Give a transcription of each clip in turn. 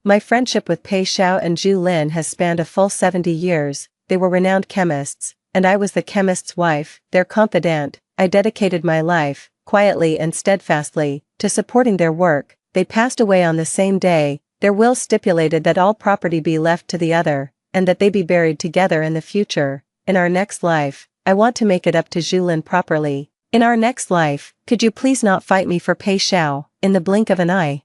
My friendship with Pei Xiao and Zhu Lin has spanned a full 70 years, they were renowned chemists, and I was the chemist's wife, their confidant. I dedicated my life, quietly and steadfastly, to supporting their work. They passed away on the same day. Their will stipulated that all property be left to the other, and that they be buried together in the future. In our next life, I want to make it up to Zhu Lin properly. In our next life, could you please not fight me for Pei Xiao, in the blink of an eye?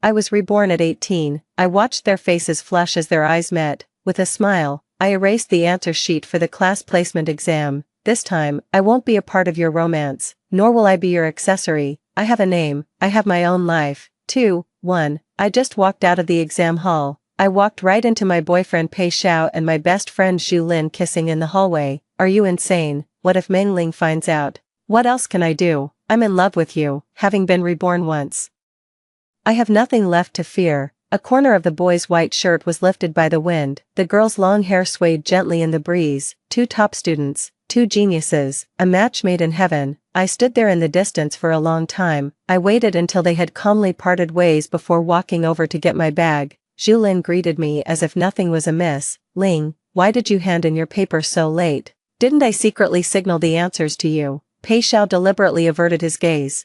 I was reborn at 18, I watched their faces flush as their eyes met. With a smile, I erased the answer sheet for the class placement exam. This time, I won't be a part of your romance, nor will I be your accessory. I have a name, I have my own life. 2, 1, I just walked out of the exam hall. I walked right into my boyfriend Pei Xiao and my best friend Zhu Lin kissing in the hallway. Are you insane? What if Meng Ling finds out? What else can I do? I'm in love with you, having been reborn once. I have nothing left to fear. A corner of the boy's white shirt was lifted by the wind, the girl's long hair swayed gently in the breeze. 2 top students, 2 geniuses, a match made in heaven. I stood there in the distance for a long time. I waited until they had calmly parted ways before walking over to get my bag. Zhu Lin greeted me as if nothing was amiss. Ling, why did you hand in your papers so late? Didn't I secretly signal the answers to you? Pei Xiao deliberately averted his gaze.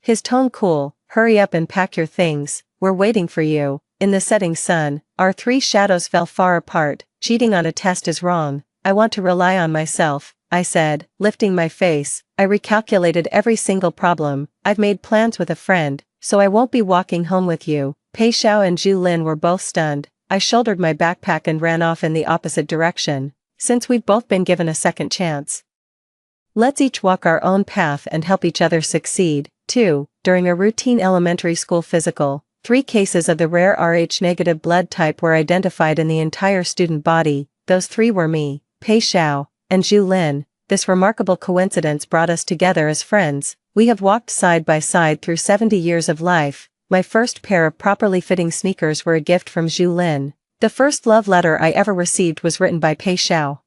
His tone cool. Hurry up and pack your things, we're waiting for you. In the setting sun, our 3 shadows fell far apart. Cheating on a test is wrong. I want to rely on myself, I said, lifting my face. I recalculated every single problem. I've made plans with a friend, so I won't be walking home with you. Pei Xiao and Zhu Lin were both stunned. I shouldered my backpack and ran off in the opposite direction. Since we've both been given a second chance, let's each walk our own path and help each other succeed. 2. During a routine elementary school physical, 3 cases of the rare Rh-negative blood type were identified in the entire student body. Those 3 were me, Pei Xiao, and Zhu Lin. This remarkable coincidence brought us together as friends. We have walked side by side through 70 years of life. My first pair of properly fitting sneakers were a gift from Zhu Lin. The first love letter I ever received was written by Pei Xiao.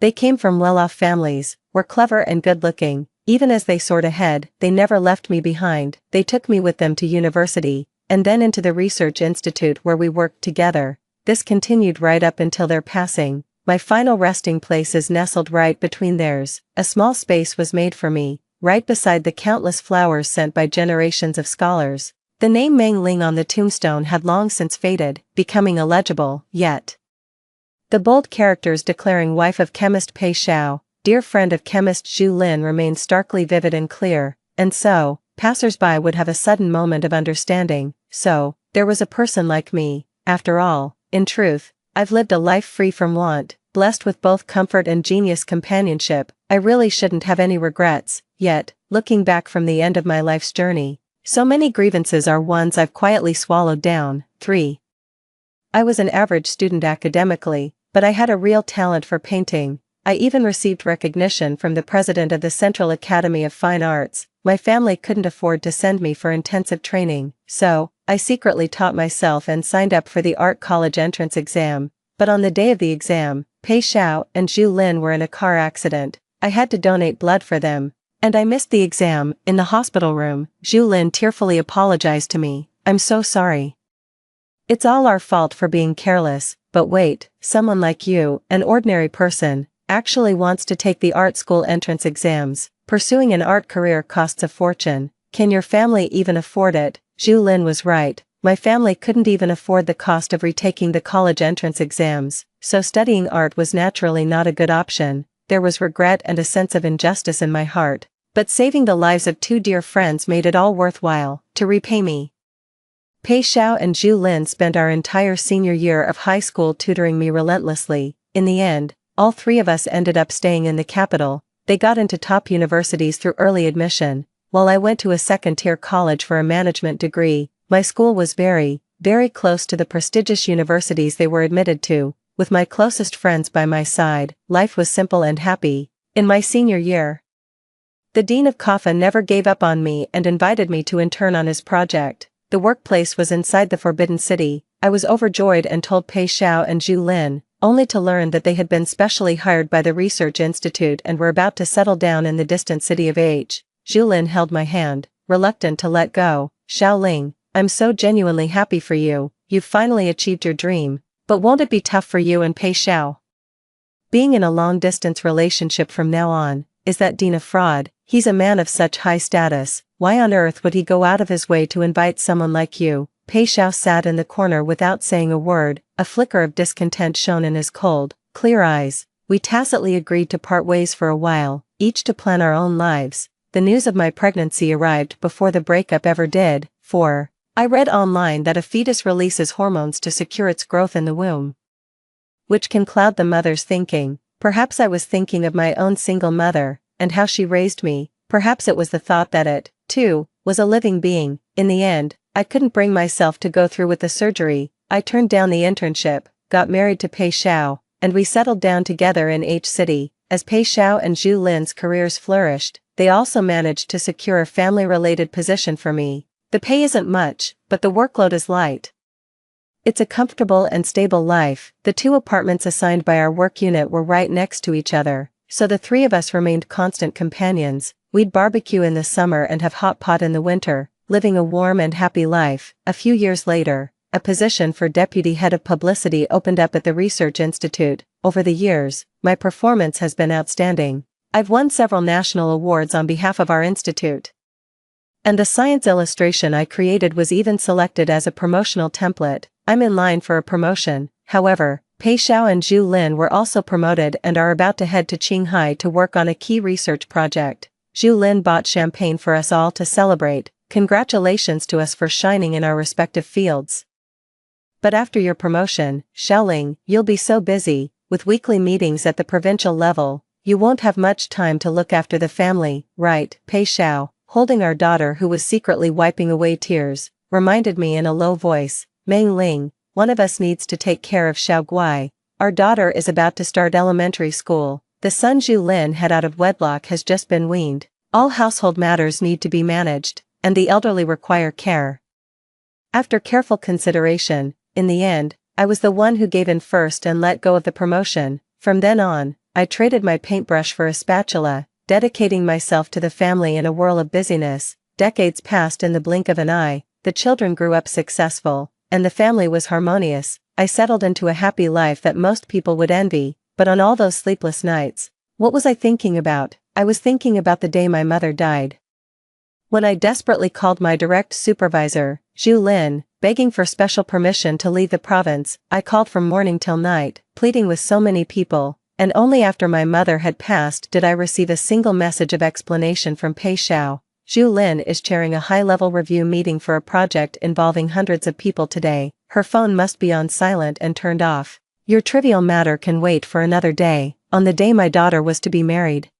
They came from well-off families, were clever and good-looking. Even as they soared ahead, they never left me behind. They took me with them to university, and then into the research institute where we worked together. This continued right up until their passing. My final resting place is nestled right between theirs. A small space was made for me, right beside the countless flowers sent by generations of scholars. The name Meng Ling on the tombstone had long since faded, becoming illegible, yet the bold characters declaring wife of chemist Pei Xiao, dear friend of chemist Zhu Lin remained starkly vivid and clear, and so, passers-by would have a sudden moment of understanding. So, there was a person like me. After all, in truth, I've lived a life free from want, blessed with both comfort and genius companionship. I really shouldn't have any regrets, yet, looking back from the end of my life's journey, so many grievances are ones I've quietly swallowed down. 3. I was an average student academically, but I had a real talent for painting. I even received recognition from the president of the Central Academy of Fine Arts. My family couldn't afford to send me for intensive training, so I secretly taught myself and signed up for the art college entrance exam. But on the day of the exam, Pei Xiao and Zhu Lin were in a car accident. I had to donate blood for them, and I missed the exam. In the hospital room, Zhu Lin tearfully apologized to me. I'm so sorry. It's all our fault for being careless. But wait, someone like you, an ordinary person, actually wants to take the art school entrance exams. Pursuing an art career costs a fortune. Can your family even afford it? Zhu Lin was right. My family couldn't even afford the cost of retaking the college entrance exams, so studying art was naturally not a good option. There was regret and a sense of injustice in my heart, but saving the lives of 2 dear friends made it all worthwhile. To repay me, Pei Xiao and Zhu Lin spent our entire senior year of high school tutoring me relentlessly. In the end, all 3 of us ended up staying in the capital. They got into top universities through early admission, while I went to a second-tier college for a management degree. My school was very, very close to the prestigious universities they were admitted to. With my closest friends by my side, life was simple and happy. In my senior year, the dean of Kaffa never gave up on me and invited me to intern on his project. The workplace was inside the Forbidden City. I was overjoyed and told Pei Xiao and Zhu Lin, only to learn that they had been specially hired by the research institute and were about to settle down in the distant city of H. Zhu Lin held my hand, reluctant to let go. Xiao Ling, I'm so genuinely happy for you, you've finally achieved your dream. But won't it be tough for you and Pei Xiao? Being in a long-distance relationship from now on, is that Dean a fraud? He's a man of such high status, why on earth would he go out of his way to invite someone like you? Pei Xiao sat in the corner without saying a word, a flicker of discontent shone in his cold, clear eyes. We tacitly agreed to part ways for a while, each to plan our own lives. The news of my pregnancy arrived before the breakup ever did, for I read online that a fetus releases hormones to secure its growth in the womb, which can cloud the mother's thinking. Perhaps I was thinking of my own single mother, and how she raised me. Perhaps it was the thought that it, too, was a living being. In the end, I couldn't bring myself to go through with the surgery. I turned down the internship, got married to Pei Xiao, and we settled down together in H City. As Pei Xiao and Zhu Lin's careers flourished, they also managed to secure a family-related position for me. The pay isn't much, but the workload is light. It's a comfortable and stable life. The 2 apartments assigned by our work unit were right next to each other, so the 3 of us remained constant companions. We'd barbecue in the summer and have hot pot in the winter, living a warm and happy life. A few years later, a position for deputy head of publicity opened up at the Research Institute. Over the years, my performance has been outstanding. I've won several national awards on behalf of our institute. And the science illustration I created was even selected as a promotional template. I'm in line for a promotion. However, Pei Xiao and Zhu Lin were also promoted and are about to head to Qinghai to work on a key research project. Zhu Lin bought champagne for us all to celebrate. Congratulations to us for shining in our respective fields. But after your promotion, Xiaoling, you'll be so busy, with weekly meetings at the provincial level, you won't have much time to look after the family, right? Pei Xiao, holding our daughter who was secretly wiping away tears, reminded me in a low voice, Mainland, one of us needs to take care of Xiao Guai. Our daughter is about to start elementary school. The son Zhu Lin had out of wedlock has just been weaned. All household matters need to be managed, and the elderly require care. After careful consideration, in the end, I was the one who gave in first and let go of the promotion. From then on, I traded my paintbrush for a spatula, dedicating myself to the family in a whirl of busyness. Decades passed in the blink of an eye, the children grew up successful, and the family was harmonious. I settled into a happy life that most people would envy, but on all those sleepless nights, what was I thinking about? I was thinking about the day my mother died. When I desperately called my direct supervisor, Zhu Lin, begging for special permission to leave the province, I called from morning till night, pleading with so many people, and only after my mother had passed did I receive a single message of explanation from Pei Xiao. Zhu Lin is chairing a high-level review meeting for a project involving hundreds of people today. Her phone must be on silent and turned off. Your trivial matter can wait for another day. On the day my daughter was to be married,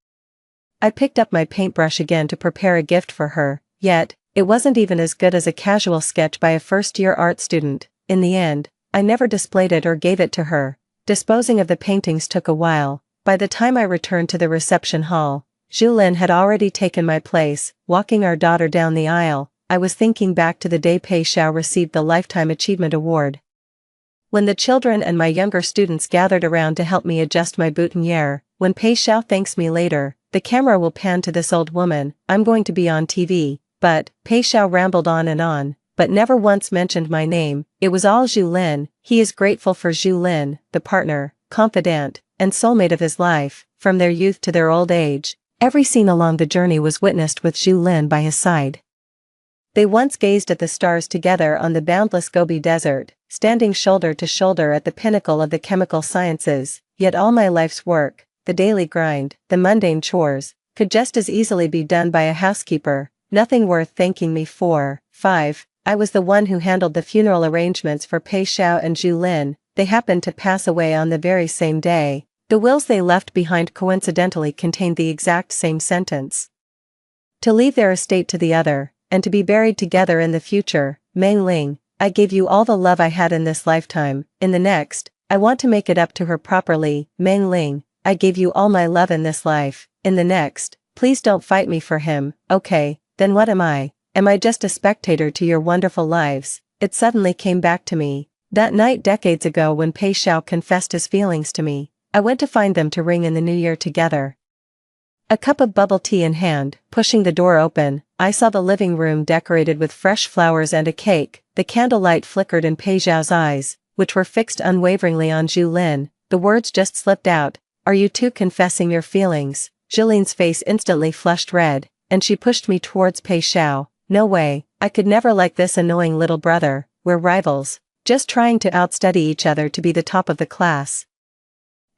I picked up my paintbrush again to prepare a gift for her, yet, it wasn't even as good as a casual sketch by a first-year art student. In the end, I never displayed it or gave it to her. Disposing of the paintings took a while. By the time I returned to the reception hall, Zhu Lin had already taken my place. Walking our daughter down the aisle, I was thinking back to the day Pei Xiao received the Lifetime Achievement Award. When the children and my younger students gathered around to help me adjust my boutonniere, when Pei Xiao thanks me later, the camera will pan to this old woman. I'm going to be on TV, but, Pei Xiao rambled on, but never once mentioned my name. It was all Zhu Lin. He is grateful for Zhu Lin, the partner, confidant, and soulmate of his life, from their youth to their old age. Every scene along the journey was witnessed with Zhu Lin by his side. They once gazed at the stars together on the boundless Gobi Desert, standing shoulder to shoulder at the pinnacle of the chemical sciences. Yet all my life's work, the daily grind, the mundane chores, could just as easily be done by a housekeeper. Nothing worth thanking me for. 5. I was the one who handled the funeral arrangements for Pei Xiao and Zhu Lin. They happened to pass away on the very same day. The wills they left behind coincidentally contained the exact same sentence: to leave their estate to the other, and to be buried together in the future. Meng Ling, I gave you all the love I had in this lifetime. In the next, I want to make it up to her properly. Meng Ling, I gave you all my love in this life. In the next, please don't fight me for him. Okay, then what am I? Am I just a spectator to your wonderful lives? It suddenly came back to me. That night decades ago when Pei Xiao confessed his feelings to me, I went to find them to ring in the new year together. A cup of bubble tea in hand, pushing the door open, I saw the living room decorated with fresh flowers and a cake. The candlelight flickered in Pei Xiao's eyes, which were fixed unwaveringly on Zhu Lin. The words just slipped out. Are you two confessing your feelings? Zhu Lin's face instantly flushed red, and she pushed me towards Pei Xiao. No way, I could never like this annoying little brother. We're rivals, just trying to outstudy each other to be the top of the class.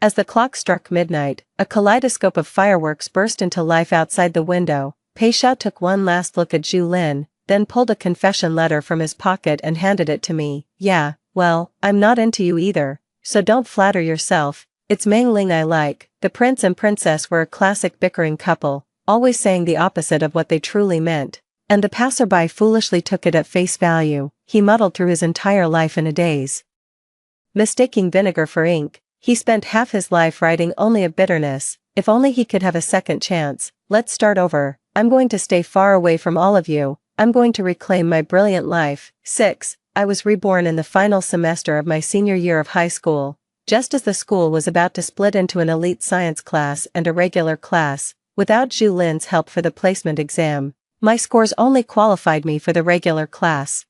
As the clock struck midnight, a kaleidoscope of fireworks burst into life outside the window. Pei Xiao took one last look at Zhu Lin, then pulled a confession letter from his pocket and handed it to me. Yeah, well, I'm not into you either, so don't flatter yourself. It's Mainland I like. The prince and princess were a classic bickering couple, always saying the opposite of what they truly meant. And the passerby foolishly took it at face value. He muddled through his entire life in a daze. Mistaking vinegar for ink, he spent half his life writing only of bitterness. If only he could have a second chance. Let's start over. I'm going to stay far away from all of you. I'm going to reclaim my brilliant life. 6. I was reborn in the final semester of my senior year of high school. Just as the school was about to split into an elite science class and a regular class, without Zhu Lin's help for the placement exam, my scores only qualified me for the regular class.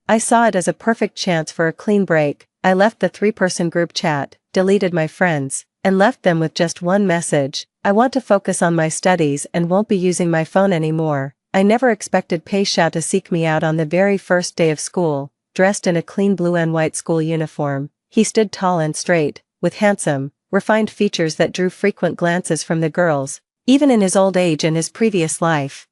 I saw it as a perfect chance for a clean break. I left the 3-person group chat, deleted my friends, and left them with just one message. I want to focus on my studies and won't be using my phone anymore. I never expected Pei Xiao to seek me out on the very first day of school, dressed in a clean blue and white school uniform. He stood tall and straight, with handsome, refined features that drew frequent glances from the girls, even in his old age and his previous life.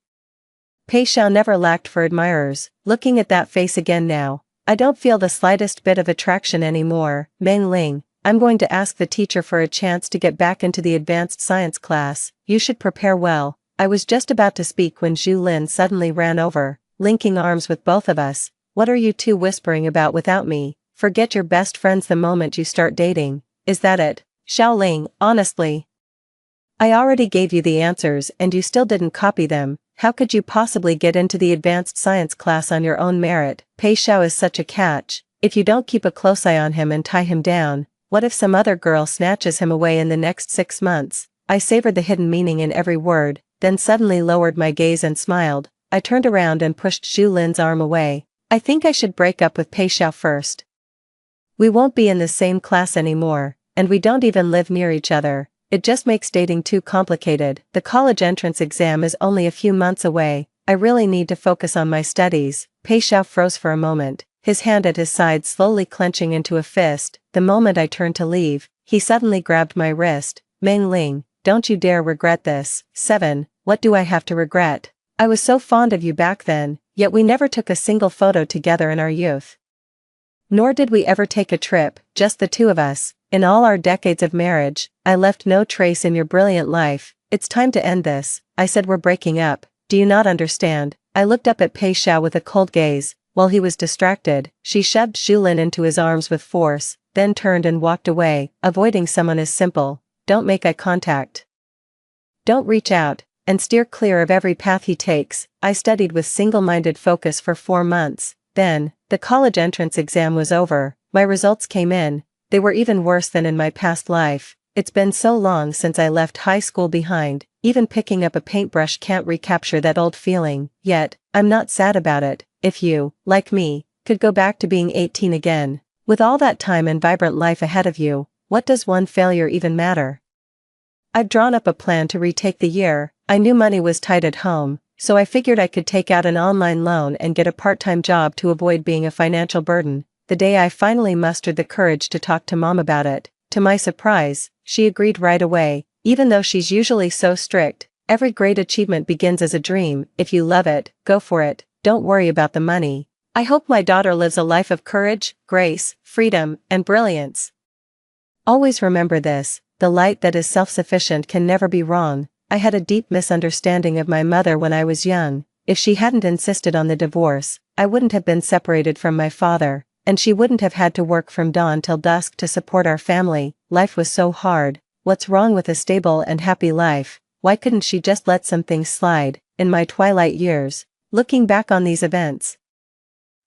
Pei Xiao never lacked for admirers. Looking at that face again now, I don't feel the slightest bit of attraction anymore. Meng Ling, I'm going to ask the teacher for a chance to get back into the advanced science class. You should prepare well. I was just about to speak when Zhu Lin suddenly ran over, linking arms with both of us. What are you two whispering about without me? Forget your best friends the moment you start dating. Is that it? Xiaoling, honestly. I already gave you the answers and you still didn't copy them. How could you possibly get into the advanced science class on your own merit? Pei Xiao is such a catch. If you don't keep a close eye on him and tie him down, what if some other girl snatches him away in the next 6 months? I savored the hidden meaning in every word, then suddenly lowered my gaze and smiled. I turned around and pushed Zhu Lin's arm away. I think I should break up with Pei Xiao first. We won't be in the same class anymore, and we don't even live near each other. It just makes dating too complicated. The college entrance exam is only a few months away. I really need to focus on my studies. Pei Xiao froze for a moment, his hand at his side slowly clenching into a fist. The moment I turned to leave, he suddenly grabbed my wrist. Meng Ling, don't you dare regret this. 7. What do I have to regret? I was so fond of you back then, yet we never took a single photo together in our youth. Nor did we ever take a trip, just the two of us. In all our decades of marriage, I left no trace in your brilliant life. It's time to end this. I said we're breaking up. Do you not understand? I looked up at Pei Xiao with a cold gaze. While he was distracted, she shoved Zhu Lin into his arms with force, then turned and walked away. Avoiding someone is simple. Don't make eye contact. Don't reach out, and steer clear of every path he takes. I studied with single-minded focus for 4 months. Then, the college entrance exam was over. My results came in. They were even worse than in my past life. It's been so long since I left high school behind, even picking up a paintbrush can't recapture that old feeling. Yet, I'm not sad about it. If you, like me, could go back to being 18 again, with all that time and vibrant life ahead of you, what does one failure even matter? I'd drawn up a plan to retake the year. I knew money was tight at home, so I figured I could take out an online loan and get a part-time job to avoid being a financial burden. The day I finally mustered the courage to talk to Mom about it, to my surprise, she agreed right away. Even though she's usually so strict, every great achievement begins as a dream. If you love it, go for it. Don't worry about the money. I hope my daughter lives a life of courage, grace, freedom, and brilliance. Always remember this, the light that is self-sufficient can never be wrong. I had a deep misunderstanding of my mother when I was young. If she hadn't insisted on the divorce, I wouldn't have been separated from my father, and she wouldn't have had to work from dawn till dusk to support our family. Life was so hard. What's wrong with a stable and happy life? Why couldn't she just let some things slide? In my twilight years, looking back on these events,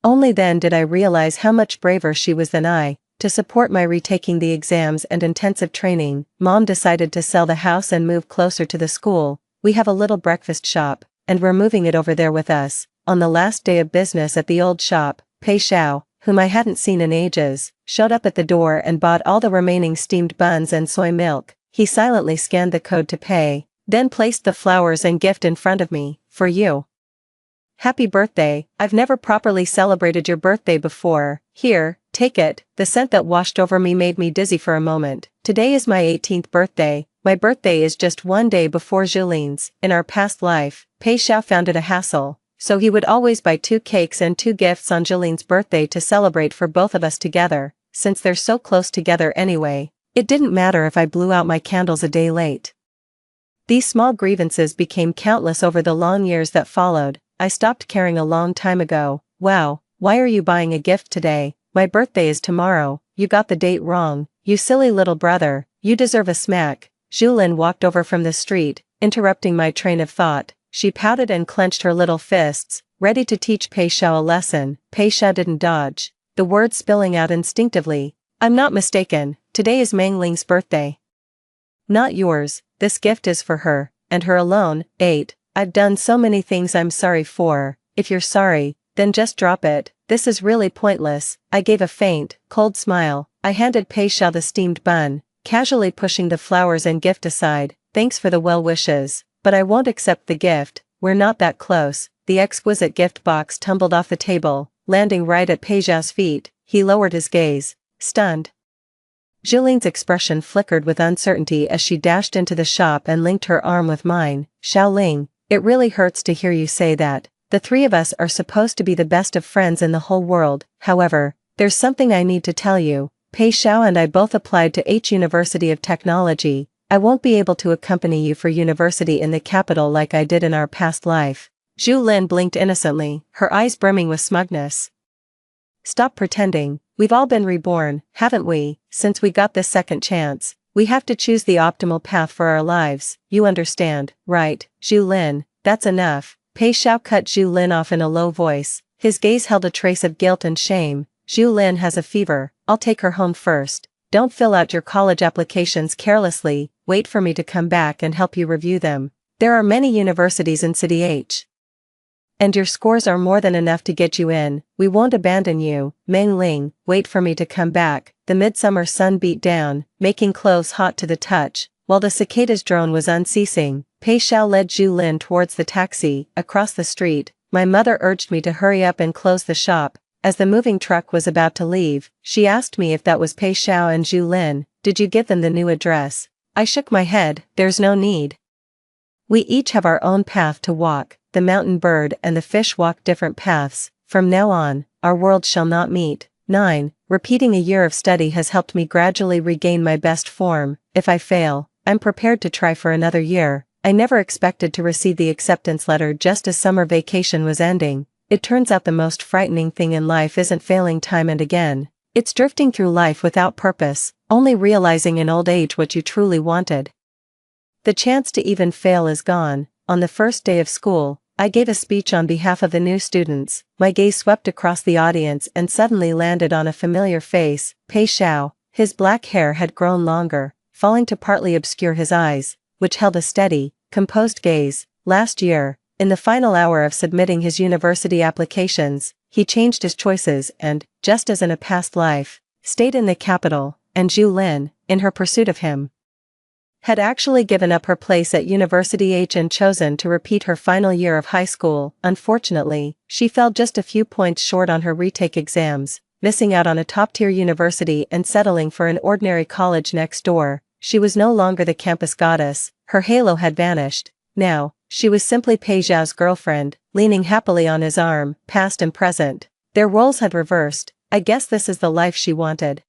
only then did I realize how much braver she was than I. To support my retaking the exams and intensive training, Mom decided to sell the house and move closer to the school. We have a little breakfast shop, and we're moving it over there with us. On the last day of business at the old shop, Pei Xiao, whom I hadn't seen in ages, showed up at the door and bought all the remaining steamed buns and soy milk. He silently scanned the code to pay, then placed the flowers and gift in front of me. For you. Happy birthday. I've never properly celebrated your birthday before. Here, take it. The scent that washed over me made me dizzy for a moment. Today is my 18th birthday. My birthday is just one day before Julien's. In our past life, Pei Xiao found it a hassle, so he would always buy 2 cakes and 2 gifts on Julien's birthday to celebrate for both of us together. Since they're so close together anyway, it didn't matter if I blew out my candles a day late. These small grievances became countless over the long years that followed. I stopped caring a long time ago. Wow, why are you buying a gift today? My birthday is tomorrow. You got the date wrong. You silly little brother, you deserve a smack. Julien walked over from the street, interrupting my train of thought. She pouted and clenched her little fists, ready to teach Pei Xiao a lesson. Pei Xiao didn't dodge, the words spilling out instinctively. I'm not mistaken, today is Mangling's birthday. Not yours, this gift is for her, and her alone. 8. I've done so many things I'm sorry for. If you're sorry, then just drop it. This is really pointless. I gave a faint, cold smile. I handed Pei Xiao the steamed bun, casually pushing the flowers and gift aside. Thanks for the well wishes, but I won't accept the gift. We're not that close. The exquisite gift box tumbled off the table, landing right at Pei Xiao's feet. He lowered his gaze, stunned. Julien's expression flickered with uncertainty as she dashed into the shop and linked her arm with mine. Xiaoling, it really hurts to hear you say that. The 3 of us are supposed to be the best of friends in the whole world. However, there's something I need to tell you. Pei Xiao and I both applied to H University of Technology. I won't be able to accompany you for university in the capital like I did in our past life. Julien blinked innocently, her eyes brimming with smugness. Stop pretending. We've all been reborn, haven't we? Since we got this second chance, we have to choose the optimal path for our lives. You understand, right, Julien? That's enough. Pei Xiao cut Julien off in a low voice. His gaze held a trace of guilt and shame. Julien has a fever. I'll take her home first. Don't fill out your college applications carelessly. Wait for me to come back and help you review them. There are many universities in City H. And your scores are more than enough to get you in. We won't abandon you. Mengling, wait for me to come back. The midsummer sun beat down, making clothes hot to the touch, while the cicadas' drone was unceasing. Pei Xiao led Julien towards the taxi. Across the street, my mother urged me to hurry up and close the shop. As the moving truck was about to leave, she asked me if that was Pei Xiao and Julien. Did you give them the new address? I shook my head. There's no need. We each have our own path to walk. The mountain bird and the fish walk different paths. From now on, our worlds shall not meet. 9. Repeating a year of study has helped me gradually regain my best form. If I fail, I'm prepared to try for another year. I never expected to receive the acceptance letter just as summer vacation was ending. It turns out the most frightening thing in life isn't failing time and again. It's drifting through life without purpose, only realizing in old age what you truly wanted. The chance to even fail is gone. On the first day of school, I gave a speech on behalf of the new students. My gaze swept across the audience and suddenly landed on a familiar face, Pei Xiao. His black hair had grown longer, falling to partly obscure his eyes, which held a steady, composed gaze. Last year, in the final hour of submitting his university applications, he changed his choices and, just as in a past life, stayed in the capital, and Julien, in her pursuit of him, had actually given up her place at University H and chosen to repeat her final year of high school. Unfortunately, she fell just a few points short on her retake exams, missing out on a top-tier university and settling for an ordinary college next door. She was no longer the campus goddess, her halo had vanished. Now, she was simply Pei Xiao's girlfriend, leaning happily on his arm, past and present. Their roles had reversed. I guess this is the life she wanted.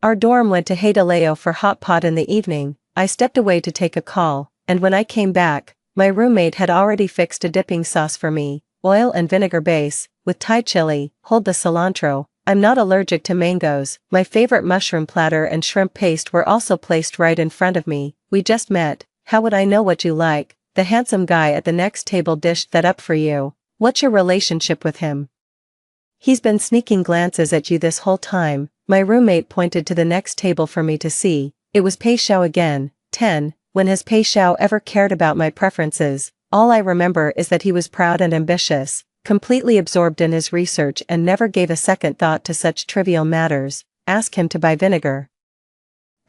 Our dorm went to Haidaleo for hot pot in the evening. I stepped away to take a call, and when I came back, my roommate had already fixed a dipping sauce for me, oil and vinegar base, with Thai chili. Hold the cilantro. I'm not allergic to mangoes. My favorite mushroom platter and shrimp paste were also placed right in front of me. We just met. How would I know what you like? The handsome guy at the next table dished that up for you. What's your relationship with him? He's been sneaking glances at you this whole time. My roommate pointed to the next table for me to see. It was Pei Xiao again. 10. When has Pei Xiao ever cared about my preferences? All I remember is that he was proud and ambitious, completely absorbed in his research and never gave a second thought to such trivial matters. Ask him to buy vinegar,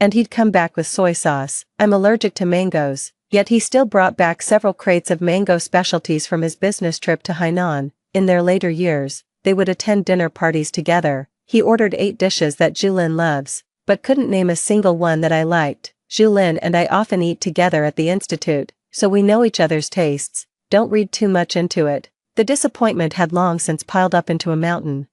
and he'd come back with soy sauce. I'm allergic to mangoes, yet he still brought back several crates of mango specialties from his business trip to Hainan. In their later years, they would attend dinner parties together. He ordered 8 dishes that Julin loves, but couldn't name a single one that I liked. Julin and I often eat together at the institute, so we know each other's tastes. Don't read too much into it. The disappointment had long since piled up into a mountain.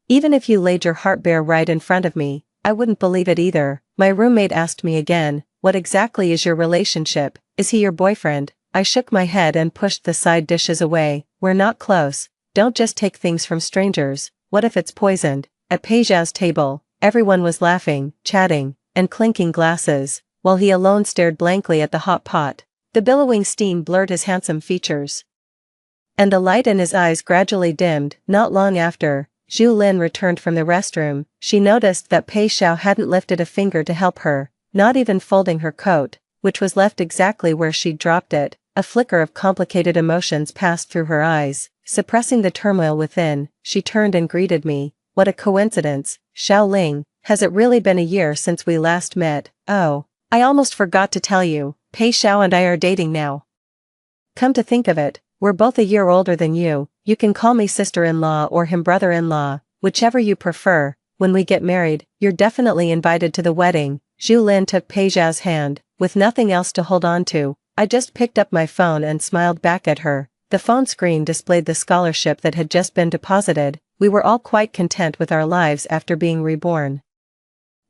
Even if you laid your heart bare right in front of me, I wouldn't believe it either. My roommate asked me again, what exactly is your relationship? Is he your boyfriend? I shook my head and pushed the side dishes away. We're not close. Don't just take things from strangers. What if it's poisoned? At Peijiao's table, everyone was laughing, chatting, and clinking glasses, while he alone stared blankly at the hot pot. The billowing steam blurred his handsome features, and the light in his eyes gradually dimmed. Not long after, Zhu Lin returned from the restroom. She noticed that Pei Xiao hadn't lifted a finger to help her, not even folding her coat, which was left exactly where she'd dropped it. A flicker of complicated emotions passed through her eyes. Suppressing the turmoil within, she turned and greeted me. What a coincidence, Xiao Ling. Has it really been a year since we last met? Oh, I almost forgot to tell you, Pei Xiao and I are dating now. Come to think of it, we're both a year older than you. You can call me sister-in-law or him brother-in-law, whichever you prefer. When we get married, you're definitely invited to the wedding. Zhu Lin took Pei Xiao's hand, with nothing else to hold on to. I just picked up my phone and smiled back at her. The phone screen displayed the scholarship that had just been deposited. We were all quite content with our lives after being reborn.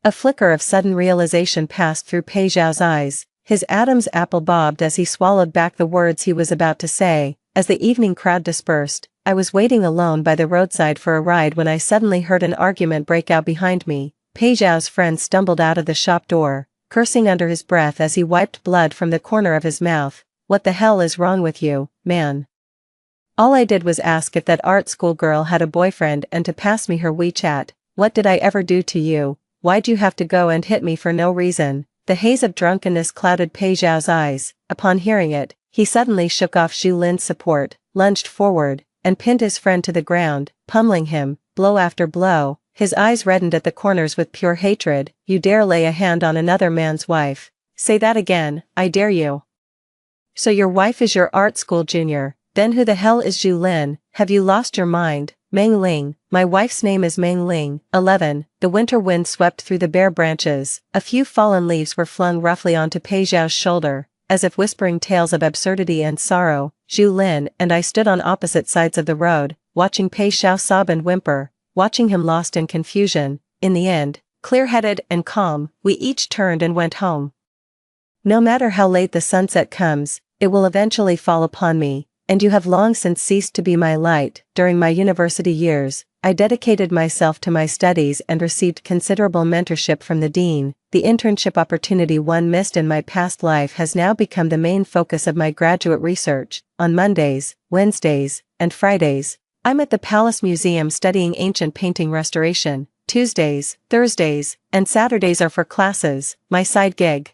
A flicker of sudden realization passed through Pei Xiao's eyes. His Adam's apple bobbed as he swallowed back the words he was about to say. As the evening crowd dispersed, I was waiting alone by the roadside for a ride when I suddenly heard an argument break out behind me. Pei Xiao's friend stumbled out of the shop door, cursing under his breath as he wiped blood from the corner of his mouth. What the hell is wrong with you, man? All I did was ask if that art school girl had a boyfriend and to pass me her WeChat. What did I ever do to you? Why'd you have to go and hit me for no reason? The haze of drunkenness clouded Pei Xiao's eyes. Upon hearing it, he suddenly shook off Zhu Lin's support, lunged forward, and pinned his friend to the ground, pummeling him, blow after blow. His eyes reddened at the corners with pure hatred. You dare lay a hand on another man's wife? Say that again, I dare you. So your wife is your art school junior, then who the hell is Zhu Lin? Have you lost your mind? Meng Ling. My wife's name is Meng Ling. 11. The winter wind swept through the bare branches. A few fallen leaves were flung roughly onto Pei Xiao's shoulder, as if whispering tales of absurdity and sorrow. Zhu Lin and I stood on opposite sides of the road, watching Pei Xiao sob and whimper, watching him lost in confusion. In the end, clear-headed and calm, we each turned and went home. No matter how late the sunset comes, it will eventually fall upon me, and you have long since ceased to be my light. During my university years, I dedicated myself to my studies and received considerable mentorship from the dean. The internship opportunity one missed in my past life has now become the main focus of my graduate research. On Mondays, Wednesdays, and Fridays, I'm at the Palace Museum studying ancient painting restoration. Tuesdays, Thursdays, and Saturdays are for classes. My side gig,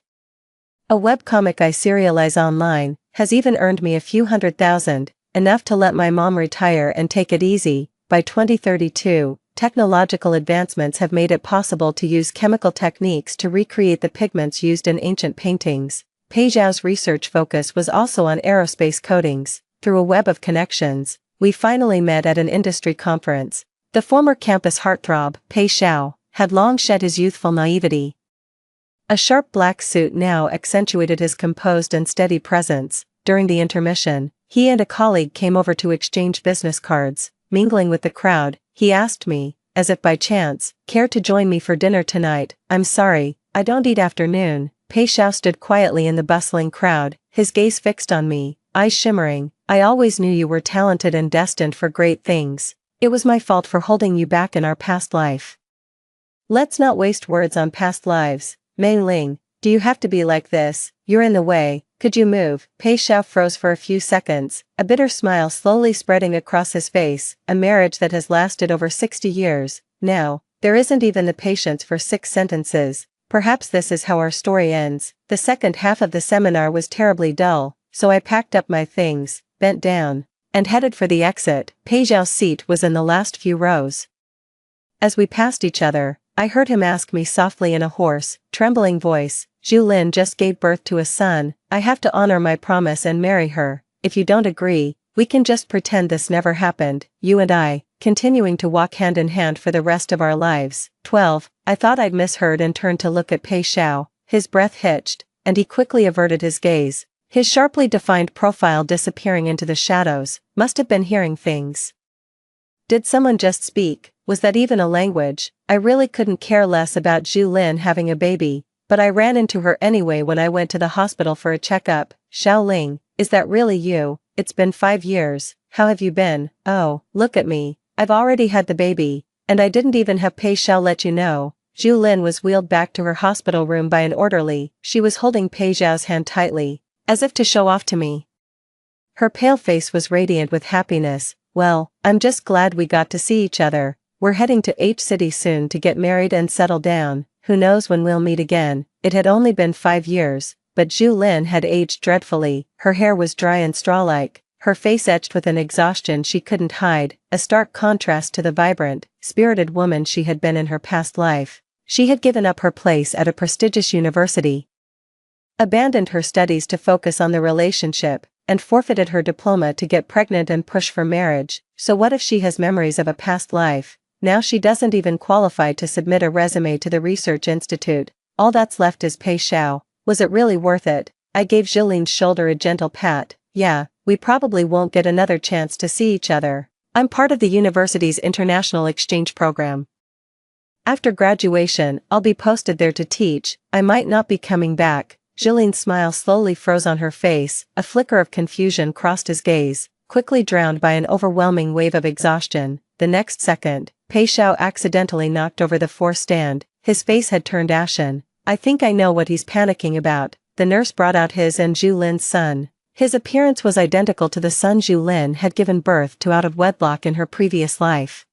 a webcomic I serialize online, has even earned me a few $100,000, enough to let my mom retire and take it easy. By 2032, technological advancements have made it possible to use chemical techniques to recreate the pigments used in ancient paintings. Pei Xiao's research focus was also on aerospace coatings. Through a web of connections, we finally met at an industry conference. The former campus heartthrob, Pei Xiao, had long shed his youthful naivety. A sharp black suit now accentuated his composed and steady presence. During the intermission, he and a colleague came over to exchange business cards. Mingling with the crowd, he asked me, as if by chance, care to join me for dinner tonight? I'm sorry, I don't eat after noon. Pei Xiao stood quietly in the bustling crowd, his gaze fixed on me, eyes shimmering. I always knew you were talented and destined for great things. It was my fault for holding you back in our past life. Let's not waste words on past lives. Meng Ling, do you have to be like this? You're in the way, could you move? Pei Xiao froze for a few seconds, a bitter smile slowly spreading across his face. A marriage that has lasted over 60 years, now, there isn't even the patience for 6 sentences. Perhaps this is how our story ends. The second half of the seminar was terribly dull. so I packed up my things, bent down, and headed for the exit. Pei Xiao's seat was in the last few rows. As we passed each other, I heard him ask me softly in a hoarse, trembling voice, "Zhu Lin just gave birth to a son, I have to honor my promise and marry her. If you don't agree, we can just pretend this never happened, you and I, continuing to walk hand in hand for the rest of our lives." 12. I thought I'd misheard and turned to look at Pei Xiao. His breath hitched, and he quickly averted his gaze, his sharply defined profile disappearing into the shadows. Must have been hearing things. Did someone just speak? Was that even a language? I really couldn't care less about Zhu Lin having a baby, but I ran into her anyway when I went to the hospital for a checkup. "Xiaoling, is that really you? It's been 5 years, how have you been?" "Oh, look at me, I've already had the baby, and I didn't even have Pei Xiao let you know." Zhu Lin was wheeled back to her hospital room by an orderly. She was holding Pei Xiao's hand tightly, as if to show off to me. Her pale face was radiant with happiness. "Well, I'm just glad we got to see each other. We're heading to H City soon to get married and settle down. Who knows when we'll meet again." It had only been 5 years, but Zhu Lin had aged dreadfully. Her hair was dry and straw-like, her face etched with an exhaustion she couldn't hide, a stark contrast to the vibrant, spirited woman she had been in her past life. She had given up her place at a prestigious university, abandoned her studies to focus on the relationship, and forfeited her diploma to get pregnant and push for marriage. So what if she has memories of a past life? Now she doesn't even qualify to submit a resume to the research institute. All that's left is Pei Xiao. Was it really worth it? I gave Jilin's shoulder a gentle pat. "Yeah, we probably won't get another chance to see each other. I'm part of the university's international exchange program. After graduation, I'll be posted there to teach. I might not be coming back." Jilin's smile slowly froze on her face, a flicker of confusion crossed his gaze, quickly drowned by an overwhelming wave of exhaustion. The next second, Pei Xiao accidentally knocked over the floor stand. His face had turned ashen. "I think I know what he's panicking about." The nurse brought out his and Zhu Lin's son. His appearance was identical to the son Zhu Lin had given birth to out of wedlock in her previous life.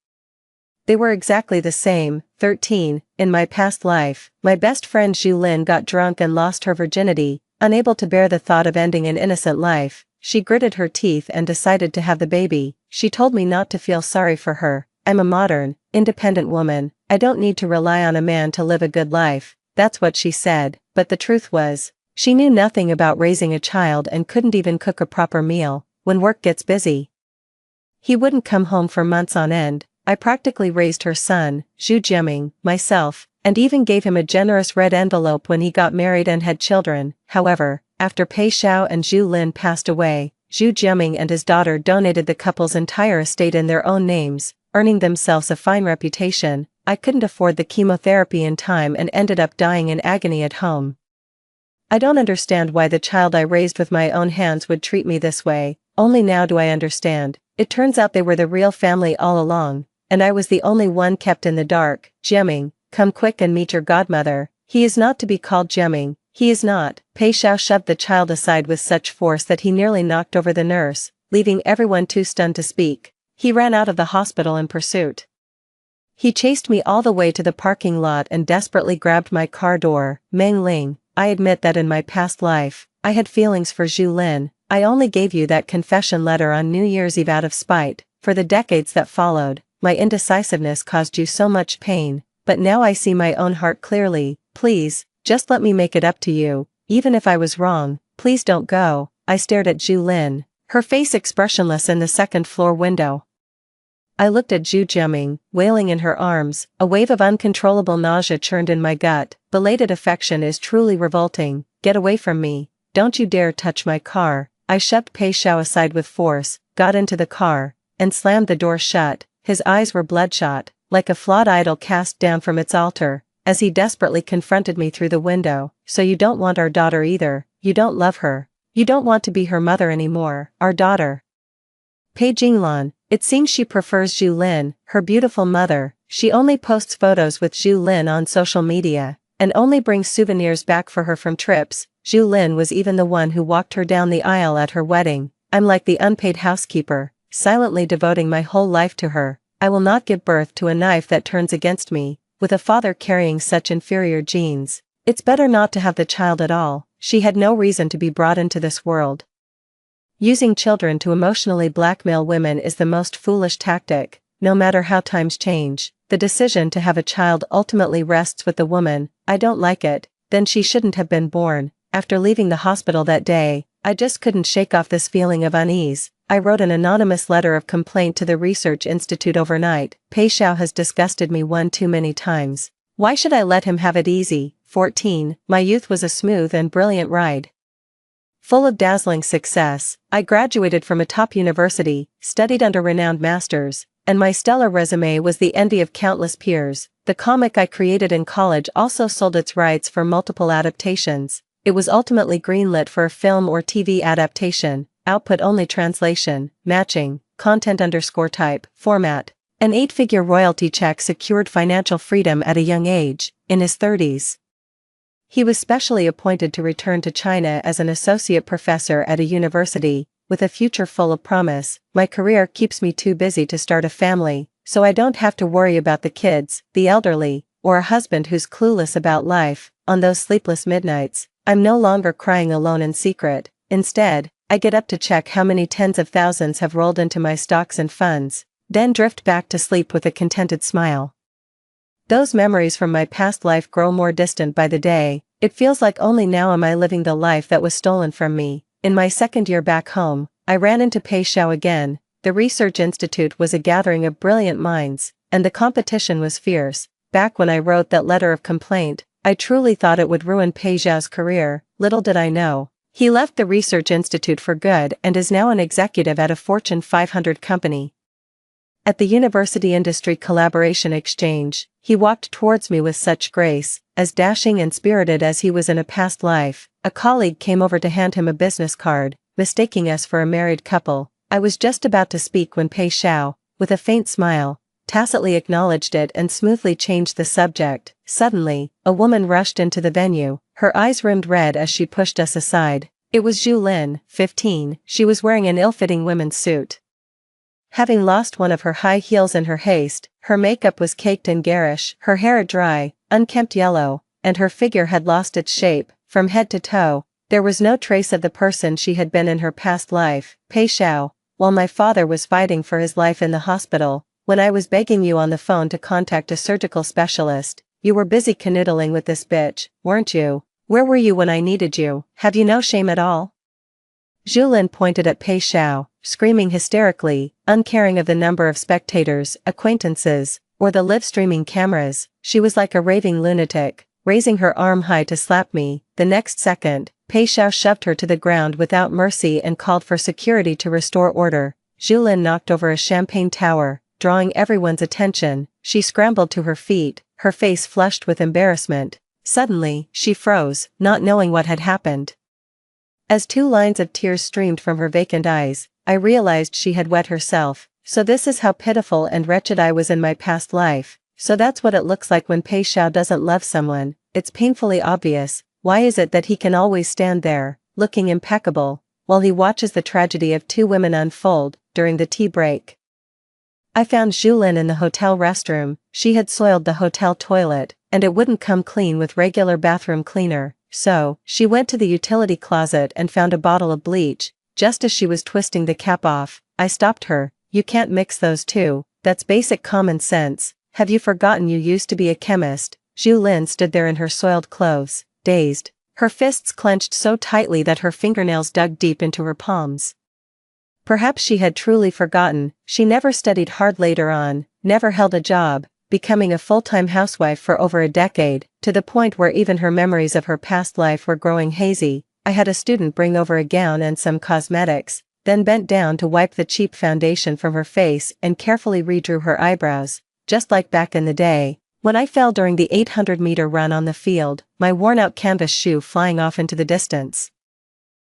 They were exactly the same. 13. In my past life, my best friend Zhu Lin got drunk and lost her virginity. Unable to bear the thought of ending an innocent life, she gritted her teeth and decided to have the baby. She told me not to feel sorry for her. "I'm a modern, independent woman. I don't need to rely on a man to live a good life." That's what she said, but the truth was, she knew nothing about raising a child and couldn't even cook a proper meal. When work gets busy, he wouldn't come home for months on end. I practically raised her son, Zhu Jiaming, myself, and even gave him a generous red envelope when he got married and had children. However, after Pei Xiao and Zhu Lin passed away, Zhu Jiaming and his daughter donated the couple's entire estate in their own names, earning themselves a fine reputation. I couldn't afford the chemotherapy in time and ended up dying in agony at home. I don't understand why the child I raised with my own hands would treat me this way. Only now do I understand. It turns out they were the real family all along, and I was the only one kept in the dark. "Jiaming, come quick and meet your godmother." "He is not to be called Jiaming, he is not." Pei Xiao shoved the child aside with such force that he nearly knocked over the nurse, leaving everyone too stunned to speak. He ran out of the hospital in pursuit. He chased me all the way to the parking lot and desperately grabbed my car door. "Meng Ling, I admit that in my past life, I had feelings for Zhu Lin. I only gave you that confession letter on New Year's Eve out of spite. For the decades that followed, my indecisiveness caused you so much pain, but now I see my own heart clearly. Please, just let me make it up to you. Even if I was wrong, please don't go." I stared at Zhu Lin, her face expressionless in the second-floor window. I looked at Zhu Jiaming, wailing in her arms. A wave of uncontrollable nausea churned in my gut. Belated affection is truly revolting. "Get away from me. Don't you dare touch my car." I shoved Pei Xiao aside with force, got into the car, and slammed the door shut. His eyes were bloodshot, like a flawed idol cast down from its altar, as he desperately confronted me through the window. "So you don't want our daughter either. You don't love her. You don't want to be her mother anymore. Our daughter, Pei Jinglan. It seems she prefers Zhu Lin, her beautiful mother. She only posts photos with Zhu Lin on social media, and only brings souvenirs back for her from trips. Zhu Lin was even the one who walked her down the aisle at her wedding. I'm like the unpaid housekeeper, silently devoting my whole life to her. I will not give birth to a knife that turns against me, with a father carrying such inferior genes. It's better not to have the child at all. She had no reason to be brought into this world. Using children to emotionally blackmail women is the most foolish tactic. No matter how times change, the decision to have a child ultimately rests with the woman. I don't like it, then she shouldn't have been born. After leaving the hospital that day, I just couldn't shake off this feeling of unease. I wrote an anonymous letter of complaint to the Research Institute overnight. Pei Xiao has disgusted me one too many times. Why should I let him have it easy? 14. My youth was a smooth and brilliant ride. Full of dazzling success, I graduated from a top university, studied under renowned masters, and my stellar resume was the envy of countless peers. The comic I created in college also sold its rights for multiple adaptations. It was ultimately greenlit for a film or TV adaptation, output only translation, matching, content_type, format. An 8-figure royalty check secured financial freedom at a young age, in his 30s. He was specially appointed to return to China as an associate professor at a university, with a future full of promise. My career keeps me too busy to start a family, so I don't have to worry about the kids, the elderly, or a husband who's clueless about life. On those sleepless midnights, I'm no longer crying alone in secret. Instead, I get up to check how many tens of thousands have rolled into my stocks and funds, then drift back to sleep with a contented smile. Those memories from my past life grow more distant by the day. It feels like only now am I living the life that was stolen from me. In my second year back home, I ran into Pei Xiao again. The Research Institute was a gathering of brilliant minds, and the competition was fierce. Back when I wrote that letter of complaint, I truly thought it would ruin Pei Xiao's career. Little did I know. He left the Research Institute for good and is now an executive at a Fortune 500 company. At the University Industry Collaboration Exchange, he walked towards me with such grace, as dashing and spirited as he was in a past life. A colleague came over to hand him a business card, mistaking us for a married couple. I was just about to speak when Pei Xiao, with a faint smile, tacitly acknowledged it and smoothly changed the subject. Suddenly, a woman rushed into the venue, her eyes rimmed red as she pushed us aside. It was Zhu Lin, 15, she was wearing an ill-fitting women's suit. Having lost one of her high heels in her haste, her makeup was caked and garish, her hair dry, unkempt yellow, and her figure had lost its shape. From head to toe, there was no trace of the person she had been in her past life. Pei Xiao, while my father was fighting for his life in the hospital, when I was begging you on the phone to contact a surgical specialist, you were busy canoodling with this bitch, weren't you? Where were you when I needed you? Have you no shame at all? Zhu Lin pointed at Pei Xiao, screaming hysterically, uncaring of the number of spectators, acquaintances, or the live-streaming cameras. She was like a raving lunatic, raising her arm high to slap me. The next second, Pei Xiao shoved her to the ground without mercy and called for security to restore order. Zhu Lin knocked over a champagne tower, drawing everyone's attention. She scrambled to her feet, her face flushed with embarrassment. Suddenly, she froze, not knowing what had happened. As 2 lines of tears streamed from her vacant eyes, I realized she had wet herself. So this is how pitiful and wretched I was in my past life. So that's what it looks like when Pei Xiao doesn't love someone. It's painfully obvious. Why is it that he can always stand there, looking impeccable, while he watches the tragedy of 2 women unfold, during the tea break? I found Zhu Lin in the hotel restroom. She had soiled the hotel toilet, and it wouldn't come clean with regular bathroom cleaner. So, she went to the utility closet and found a bottle of bleach. Just as she was twisting the cap off, I stopped her. You can't mix those two, that's basic common sense. Have you forgotten you used to be a chemist? Zhu Lin stood there in her soiled clothes, dazed, her fists clenched so tightly that her fingernails dug deep into her palms. Perhaps she had truly forgotten. She never studied hard later on, never held a job, becoming a full-time housewife for over a decade, to the point where even her memories of her past life were growing hazy. I had a student bring over a gown and some cosmetics, then bent down to wipe the cheap foundation from her face and carefully redrew her eyebrows, just like back in the day, when I fell during the 800-meter run on the field, my worn-out canvas shoe flying off into the distance.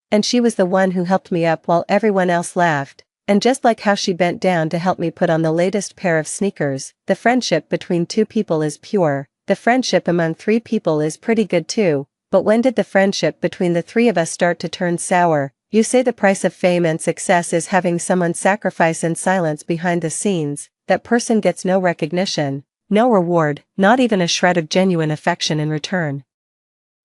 And she was the one who helped me up while everyone else laughed. And just like how she bent down to help me put on the latest pair of sneakers, the friendship between 2 people is pure. The friendship among 3 people is pretty good too, but when did the friendship between the 3 of us start to turn sour? You say the price of fame and success is having someone sacrifice in silence behind the scenes. That person gets no recognition, no reward, not even a shred of genuine affection in return.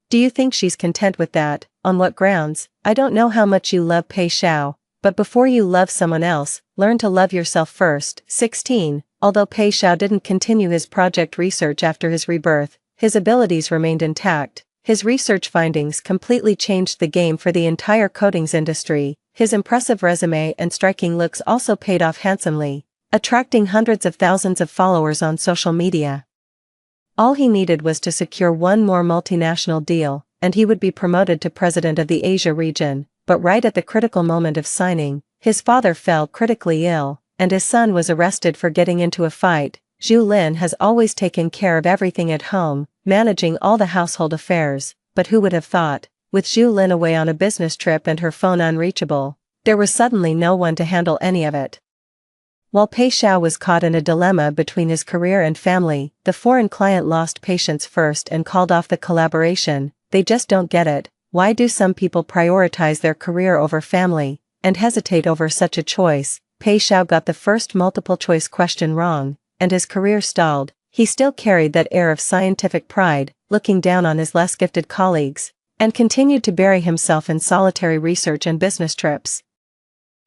Do you think she's content with that? On what grounds? I don't know how much you love Pei Xiao, But before you love someone else, learn to love yourself first. 16. Although Pei Xiao didn't continue his project research after his rebirth, his abilities remained intact. His research findings completely changed the game for the entire coatings industry. His impressive resume and striking looks also paid off handsomely, attracting hundreds of thousands of followers on social media. All he needed was to secure one more multinational deal, and he would be promoted to president of the Asia region. But right at the critical moment of signing, his father fell critically ill, and his son was arrested for getting into a fight. Zhu Lin has always taken care of everything at home, managing all the household affairs, but who would have thought, with Zhu Lin away on a business trip and her phone unreachable, there was suddenly no one to handle any of it. While Pei Xiao was caught in a dilemma between his career and family, the foreign client lost patience first and called off the collaboration. They just don't get it. Why do some people prioritize their career over family, and hesitate over such a choice? Pei Xiao got the first multiple-choice question wrong, and his career stalled. He still carried that air of scientific pride, looking down on his less gifted colleagues, and continued to bury himself in solitary research and business trips.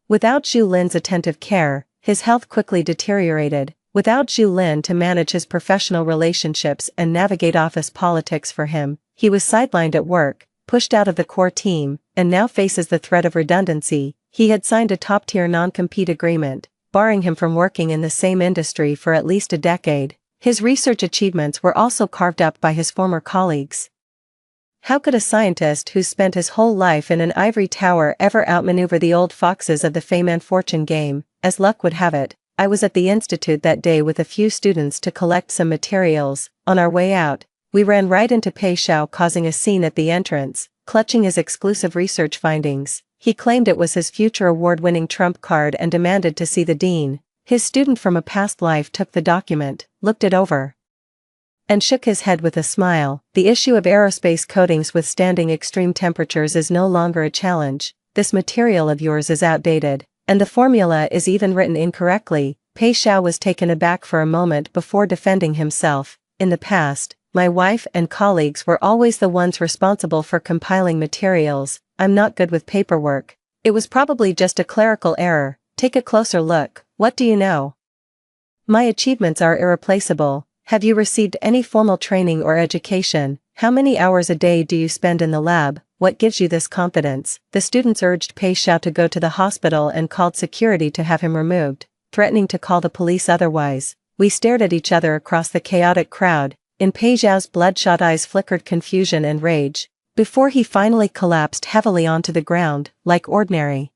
Without Zhu Lin's attentive care, his health quickly deteriorated. Without Zhu Lin to manage his professional relationships and navigate office politics for him, he was sidelined at work, pushed out of the core team, and now faces the threat of redundancy. He had signed a top-tier non-compete agreement, barring him from working in the same industry for at least a decade. His research achievements were also carved up by his former colleagues. How could a scientist who spent his whole life in an ivory tower ever outmaneuver the old foxes of the fame and fortune game? As luck would have it, I was at the institute that day with a few students to collect some materials. On our way out, we ran right into Pei Xiao, causing a scene at the entrance, clutching his exclusive research findings. He claimed it was his future award-winning trump card and demanded to see the dean. His student from a past life took the document, looked it over, and shook his head with a smile. The issue of aerospace coatings withstanding extreme temperatures is no longer a challenge. This material of yours is outdated, and the formula is even written incorrectly. Pei Xiao was taken aback for a moment before defending himself. In the past, my wife and colleagues were always the ones responsible for compiling materials. I'm not good with paperwork. It was probably just a clerical error. Take a closer look. What do you know? My achievements are irreplaceable. Have you received any formal training or education? How many hours a day do you spend in the lab? What gives you this confidence? The students urged Pei Xiao to go to the hospital and called security to have him removed, threatening to call the police otherwise. We stared at each other across the chaotic crowd. In Pei Xiao's bloodshot eyes flickered confusion and rage, before he finally collapsed heavily onto the ground, like ordinary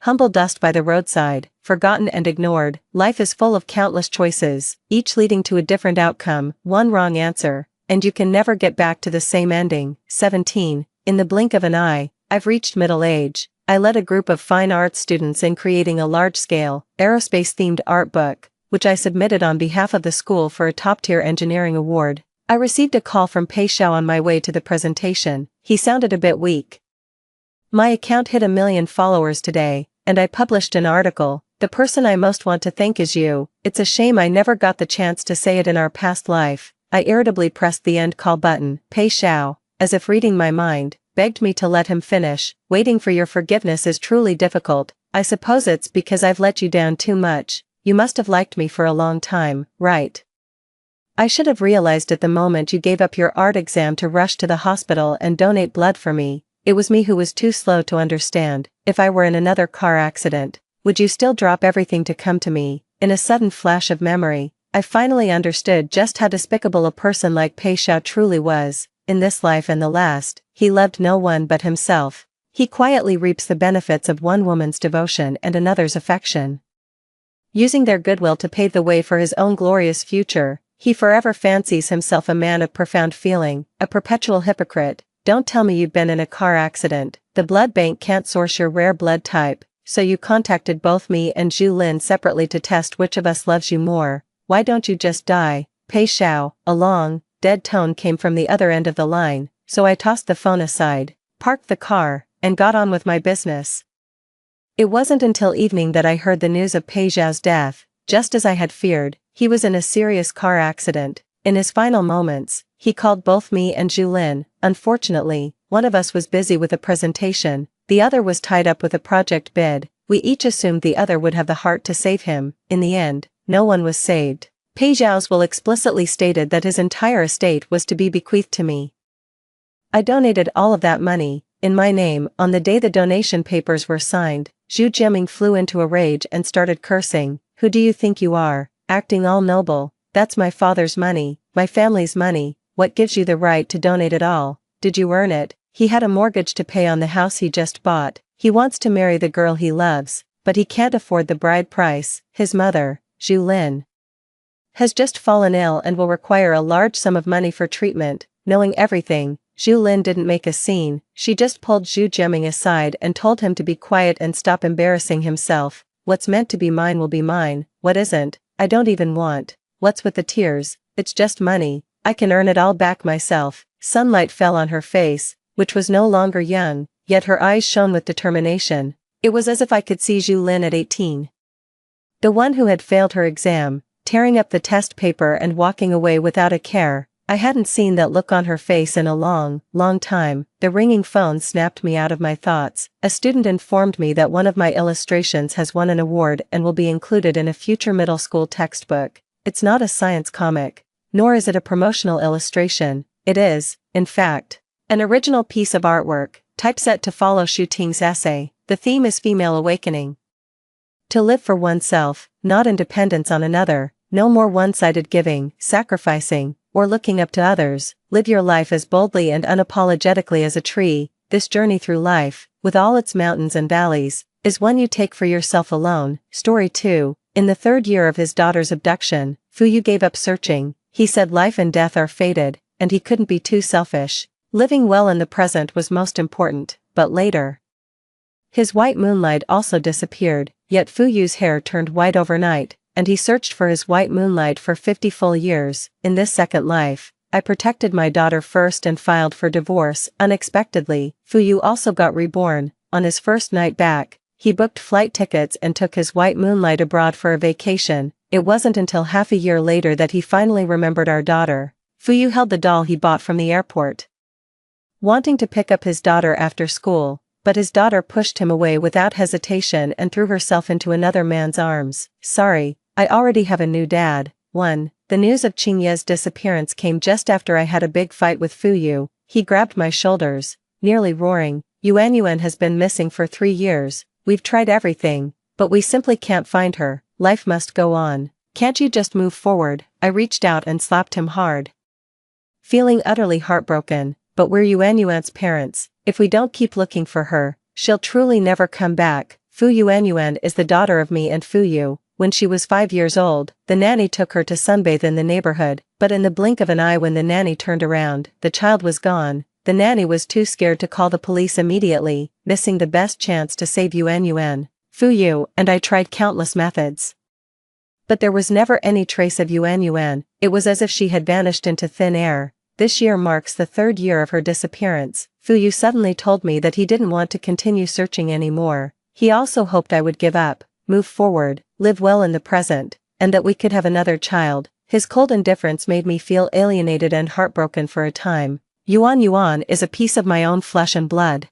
humble dust by the roadside, forgotten and ignored. Life is full of countless choices, each leading to a different outcome, one wrong answer, and you can never get back to the same ending. 17. In the blink of an eye, I've reached middle age. I led a group of fine arts students in creating a large-scale, aerospace-themed art book, which I submitted on behalf of the school for a top-tier engineering award. I received a call from Pei Xiao on my way to the presentation. He sounded a bit weak. My account hit 1 million followers today, and I published an article. The person I most want to thank is you. It's a shame I never got the chance to say it in our past life. I irritably pressed the end call button. Pei Xiao, as if reading my mind, begged me to let him finish. Waiting for your forgiveness is truly difficult. I suppose it's because I've let you down too much. You must have liked me for a long time, right? I should have realized at the moment you gave up your art exam to rush to the hospital and donate blood for me. It was me who was too slow to understand. If I were in another car accident, would you still drop everything to come to me? In a sudden flash of memory, I finally understood just how despicable a person like Pei Xiao truly was. In this life and the last, he loved no one but himself. He quietly reaps the benefits of one woman's devotion and another's affection, using their goodwill to pave the way for his own glorious future. He forever fancies himself a man of profound feeling, a perpetual hypocrite. Don't tell me you've been in a car accident. The blood bank can't source your rare blood type, so you contacted both me and Zhu Lin separately to test which of us loves you more. Why don't you just die? Pei Xiao. A long, dead tone came from the other end of the line, so I tossed the phone aside, parked the car, and got on with my business. It wasn't until evening that I heard the news of Pei Xiao's death. Just as I had feared, he was in a serious car accident. In his final moments, he called both me and Zhu Lin. Unfortunately, one of us was busy with a presentation, The other was tied up with a project bid. We each assumed the other would have the heart to save him. In the end, no one was saved. Pei Zhao's will explicitly stated that his entire estate was to be bequeathed to me. I donated all of that money, in my name. On the day the donation papers were signed, Zhu Jiaming flew into a rage and started cursing. Who do you think you are, acting all noble? That's my father's money, my family's money. What gives you the right to donate it all? Did you earn it? He had a mortgage to pay on the house he just bought. He wants to marry the girl he loves, but he can't afford the bride price. His mother, Zhu Lin, has just fallen ill and will require a large sum of money for treatment. Knowing everything, Zhu Lin didn't make a scene. She just pulled Zhu Jiaming aside and told him to be quiet and stop embarrassing himself. What's meant to be mine will be mine, what isn't, I don't even want. What's with the tears? It's just money, I can earn it all back myself. Sunlight fell on her face, which was no longer young, yet her eyes shone with determination. It was as if I could see Zhu Lin at 18. The one who had failed her exam, tearing up the test paper and walking away without a care. I hadn't seen that look on her face in a long, long time. The ringing phone snapped me out of my thoughts. A student informed me that one of my illustrations has won an award and will be included in a future middle school textbook. It's not a science comic, nor is it a promotional illustration. It is, in fact, an original piece of artwork, typeset to follow Xu Ting's essay. The theme is female awakening. To live for oneself, not in dependence on another. No more one-sided giving, sacrificing, or looking up to others. Live your life as boldly and unapologetically as a tree. This journey through life, with all its mountains and valleys, is one you take for yourself alone. Story 2. In the 3rd year of his daughter's abduction, Fu Yu gave up searching. He said life and death are fated, and he couldn't be too selfish. Living well in the present was most important, but later. His white moonlight also disappeared, yet Fu Yu's hair turned white overnight, and he searched for his white moonlight for 50 full years. In this second life, I protected my daughter first and filed for divorce. Unexpectedly, Fu Yu also got reborn. On his first night back, he booked flight tickets and took his white moonlight abroad for a vacation. It wasn't until half a year later that he finally remembered our daughter. Fu Yu held the doll he bought from the airport, wanting to pick up his daughter after school, but his daughter pushed him away without hesitation and threw herself into another man's arms. Sorry, I already have a new dad. 1. The news of Qingye's disappearance came just after I had a big fight with Fu Yu. He grabbed my shoulders, nearly roaring. Yuan has been missing for 3 years. We've tried everything, but we simply can't find her. Life must go on. Can't you just move forward? I reached out and slapped him hard, feeling utterly heartbroken. But we're Yuan's parents. If we don't keep looking for her, she'll truly never come back. Fu Yuan is the daughter of me and Fu Yu. When she was 5 years old, the nanny took her to sunbathe in the neighborhood, but in the blink of an eye when the nanny turned around, the child was gone. The nanny was too scared to call the police immediately, missing the best chance to save Yuan. Fu Yu and I tried countless methods, but there was never any trace of Yuan. It was as if she had vanished into thin air. This year marks the 3rd year of her disappearance. Fu Yu suddenly told me that he didn't want to continue searching anymore. He also hoped I would give up, move forward, live well in the present, and that we could have another child. His cold indifference made me feel alienated and heartbroken for a time. Yuan is a piece of my own flesh and blood.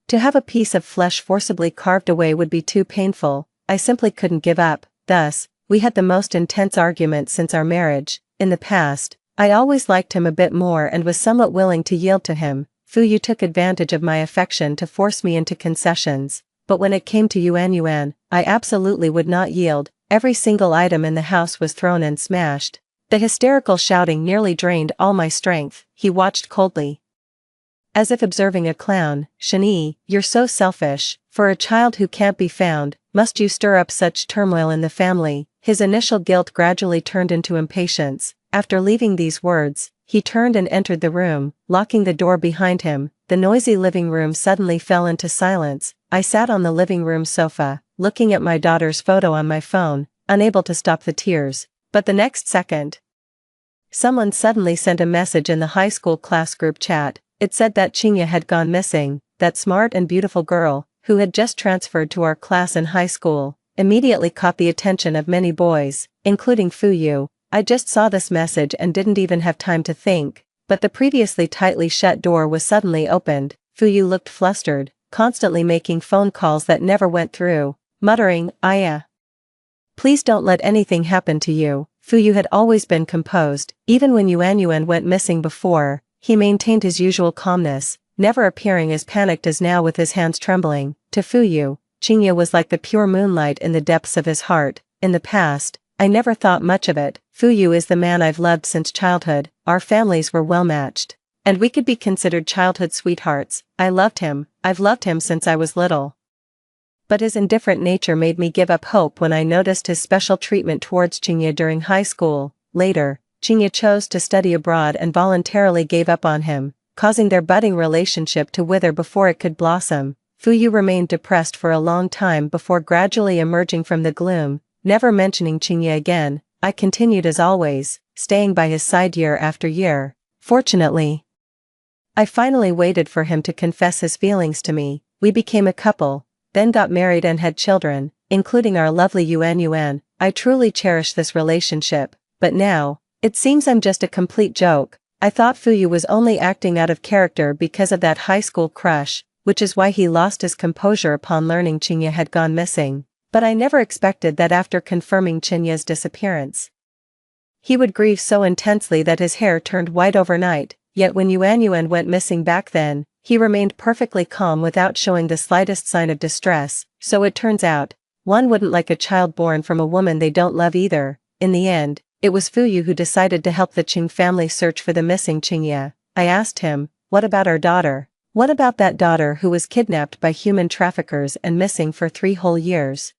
To have a piece of flesh forcibly carved away would be too painful. I simply couldn't give up. Thus, we had the most intense argument since our marriage. In the past, I always liked him a bit more and was somewhat willing to yield to him. Fu Yu took advantage of my affection to force me into concessions, but when it came to Yuan, I absolutely would not yield. Every single item in the house was thrown and smashed. The hysterical shouting nearly drained all my strength. He watched coldly, as if observing a clown. Shani, you're so selfish. For a child who can't be found, must you stir up such turmoil in the family? His initial guilt gradually turned into impatience. After leaving these words, he turned and entered the room, locking the door behind him. The noisy living room suddenly fell into silence. I sat on the living room sofa, looking at my daughter's photo on my phone, unable to stop the tears. But the next second, someone suddenly sent a message in the high school class group chat. It said that Qingye had gone missing. That smart and beautiful girl, who had just transferred to our class in high school, immediately caught the attention of many boys, including Fu Yu. I just saw this message and didn't even have time to think, but the previously tightly shut door was suddenly opened. Fu Yu looked flustered. constantly making phone calls that never went through, muttering, "Aya, please don't let anything happen to you." Fuyu had always been composed, even when Yuanyuan went missing before, he maintained his usual calmness, never appearing as panicked as now with his hands trembling. To Fuyu, Qingye was like the pure moonlight in the depths of his heart. In the past, I never thought much of it. Fuyu is the man I've loved since childhood, our families were well matched. And we could be considered childhood sweethearts. I loved him, I've loved him since I was little. But his indifferent nature made me give up hope when I noticed his special treatment towards Qingye during high school. Later, Qingye chose to study abroad and voluntarily gave up on him, causing their budding relationship to wither before it could blossom. Fuyu remained depressed for a long time before gradually emerging from the gloom, never mentioning Qingye again. I continued as always, staying by his side year after year. Fortunately, I finally waited for him to confess his feelings to me. We became a couple, then got married and had children, including our lovely Yuanyuan. I truly cherish this relationship, but now, it seems I'm just a complete joke. I thought Fuyu was only acting out of character because of that high school crush, which is why he lost his composure upon learning Qingye had gone missing. But I never expected that after confirming Qingye's disappearance, he would grieve so intensely that his hair turned white overnight. Yet when Yuanyuan went missing back then, he remained perfectly calm without showing the slightest sign of distress. So it turns out, one wouldn't like a child born from a woman they don't love either. In the end, it was Fuyu who decided to help the Qing family search for the missing Qingye. I asked him, "What about our daughter? What about that daughter who was kidnapped by human traffickers and missing for 3 whole years?"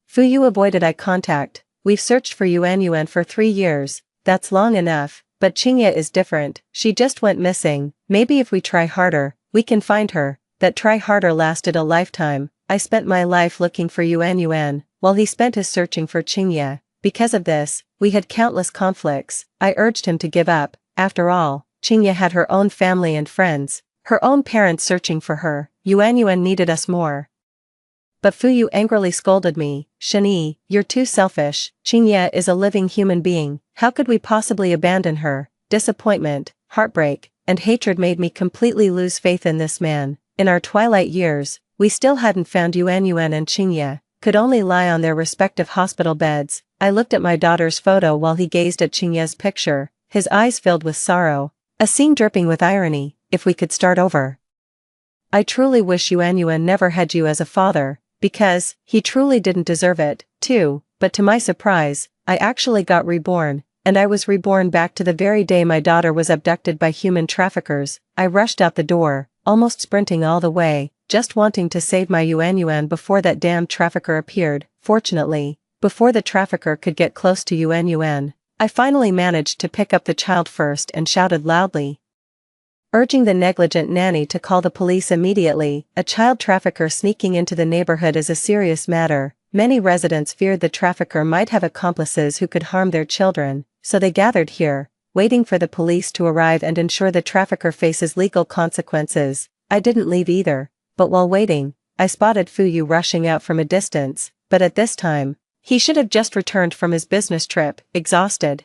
Fuyu avoided eye contact. "We've searched for Yuanyuan for 3 years, that's long enough, but Qingye is different, she just went missing. Maybe if we try harder, we can find her." That try harder lasted a lifetime. I spent my life looking for Yuanyuan, while he spent his searching for Qingye. Because of this, we had countless conflicts. I urged him to give up. After all, Qingye had her own family and friends, her own parents searching for her. Yuanyuan needed us more. But Fuyu angrily scolded me, "Shani, you're too selfish. Qingye is a living human being, how could we possibly abandon her?" Disappointment, heartbreak, and hatred made me completely lose faith in this man. In our twilight years, we still hadn't found Yuanyuan and Qingye, could only lie on their respective hospital beds. I looked at my daughter's photo while he gazed at Qingye's picture, his eyes filled with sorrow, a scene dripping with irony. "If we could start over. I truly wish Yuanyuan never had you as a father, because he truly didn't deserve it, too." But to my surprise, I actually got reborn, and I was reborn back to the very day my daughter was abducted by human traffickers. I rushed out the door, almost sprinting all the way, just wanting to save my Yuanyuan before that damned trafficker appeared. Fortunately, before the trafficker could get close to Yuanyuan, I finally managed to pick up the child first and shouted loudly, urging the negligent nanny to call the police immediately. A child trafficker sneaking into the neighborhood is a serious matter. Many residents feared the trafficker might have accomplices who could harm their children, so they gathered here, waiting for the police to arrive and ensure the trafficker faces legal consequences. I didn't leave either, but while waiting, I spotted Fuyu rushing out from a distance, but at this time, he should have just returned from his business trip, exhausted,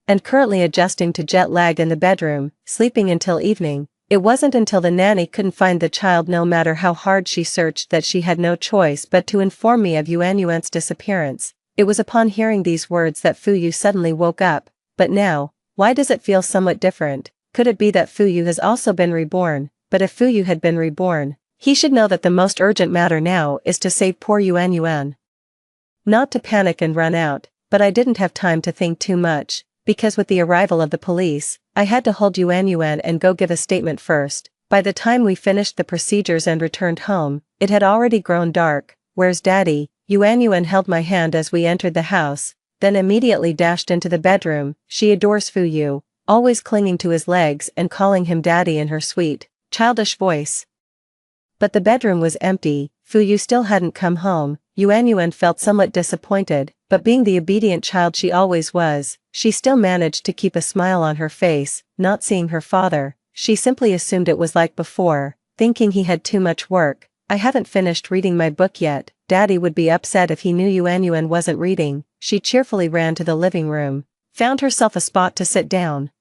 and currently adjusting to jet lag in the bedroom, sleeping until evening. It wasn't until the nanny couldn't find the child no matter how hard she searched that she had no choice but to inform me of Yuanyuan's disappearance. It was upon hearing these words that Fuyu suddenly woke up. But now, why does it feel somewhat different? Could it be that Fuyu has also been reborn? But if Fuyu had been reborn, he should know that the most urgent matter now is to save poor Yuanyuan. Not to panic and run out, but I didn't have time to think too much, because with the arrival of the police, I had to hold Yuanyuan and go give a statement first. By the time we finished the procedures and returned home, it had already grown dark. "Where's Daddy?" Yuanyuan held my hand as we entered the house, then immediately dashed into the bedroom. She adores Fuyu, always clinging to his legs and calling him Daddy in her sweet, childish voice. But the bedroom was empty. Fuyu still hadn't come home. Yuanyuan felt somewhat disappointed, but being the obedient child she always was, she still managed to keep a smile on her face. Not seeing her father, she simply assumed it was like before, thinking he had too much work. "I haven't finished reading my book yet. Daddy would be upset if he knew Yuanyuan wasn't reading." She cheerfully ran to the living room, found herself a spot to sit down,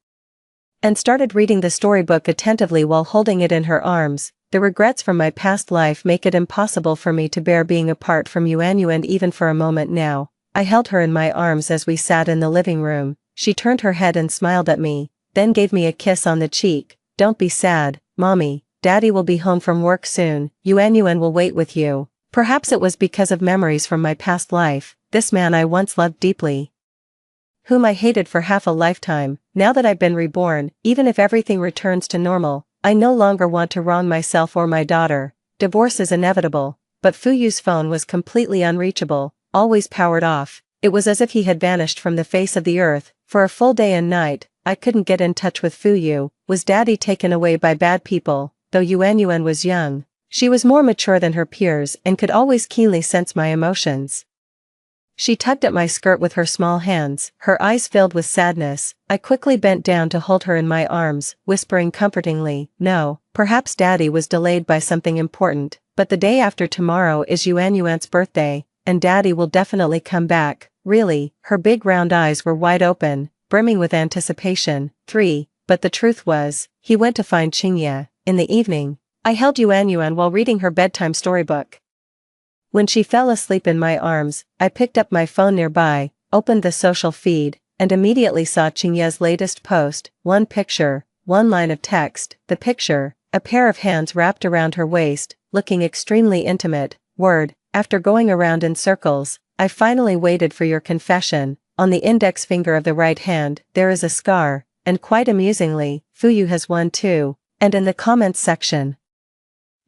and started reading the storybook attentively while holding it in her arms. The regrets from my past life make it impossible for me to bear being apart from Yuanyuan even for a moment now. I held her in my arms as we sat in the living room. She turned her head and smiled at me, then gave me a kiss on the cheek. Don't be sad, Mommy. Daddy will be home from work soon. Yuanyuan will wait with you. Perhaps it was because of memories from my past life, this man I once loved deeply, whom I hated for half a lifetime. Now that I've been reborn, even if everything returns to normal, I no longer want to wrong myself or my daughter. Divorce is inevitable, but Fuyu's phone was completely unreachable, always powered off. It was as if he had vanished from the face of the earth. For a full day and night, I couldn't get in touch with Fuyu. Was Daddy taken away by bad people? Though Yuanyuan was young, she was more mature than her peers and could always keenly sense my emotions. She tugged at my skirt with her small hands, her eyes filled with sadness. I quickly bent down to hold her in my arms, whispering comfortingly, "No, perhaps Daddy was delayed by something important, but the day after tomorrow is Yuanyuan's birthday, and Daddy will definitely come back." Really, her big round eyes were wide open, brimming with anticipation. But the truth was, he went to find Qingye. In the evening, I held Yuanyuan while reading her bedtime storybook. When she fell asleep in my arms, I picked up my phone nearby, opened the social feed, and immediately saw Qingye's latest post. One picture, one line of text. The picture, a pair of hands wrapped around her waist, looking extremely intimate. Word, after going around in circles, I finally waited for your confession. On the index finger of the right hand, there is a scar, and quite amusingly, Fuyu has one too. And in the comments section,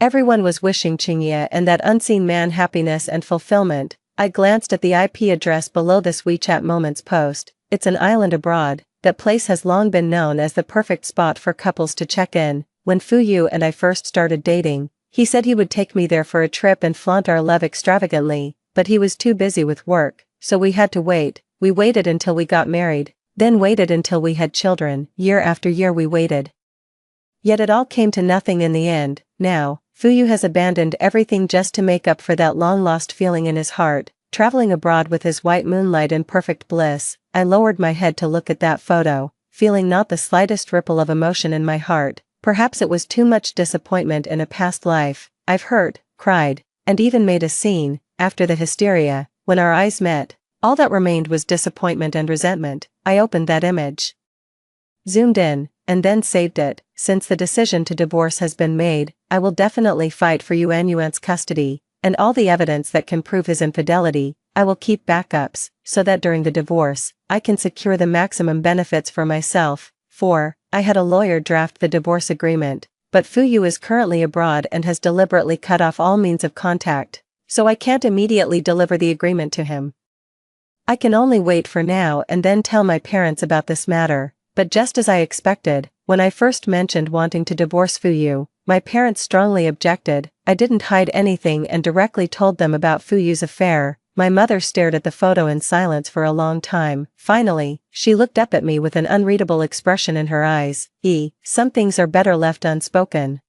everyone was wishing Qingye and that unseen man happiness and fulfillment. I glanced at the IP address below this WeChat Moments post. It's an island abroad. That place has long been known as the perfect spot for couples to check in. When Fuyu and I first started dating, he said he would take me there for a trip and flaunt our love extravagantly, but he was too busy with work, so we had to wait. We waited until we got married, then waited until we had children. Year after year we waited. Yet it all came to nothing in the end. Now, Fuyu has abandoned everything just to make up for that long-lost feeling in his heart, traveling abroad with his white moonlight in perfect bliss. I lowered my head to look at that photo, feeling not the slightest ripple of emotion in my heart. Perhaps it was too much disappointment in a past life. I've hurt, cried, and even made a scene. After the hysteria, when our eyes met, all that remained was disappointment and resentment. I opened that image, zoomed in, and then saved it. Since the decision to divorce has been made, I will definitely fight for Yuanyuan's custody, and all the evidence that can prove his infidelity. I will keep backups, so that during the divorce, I can secure the maximum benefits for myself. 4. I had a lawyer draft the divorce agreement, but Fuyu is currently abroad and has deliberately cut off all means of contact, so I can't immediately deliver the agreement to him. I can only wait for now and then tell my parents about this matter. But just as I expected, when I first mentioned wanting to divorce Fuyu, my parents strongly objected. I didn't hide anything and directly told them about Fuyu's affair. My mother stared at the photo in silence for a long time. Finally, she looked up at me with an unreadable expression in her eyes. Some things are better left unspoken.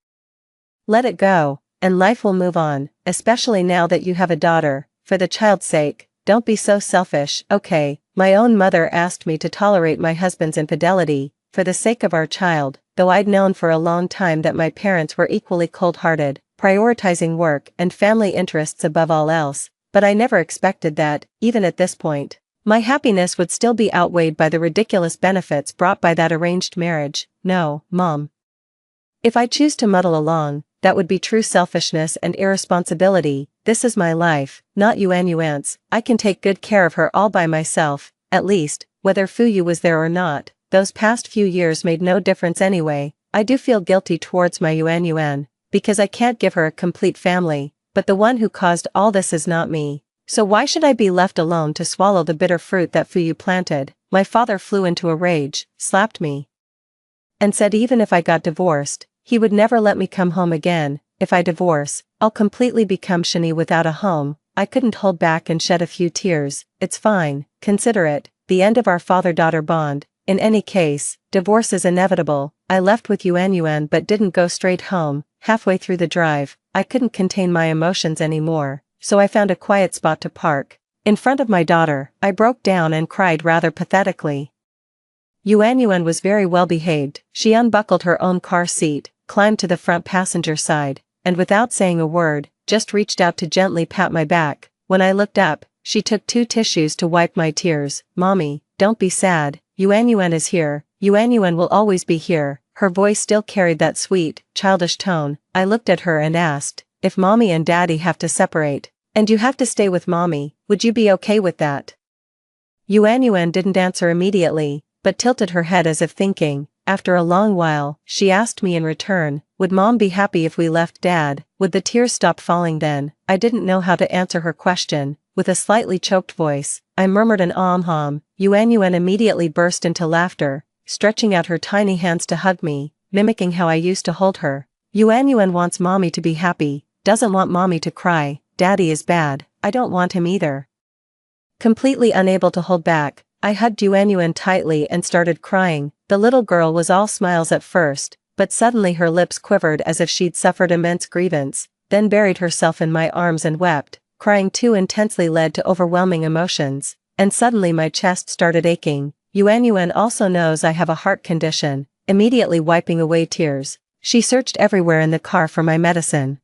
Let it go, and life will move on, especially now that you have a daughter. For the child's sake, don't be so selfish. Okay, my own mother asked me to tolerate my husband's infidelity, for the sake of our child, though I'd known for a long time that my parents were equally cold-hearted, prioritizing work and family interests above all else. But I never expected that, even at this point, my happiness would still be outweighed by the ridiculous benefits brought by that arranged marriage. No, Mom. If I choose to muddle along, that would be true selfishness and irresponsibility. This is my life, not Yuanyuan's. I can take good care of her all by myself, at least, whether Fuyu was there or not. Those past few years made no difference anyway. I do feel guilty towards my Yuanyuan, because I can't give her a complete family. But the one who caused all this is not me. So why should I be left alone to swallow the bitter fruit that Fuyu planted? My father flew into a rage, slapped me, and said even if I got divorced, he would never let me come home again. If I divorce, I'll completely become Shani without a home. I couldn't hold back and shed a few tears. It's fine, consider it the end of our father-daughter bond. In any case, divorce is inevitable. I left with Yuanyuan but didn't go straight home. Halfway through the drive, I couldn't contain my emotions anymore, so I found a quiet spot to park. In front of my daughter, I broke down and cried rather pathetically. Yuanyuan was very well behaved. She unbuckled her own car seat, climbed to the front passenger side, and without saying a word, just reached out to gently pat my back. When I looked up, she took 2 tissues to wipe my tears. "Mommy, don't be sad, Yuan is here, Yuan will always be here." Her voice still carried that sweet, childish tone. I looked at her and asked, "If Mommy and Daddy have to separate, and you have to stay with Mommy, would you be okay with that?" Yuan didn't answer immediately, but tilted her head as if thinking. After a long while, she asked me in return, "Would Mom be happy if we left Dad?" Would the tears stop falling then? I didn't know how to answer her question. With a slightly choked voice, I murmured an "Hom." Yuan immediately burst into laughter, stretching out her tiny hands to hug me, mimicking how I used to hold her. Yuan wants Mommy to be happy, doesn't want Mommy to cry. Daddy is bad, I don't want him either. Completely unable to hold back, I hugged Yuan tightly and started crying. The little girl was all smiles at first, but suddenly her lips quivered as if she'd suffered immense grievance, then buried herself in my arms and wept. Crying too intensely led to overwhelming emotions, and suddenly my chest started aching. Yuan also knows I have a heart condition. Immediately wiping away tears, she searched everywhere in the car for my medicine.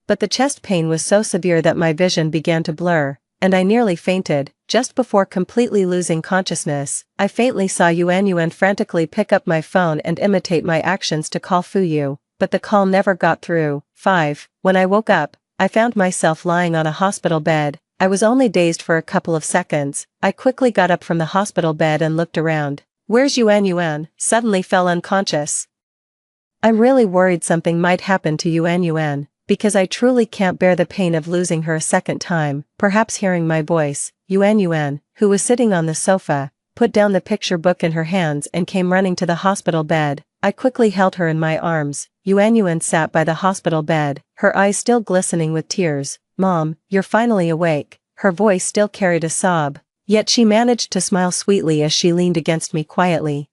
But the chest pain was so severe that my vision began to blur, and I nearly fainted. Just before completely losing consciousness, I faintly saw Yuan frantically pick up my phone and imitate my actions to call Fuyu, but the call never got through. 5. When I woke up, I found myself lying on a hospital bed. I was only dazed for a couple of seconds. I quickly got up from the hospital bed and looked around. "Where's Yuan?" Suddenly fell unconscious. I'm really worried something might happen to Yuan, because I truly can't bear the pain of losing her a second time. Perhaps hearing my voice, Yuan, who was sitting on the sofa, put down the picture book in her hands and came running to the hospital bed. I quickly held her in my arms. Yuan sat by the hospital bed, her eyes still glistening with tears. "Mom, you're finally awake." Her voice still carried a sob, yet she managed to smile sweetly as she leaned against me quietly.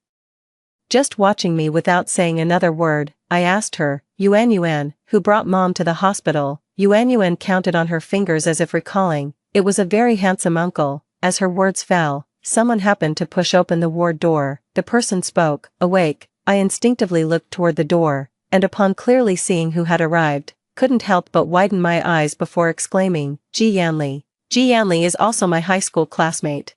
Just watching me without saying another word, I asked her, "Yuan, who brought Mom to the hospital?" Yuan counted on her fingers as if recalling. "It was a very handsome uncle." As her words fell, someone happened to push open the ward door. The person spoke. Awake, I instinctively looked toward the door, and upon clearly seeing who had arrived, couldn't help but widen my eyes before exclaiming, "Ji Yanli." Ji Yanli is also my high school classmate.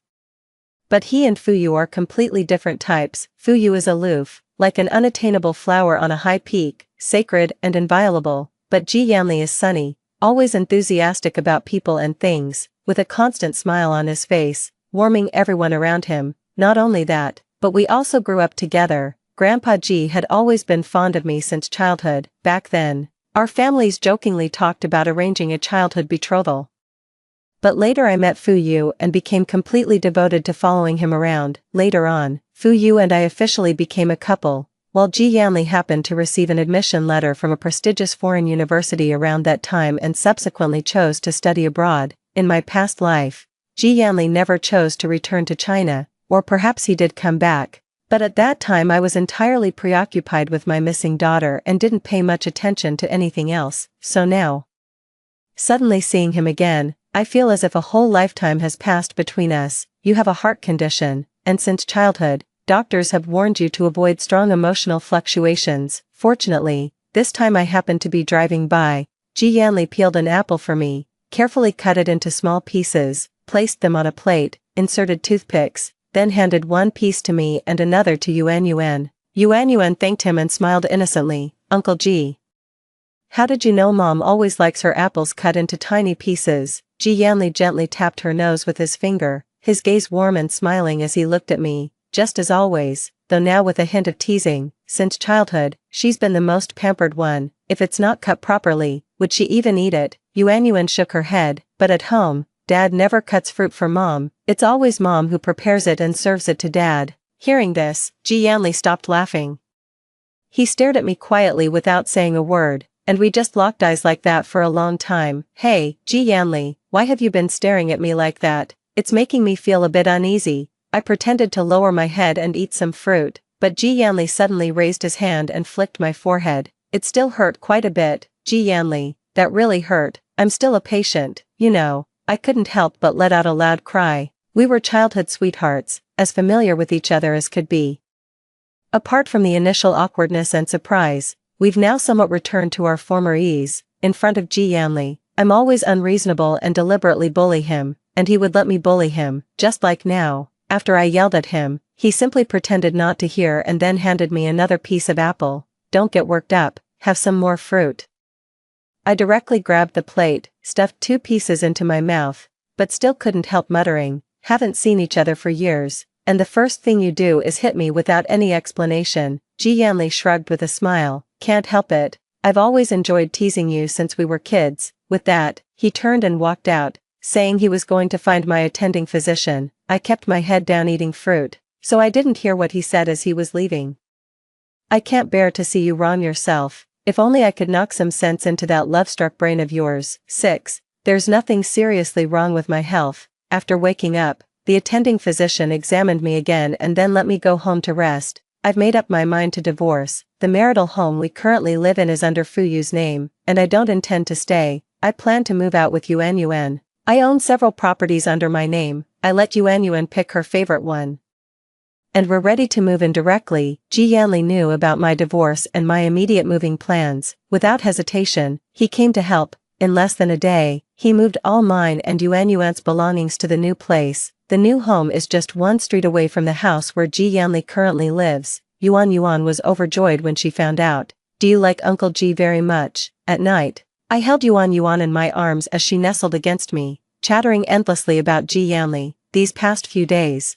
But he and Fuyu are completely different types. Fuyu is aloof, like an unattainable flower on a high peak, sacred and inviolable, but Ji Yanli is sunny, always enthusiastic about people and things, with a constant smile on his face, warming everyone around him. Not only that, but we also grew up together. Grandpa Ji had always been fond of me since childhood. Back then, our families jokingly talked about arranging a childhood betrothal. But later I met Fuyu and became completely devoted to following him around. Later on, Fuyu and I officially became a couple, while Ji Yanli happened to receive an admission letter from a prestigious foreign university around that time and subsequently chose to study abroad. In my past life, Ji Yanli never chose to return to China, or perhaps he did come back, but at that time I was entirely preoccupied with my missing daughter and didn't pay much attention to anything else. So now, suddenly seeing him again, I feel as if a whole lifetime has passed between us. "You have a heart condition, and since childhood, doctors have warned you to avoid strong emotional fluctuations. Fortunately, this time I happened to be driving by. Ji Yanli peeled an apple for me, carefully cut it into small pieces, placed them on a plate, inserted toothpicks, then handed one piece to me and another to Yuan. Yuan thanked him and smiled innocently. "Uncle Ji, how did you know Mom always likes her apples cut into tiny pieces?" Ji Yanli gently tapped her nose with his finger, his gaze warm and smiling as he looked at me. "Just as always, though now with a hint of teasing. Since childhood, she's been the most pampered one. If it's not cut properly, would she even eat it?" Yuan shook her head. "But at home, Dad never cuts fruit for Mom. It's always Mom who prepares it and serves it to Dad." Hearing this, Ji Yanli stopped laughing. He stared at me quietly without saying a word, and we just locked eyes like that for a long time. "Hey, Ji Yanli, why have you been staring at me like that? It's making me feel a bit uneasy." I pretended to lower my head and eat some fruit, but Ji Yanli suddenly raised his hand and flicked my forehead. It still hurt quite a bit. "Ji Yanli, that really hurt. I'm still a patient, you know." I couldn't help but let out a loud cry. We were childhood sweethearts, as familiar with each other as could be. Apart from the initial awkwardness and surprise, We've now somewhat returned to our former ease. In front of Ji Yanli, I'm always unreasonable and deliberately bully him, and he would let me bully him, just like now. After I yelled at him, he simply pretended not to hear and then handed me another piece of apple. Don't get worked up, have some more fruit. I directly grabbed the plate, stuffed 2 pieces into my mouth, but still couldn't help muttering, haven't seen each other for years, and the first thing you do is hit me without any explanation. Ji Yanli shrugged with a smile, can't help it, I've always enjoyed teasing you since we were kids. With that, he turned and walked out, saying he was going to find my attending physician. I kept my head down eating fruit, so I didn't hear what he said as he was leaving. I can't bear to see you wrong yourself. If only I could knock some sense into that love-struck brain of yours. 6. There's nothing seriously wrong with my health. After waking up, the attending physician examined me again and then let me go home to rest. I've made up my mind to divorce. The marital home we currently live in is under Fuyu's name, and I don't intend to stay. I plan to move out with Yuan Yuan. I own several properties under my name. I let Yuan Yuan pick her favorite one. And we're ready to move in directly. Ji Yanli knew about my divorce and my immediate moving plans. Without hesitation, he came to help. In less than a day, he moved all mine and Yuan Yuan's belongings to the new place. The new home is just 1 street away from the house where Ji Yanli currently lives. Yuan Yuan was overjoyed when she found out. Do you like Uncle Ji very much? At night, I held Yuan Yuan in my arms as she nestled against me, chattering endlessly about Ji Yanli. These past few days,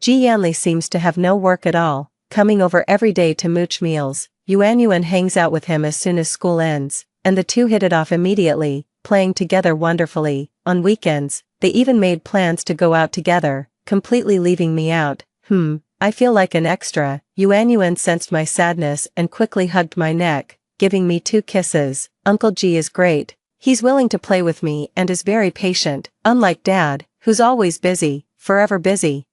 Ji Yanli seems to have no work at all, coming over every day to mooch meals. Yuan Yuan hangs out with him as soon as school ends, and the two hit it off immediately, playing together wonderfully. On weekends, they even made plans to go out together, completely leaving me out. I feel like an extra. Yuan Yuan sensed my sadness and quickly hugged my neck, giving me 2 kisses. Uncle Ji is great. He's willing to play with me and is very patient, unlike Dad, who's always busy, forever busy.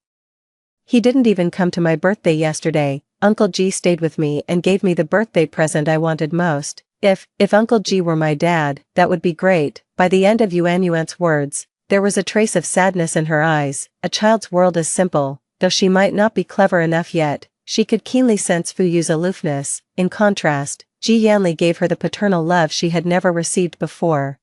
He didn't even come to my birthday yesterday. Uncle Ji stayed with me and gave me the birthday present I wanted most. If Uncle Ji were my dad, that would be great. By the end of Yuan Yuan's words, there was a trace of sadness in her eyes. A child's world is simple, though she might not be clever enough yet. She could keenly sense Fuyu's aloofness. In contrast, Ji Yanli gave her the paternal love she had never received before.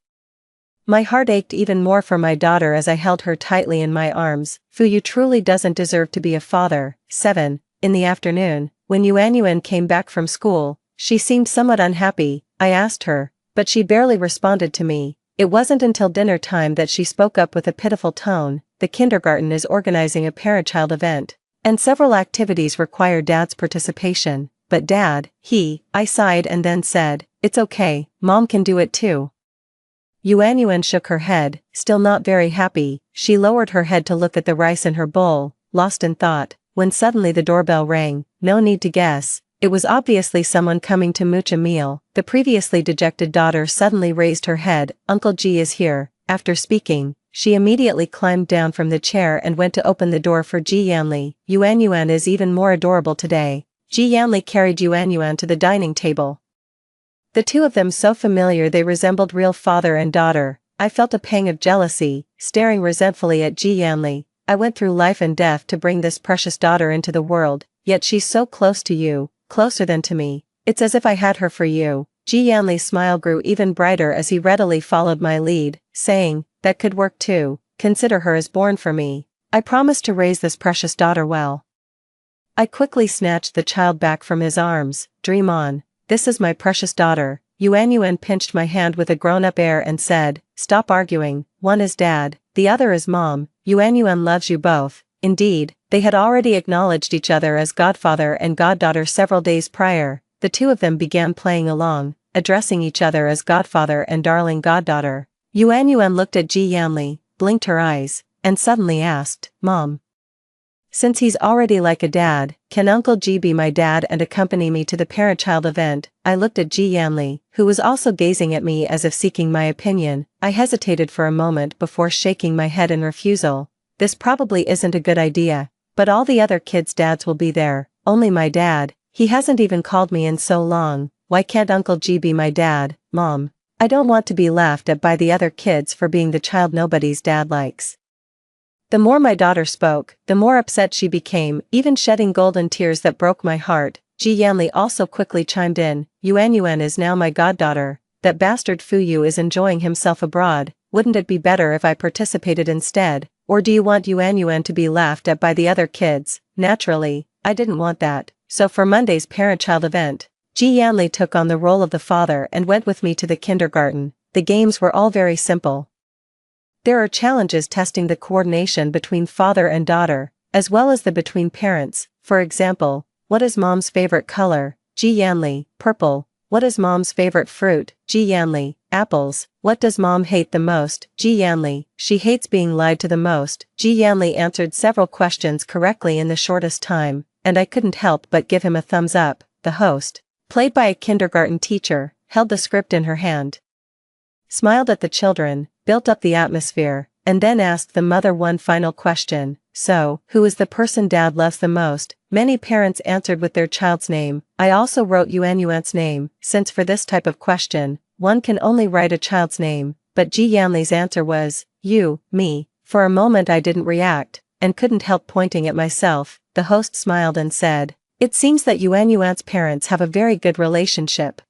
My heart ached even more for my daughter as I held her tightly in my arms. Fuyu truly doesn't deserve to be a father. 7. In the afternoon, when Yuan Yuan came back from school, she seemed somewhat unhappy. I asked her, but she barely responded to me. It wasn't until dinner time that she spoke up with a pitiful tone. The kindergarten is organizing a parent-child event, and several activities require Dad's participation. But Dad, I sighed and then said, it's okay, Mom can do it too. Yuan Yuan shook her head, still not very happy. She lowered her head to look at the rice in her bowl, lost in thought, when suddenly the doorbell rang. No need to guess, it was obviously someone coming to mooch a meal. The previously dejected daughter suddenly raised her head. Uncle Ji is here. After speaking, she immediately climbed down from the chair and went to open the door for Ji Yanli. Yuan Yuan is even more adorable today. Ji Yanli carried Yuan Yuan to the dining table. The two of them so familiar they resembled real father and daughter. I felt a pang of jealousy, staring resentfully at Ji Yanli. I went through life and death to bring this precious daughter into the world, yet she's so close to you, closer than to me. It's as if I had her for you. Ji Yanli's smile grew even brighter as he readily followed my lead, saying, that could work too. Consider her as born for me. I promise to raise this precious daughter well. I quickly snatched the child back from his arms. Dream on. This is my precious daughter. Yuan Yuan pinched my hand with a grown-up air and said, stop arguing. One is Dad, the other is Mom. Yuan Yuan loves you both. Indeed, they had already acknowledged each other as godfather and goddaughter several days prior. The two of them began playing along, addressing each other as godfather and darling goddaughter. Yuan Yuan looked at Ji Yanli, blinked her eyes, and suddenly asked, Mom, since he's already like a dad, can Uncle Ji be my dad and accompany me to the parent-child event? I looked at Ji Yanli, who was also gazing at me as if seeking my opinion. I hesitated for a moment before shaking my head in refusal. This probably isn't a good idea, but all the other kids' dads will be there. Only my dad, he hasn't even called me in so long. Why can't Uncle Ji be my dad, Mom? I don't want to be laughed at by the other kids for being the child nobody's dad likes. The more my daughter spoke, the more upset she became, even shedding golden tears that broke my heart. Ji Yanli also quickly chimed in, Yuan is now my goddaughter. That bastard Fu Yu is enjoying himself abroad. Wouldn't it be better if I participated instead? Or do you want Yuan to be laughed at by the other kids? Naturally, I didn't want that. So for Monday's parent-child event, Ji Yanli took on the role of the father and went with me to the kindergarten. The games were all very simple. There are challenges testing the coordination between father and daughter, as well as the between parents. For example, what is mom's favorite color? Ji Yanli, purple. What is mom's favorite fruit? Ji Yanli, apples. What does mom hate the most? Ji Yanli, she hates being lied to the most. Ji Yanli answered several questions correctly in the shortest time, and I couldn't help but give him a thumbs up. The host, played by a kindergarten teacher, held the script in her hand, smiled at the children, built up the atmosphere, and then asked the mother one final question. So, who is the person dad loves the most? Many parents answered with their child's name. I also wrote Yuan's name, since for this type of question, one can only write a child's name, but Ji Yanli's answer was, you, me. For a moment I didn't react, and couldn't help pointing at myself. The host smiled and said, it seems that Yuan's parents have a very good relationship.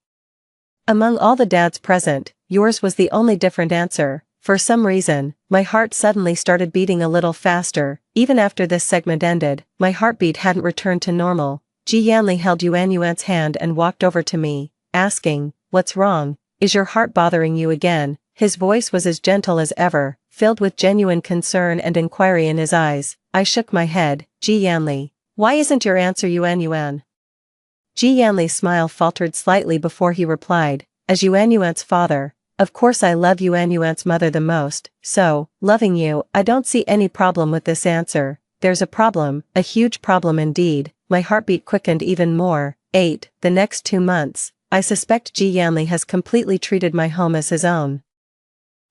Among all the dads present, yours was the only different answer. For some reason, my heart suddenly started beating a little faster. Even after this segment ended, my heartbeat hadn't returned to normal. Ji Yanli held Yuan's hand and walked over to me, asking, what's wrong? Is your heart bothering you again? His voice was as gentle as ever, filled with genuine concern and inquiry in his eyes. I shook my head. Ji Yanli, why isn't your answer Yuan? Ji Yanli's smile faltered slightly before he replied, as Yuan's father, of course I love Yuan's mother the most, so, loving you, I don't see any problem with this answer. There's a problem, a huge problem indeed. My heartbeat quickened even more. The next 2 months, I suspect Ji Yanli has completely treated my home as his own.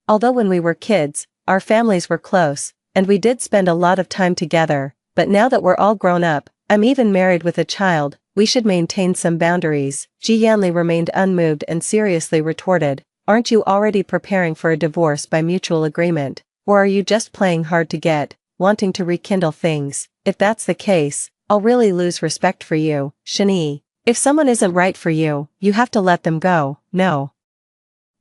Although when we were kids, our families were close, and we did spend a lot of time together, but now that we're all grown up, I'm even married with a child, we should maintain some boundaries. Ji Yanli remained unmoved and seriously retorted, aren't you already preparing for a divorce by mutual agreement, or are you just playing hard to get, wanting to rekindle things? If that's the case, I'll really lose respect for you, Shani. If someone isn't right for you, you have to let them go. No.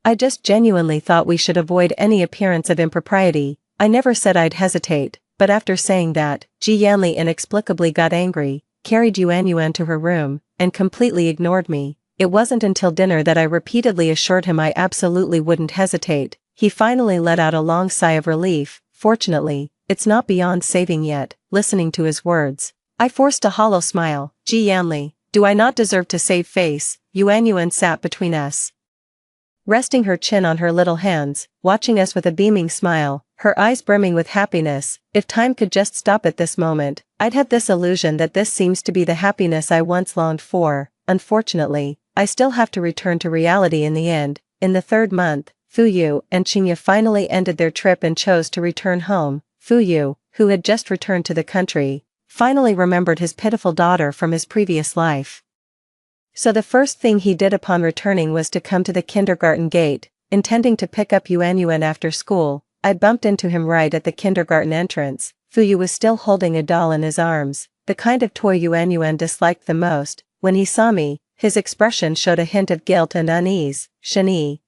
I just genuinely thought we should avoid any appearance of impropriety. I never said I'd hesitate, but after saying that, Ji Yanli inexplicably got angry, carried Yuan to her room, and completely ignored me. It wasn't until dinner that I repeatedly assured him I absolutely wouldn't hesitate. He finally let out a long sigh of relief. Fortunately, it's not beyond saving yet. Listening to his words, I forced a hollow smile. Ji Yanli, do I not deserve to save face? Yuan sat between us, resting her chin on her little hands, watching us with a beaming smile, her eyes brimming with happiness. If time could just stop at this moment, I'd have this illusion that this seems to be the happiness I once longed for. Unfortunately, I still have to return to reality in the end. In the 3rd month, Fu Yu and Qingye finally ended their trip and chose to return home. Fu Yu, who had just returned to the country, finally remembered his pitiful daughter from his previous life. So the first thing he did upon returning was to come to the kindergarten gate, intending to pick up Yuan after school. I bumped into him right at the kindergarten entrance. Fu Yu was still holding a doll in his arms, the kind of toy Yuan disliked the most. When he saw me, his expression showed a hint of guilt and unease. Shani,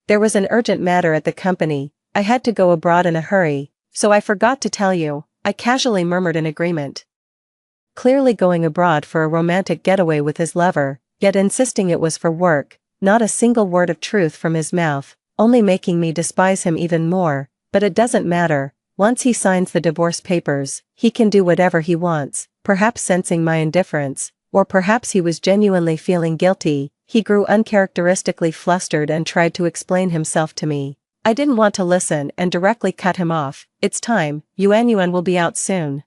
there was an urgent matter at the company. I had to go abroad in a hurry, so I forgot to tell you. I casually murmured in agreement. Clearly going abroad for a romantic getaway with his lover, yet insisting it was for work. Not a single word of truth from his mouth, only making me despise him even more. But it doesn't matter. Once he signs the divorce papers, he can do whatever he wants. Perhaps sensing my indifference, or perhaps he was genuinely feeling guilty, he grew uncharacteristically flustered and tried to explain himself to me. I didn't want to listen and directly cut him off. It's time, Yuan will be out soon.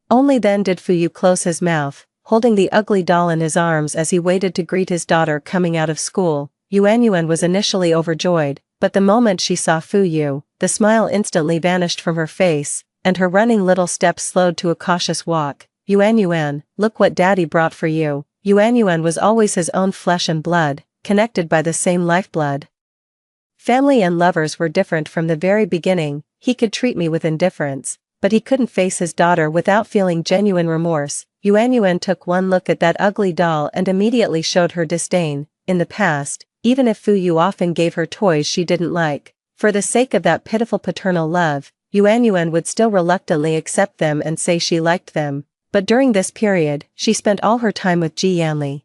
Only then did Fu Yu close his mouth, holding the ugly doll in his arms as he waited to greet his daughter coming out of school. Yuan was initially overjoyed, but the moment she saw Fu Yu, the smile instantly vanished from her face, and her running little steps slowed to a cautious walk. Yuan, look what daddy brought for you. Yuan was always his own flesh and blood, connected by the same lifeblood. Family and lovers were different from the very beginning. He could treat me with indifference, but he couldn't face his daughter without feeling genuine remorse. Yuan took one look at that ugly doll and immediately showed her disdain. In the past, even if Fu Yu often gave her toys she didn't like, for the sake of that pitiful paternal love, Yuan would still reluctantly accept them and say she liked them. But during this period, she spent all her time with Ji Yanli.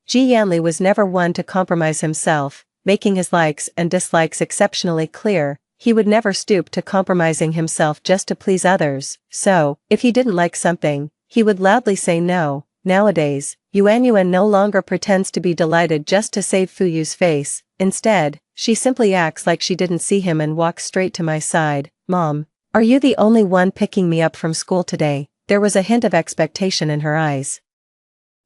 Ji Yanli was never one to compromise himself, making his likes and dislikes exceptionally clear. He would never stoop to compromising himself just to please others, so, if he didn't like something, he would loudly say no. Nowadays, Yuan no longer pretends to be delighted just to save Fu Yu's face. Instead, she simply acts like she didn't see him and walks straight to my side. Mom, are you the only one picking me up from school today? There was a hint of expectation in her eyes.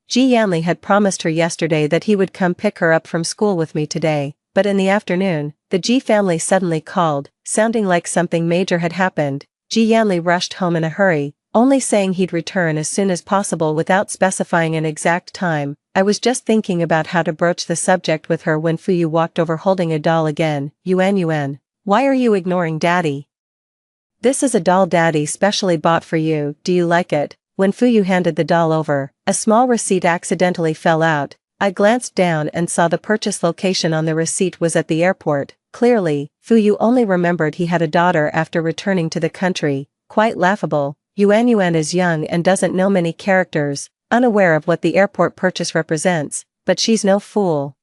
Ji Yanli had promised her yesterday that he would come pick her up from school with me today, but in the afternoon, the Ji family suddenly called, sounding like something major had happened. Ji Yanli rushed home in a hurry, only saying he'd return as soon as possible without specifying an exact time. I was just thinking about how to broach the subject with her when Fu Yu walked over holding a doll again. Yuan, why are you ignoring Daddy? This is a doll Daddy specially bought for you, do you like it? When Fu Yu handed the doll over, a small receipt accidentally fell out. I glanced down and saw the purchase location on the receipt was at the airport. Clearly, Fu Yu only remembered he had a daughter after returning to the country. Quite laughable. Yuan is young and doesn't know many characters, unaware of what the airport purchase represents, but she's no fool.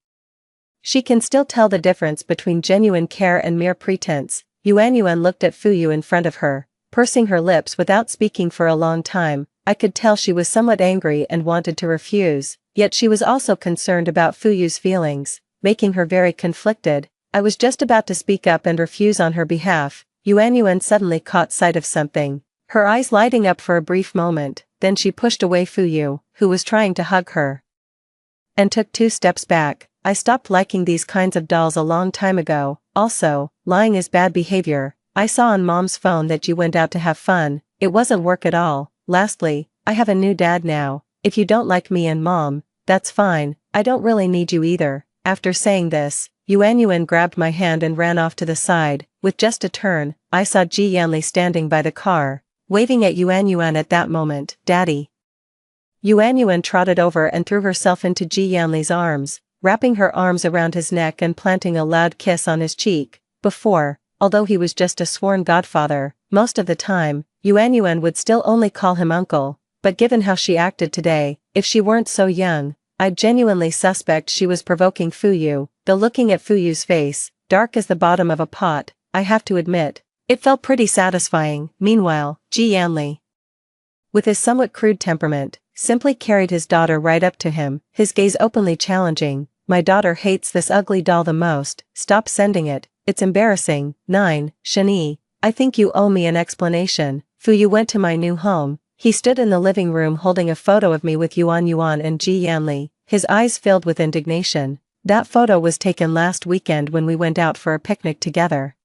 She can still tell the difference between genuine care and mere pretense. Yuan looked at Fu Yu in front of her, pursing her lips without speaking for a long time. I could tell she was somewhat angry and wanted to refuse, yet she was also concerned about Fu Yu's feelings, making her very conflicted. I was just about to speak up and refuse on her behalf. Yuan suddenly caught sight of something, her eyes lighting up for a brief moment, then she pushed away Fu Yu, who was trying to hug her, and took 2 steps back. I stopped liking these kinds of dolls a long time ago. Also, lying is bad behavior. I saw on Mom's phone that you went out to have fun. It wasn't work at all. Lastly, I have a new dad now. If you don't like me and Mom, that's fine. I don't really need you either. After saying this, Yuan grabbed my hand and ran off to the side. With just a turn, I saw Ji Yanli standing by the car, waving at Yuan at that moment. Daddy. Yuan trotted over and threw herself into Ji Yanli's arms, wrapping her arms around his neck and planting a loud kiss on his cheek. Before, although he was just a sworn godfather, most of the time, Yuan would still only call him uncle, but given how she acted today, if she weren't so young, I'd genuinely suspect she was provoking Fu Yu. Though looking at Fu Yu's face, dark as the bottom of a pot, I have to admit, it felt pretty satisfying. Meanwhile, Ji Yanli, with his somewhat crude temperament, simply carried his daughter right up to him, his gaze openly challenging. My daughter hates this ugly doll the most. Stop sending it, it's embarrassing. 9. Shani, I think you owe me an explanation. Fu Yu went to my new home. He stood in the living room holding a photo of me with Yuan and Ji Yanli, his eyes filled with indignation. That photo was taken last weekend when we went out for a picnic together.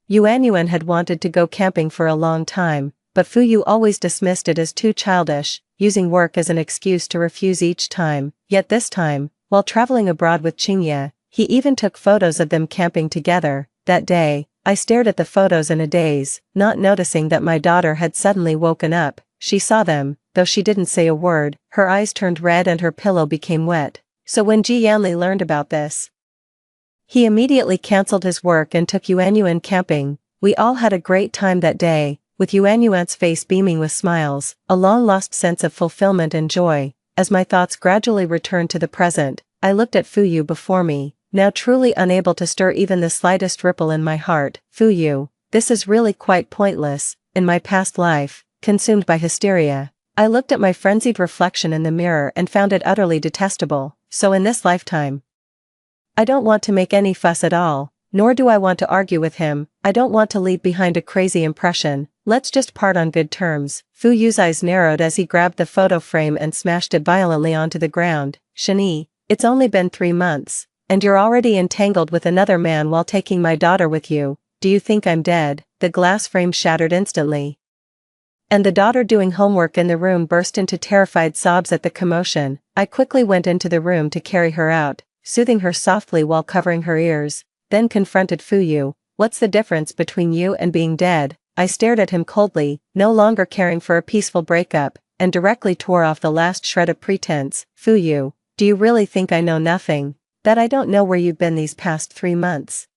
Yuan had wanted to go camping for a long time, but Fu Yu always dismissed it as too childish, using work as an excuse to refuse each time. Yet this time, while traveling abroad with Qingye, he even took photos of them camping together. That day, I stared at the photos in a daze, not noticing that my daughter had suddenly woken up. She saw them, though she didn't say a word. Her eyes turned red and her pillow became wet. So when Ji Yanli learned about this, he immediately cancelled his work and took Yuan camping. We all had a great time that day, with Yuan's face beaming with smiles, a long-lost sense of fulfillment and joy. As my thoughts gradually returned to the present, I looked at Fu Yu before me, now truly unable to stir even the slightest ripple in my heart. Fu Yu, this is really quite pointless. In my past life, consumed by hysteria, I looked at my frenzied reflection in the mirror and found it utterly detestable. So in this lifetime, I don't want to make any fuss at all, nor do I want to argue with him. I don't want to leave behind a crazy impression. Let's just part on good terms. Fu Yu's eyes narrowed as he grabbed the photo frame and smashed it violently onto the ground. Shani, it's only been 3 months, and you're already entangled with another man while taking my daughter with you. Do you think I'm dead? The glass frame shattered instantly, and the daughter doing homework in the room burst into terrified sobs at the commotion. I quickly went into the room to carry her out, soothing her softly while covering her ears, then confronted Fu Yu. What's the difference between you and being dead? I stared at him coldly, no longer caring for a peaceful breakup, and directly tore off the last shred of pretense. Fuyu, do you really think I know nothing? That I don't know where you've been these past 3 months?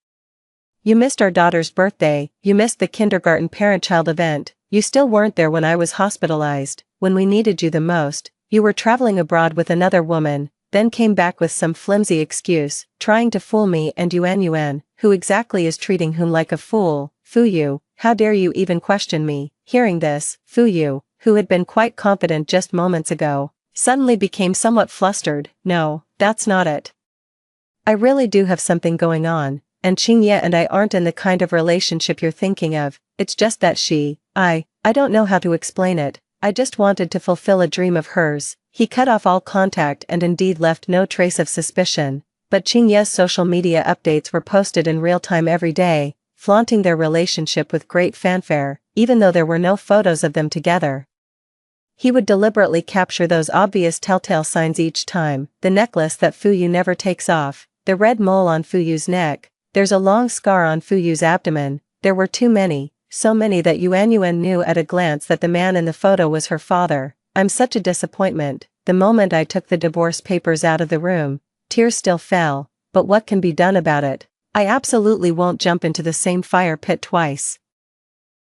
You missed our daughter's birthday, you missed the kindergarten parent-child event, you still weren't there when I was hospitalized, when we needed you the most, you were traveling abroad with another woman, then came back with some flimsy excuse, trying to fool me and Yuan, who exactly is treating whom like a fool. Fuyu, how dare you even question me? Hearing this, Fuyu, who had been quite confident just moments ago, suddenly became somewhat flustered. No, that's not it. I really do have something going on, and Qingye and I aren't in the kind of relationship you're thinking of, it's just that I don't know how to explain it, I just wanted to fulfill a dream of hers. He cut off all contact and indeed left no trace of suspicion, but Qingye's social media updates were posted in real time every day, flaunting their relationship with great fanfare, even though there were no photos of them together. He would deliberately capture those obvious telltale signs each time: the necklace that Fuyu never takes off, the red mole on Fuyu's neck, there's a long scar on Fuyu's abdomen. There were too many, so many that Yuan knew at a glance that the man in the photo was her father. I'm such a disappointment. The moment I took the divorce papers out of the room, tears still fell, but what can be done about it? I absolutely won't jump into the same fire pit twice.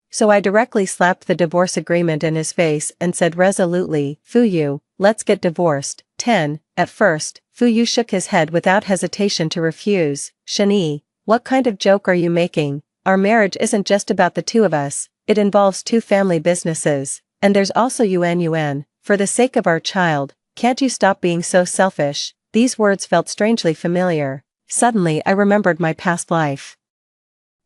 So I directly slapped the divorce agreement in his face and said resolutely, Fuyu, let's get divorced. 10. At first, Fuyu shook his head without hesitation to refuse. Shani, what kind of joke are you making? Our marriage isn't just about the two of us, it involves 2 family businesses, and there's also Yuan. For the sake of our child, can't you stop being so selfish? These words felt strangely familiar. Suddenly I remembered my past life.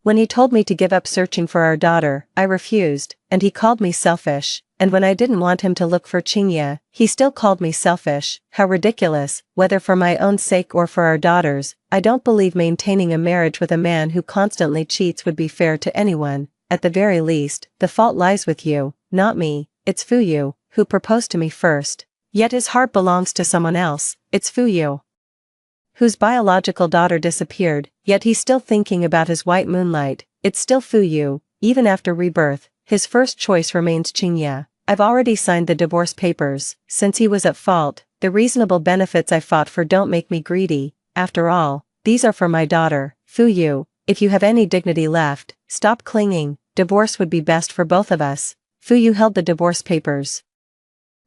When he told me to give up searching for our daughter, I refused, and he called me selfish, and when I didn't want him to look for Qingye, he still called me selfish. How ridiculous, whether for my own sake or for our daughters. I don't believe maintaining a marriage with a man who constantly cheats would be fair to anyone. At the very least, the fault lies with you, not me. It's Fuyu, who proposed to me first. Yet his heart belongs to someone else. It's Fuyu, whose biological daughter disappeared, yet he's still thinking about his white moonlight. It's still Fuyu, even after rebirth. His first choice remains Qingye. I've already signed the divorce papers. Since he was at fault, the reasonable benefits I fought for don't make me greedy. After all, these are for my daughter. Fuyu, if you have any dignity left, stop clinging. Divorce would be best for both of us. Fuyu held the divorce papers,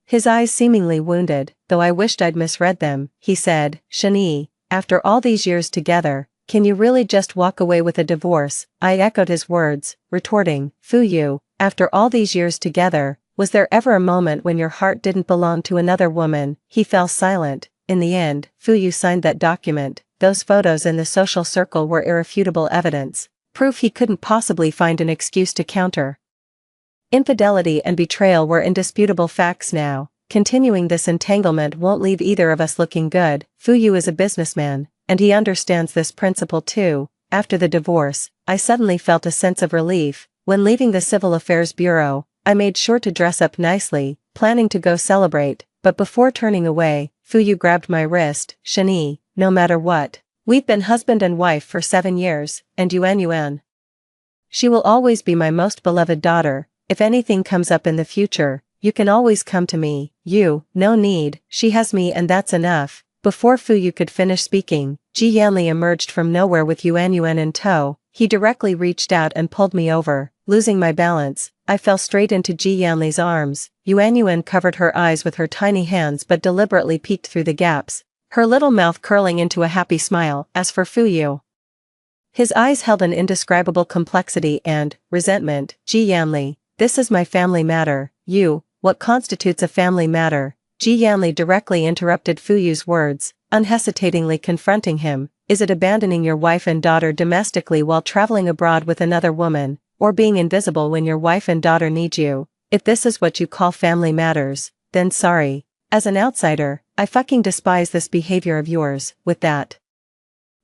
his eyes seemingly wounded, though I wished I'd misread them. He said, Shani, after all these years together, can you really just walk away with a divorce? I echoed his words, retorting, Fuyu, after all these years together, was there ever a moment when your heart didn't belong to another woman? He fell silent. In the end, Fuyu signed that document. Those photos in the social circle were irrefutable evidence, proof he couldn't possibly find an excuse to counter. Infidelity and betrayal were indisputable facts now. Continuing this entanglement won't leave either of us looking good. Fuyu is a businessman, and he understands this principle too. After the divorce, I suddenly felt a sense of relief. When leaving the Civil Affairs Bureau, I made sure to dress up nicely, planning to go celebrate, but before turning away, Fuyu grabbed my wrist. Shani, no matter what, we've been husband and wife for 7 years, and Yuan. She will always be my most beloved daughter. If anything comes up in the future, you can always come to me. No need, she has me and that's enough. Before Fuyu could finish speaking, Ji Yanli emerged from nowhere with Yuan in tow. He directly reached out and pulled me over. Losing my balance, I fell straight into Ji Yanli's arms. Yuan covered her eyes with her tiny hands but deliberately peeked through the gaps, her little mouth curling into a happy smile. As for Fuyu, his eyes held an indescribable complexity and resentment. Ji Yanli, this is my family matter. What constitutes a family matter? Ji Yanli directly interrupted Fuyu's words, unhesitatingly confronting him. Is it abandoning your wife and daughter domestically while traveling abroad with another woman, or being invisible when your wife and daughter need you? If this is what you call family matters, then sorry. As an outsider, I fucking despise this behavior of yours. With that,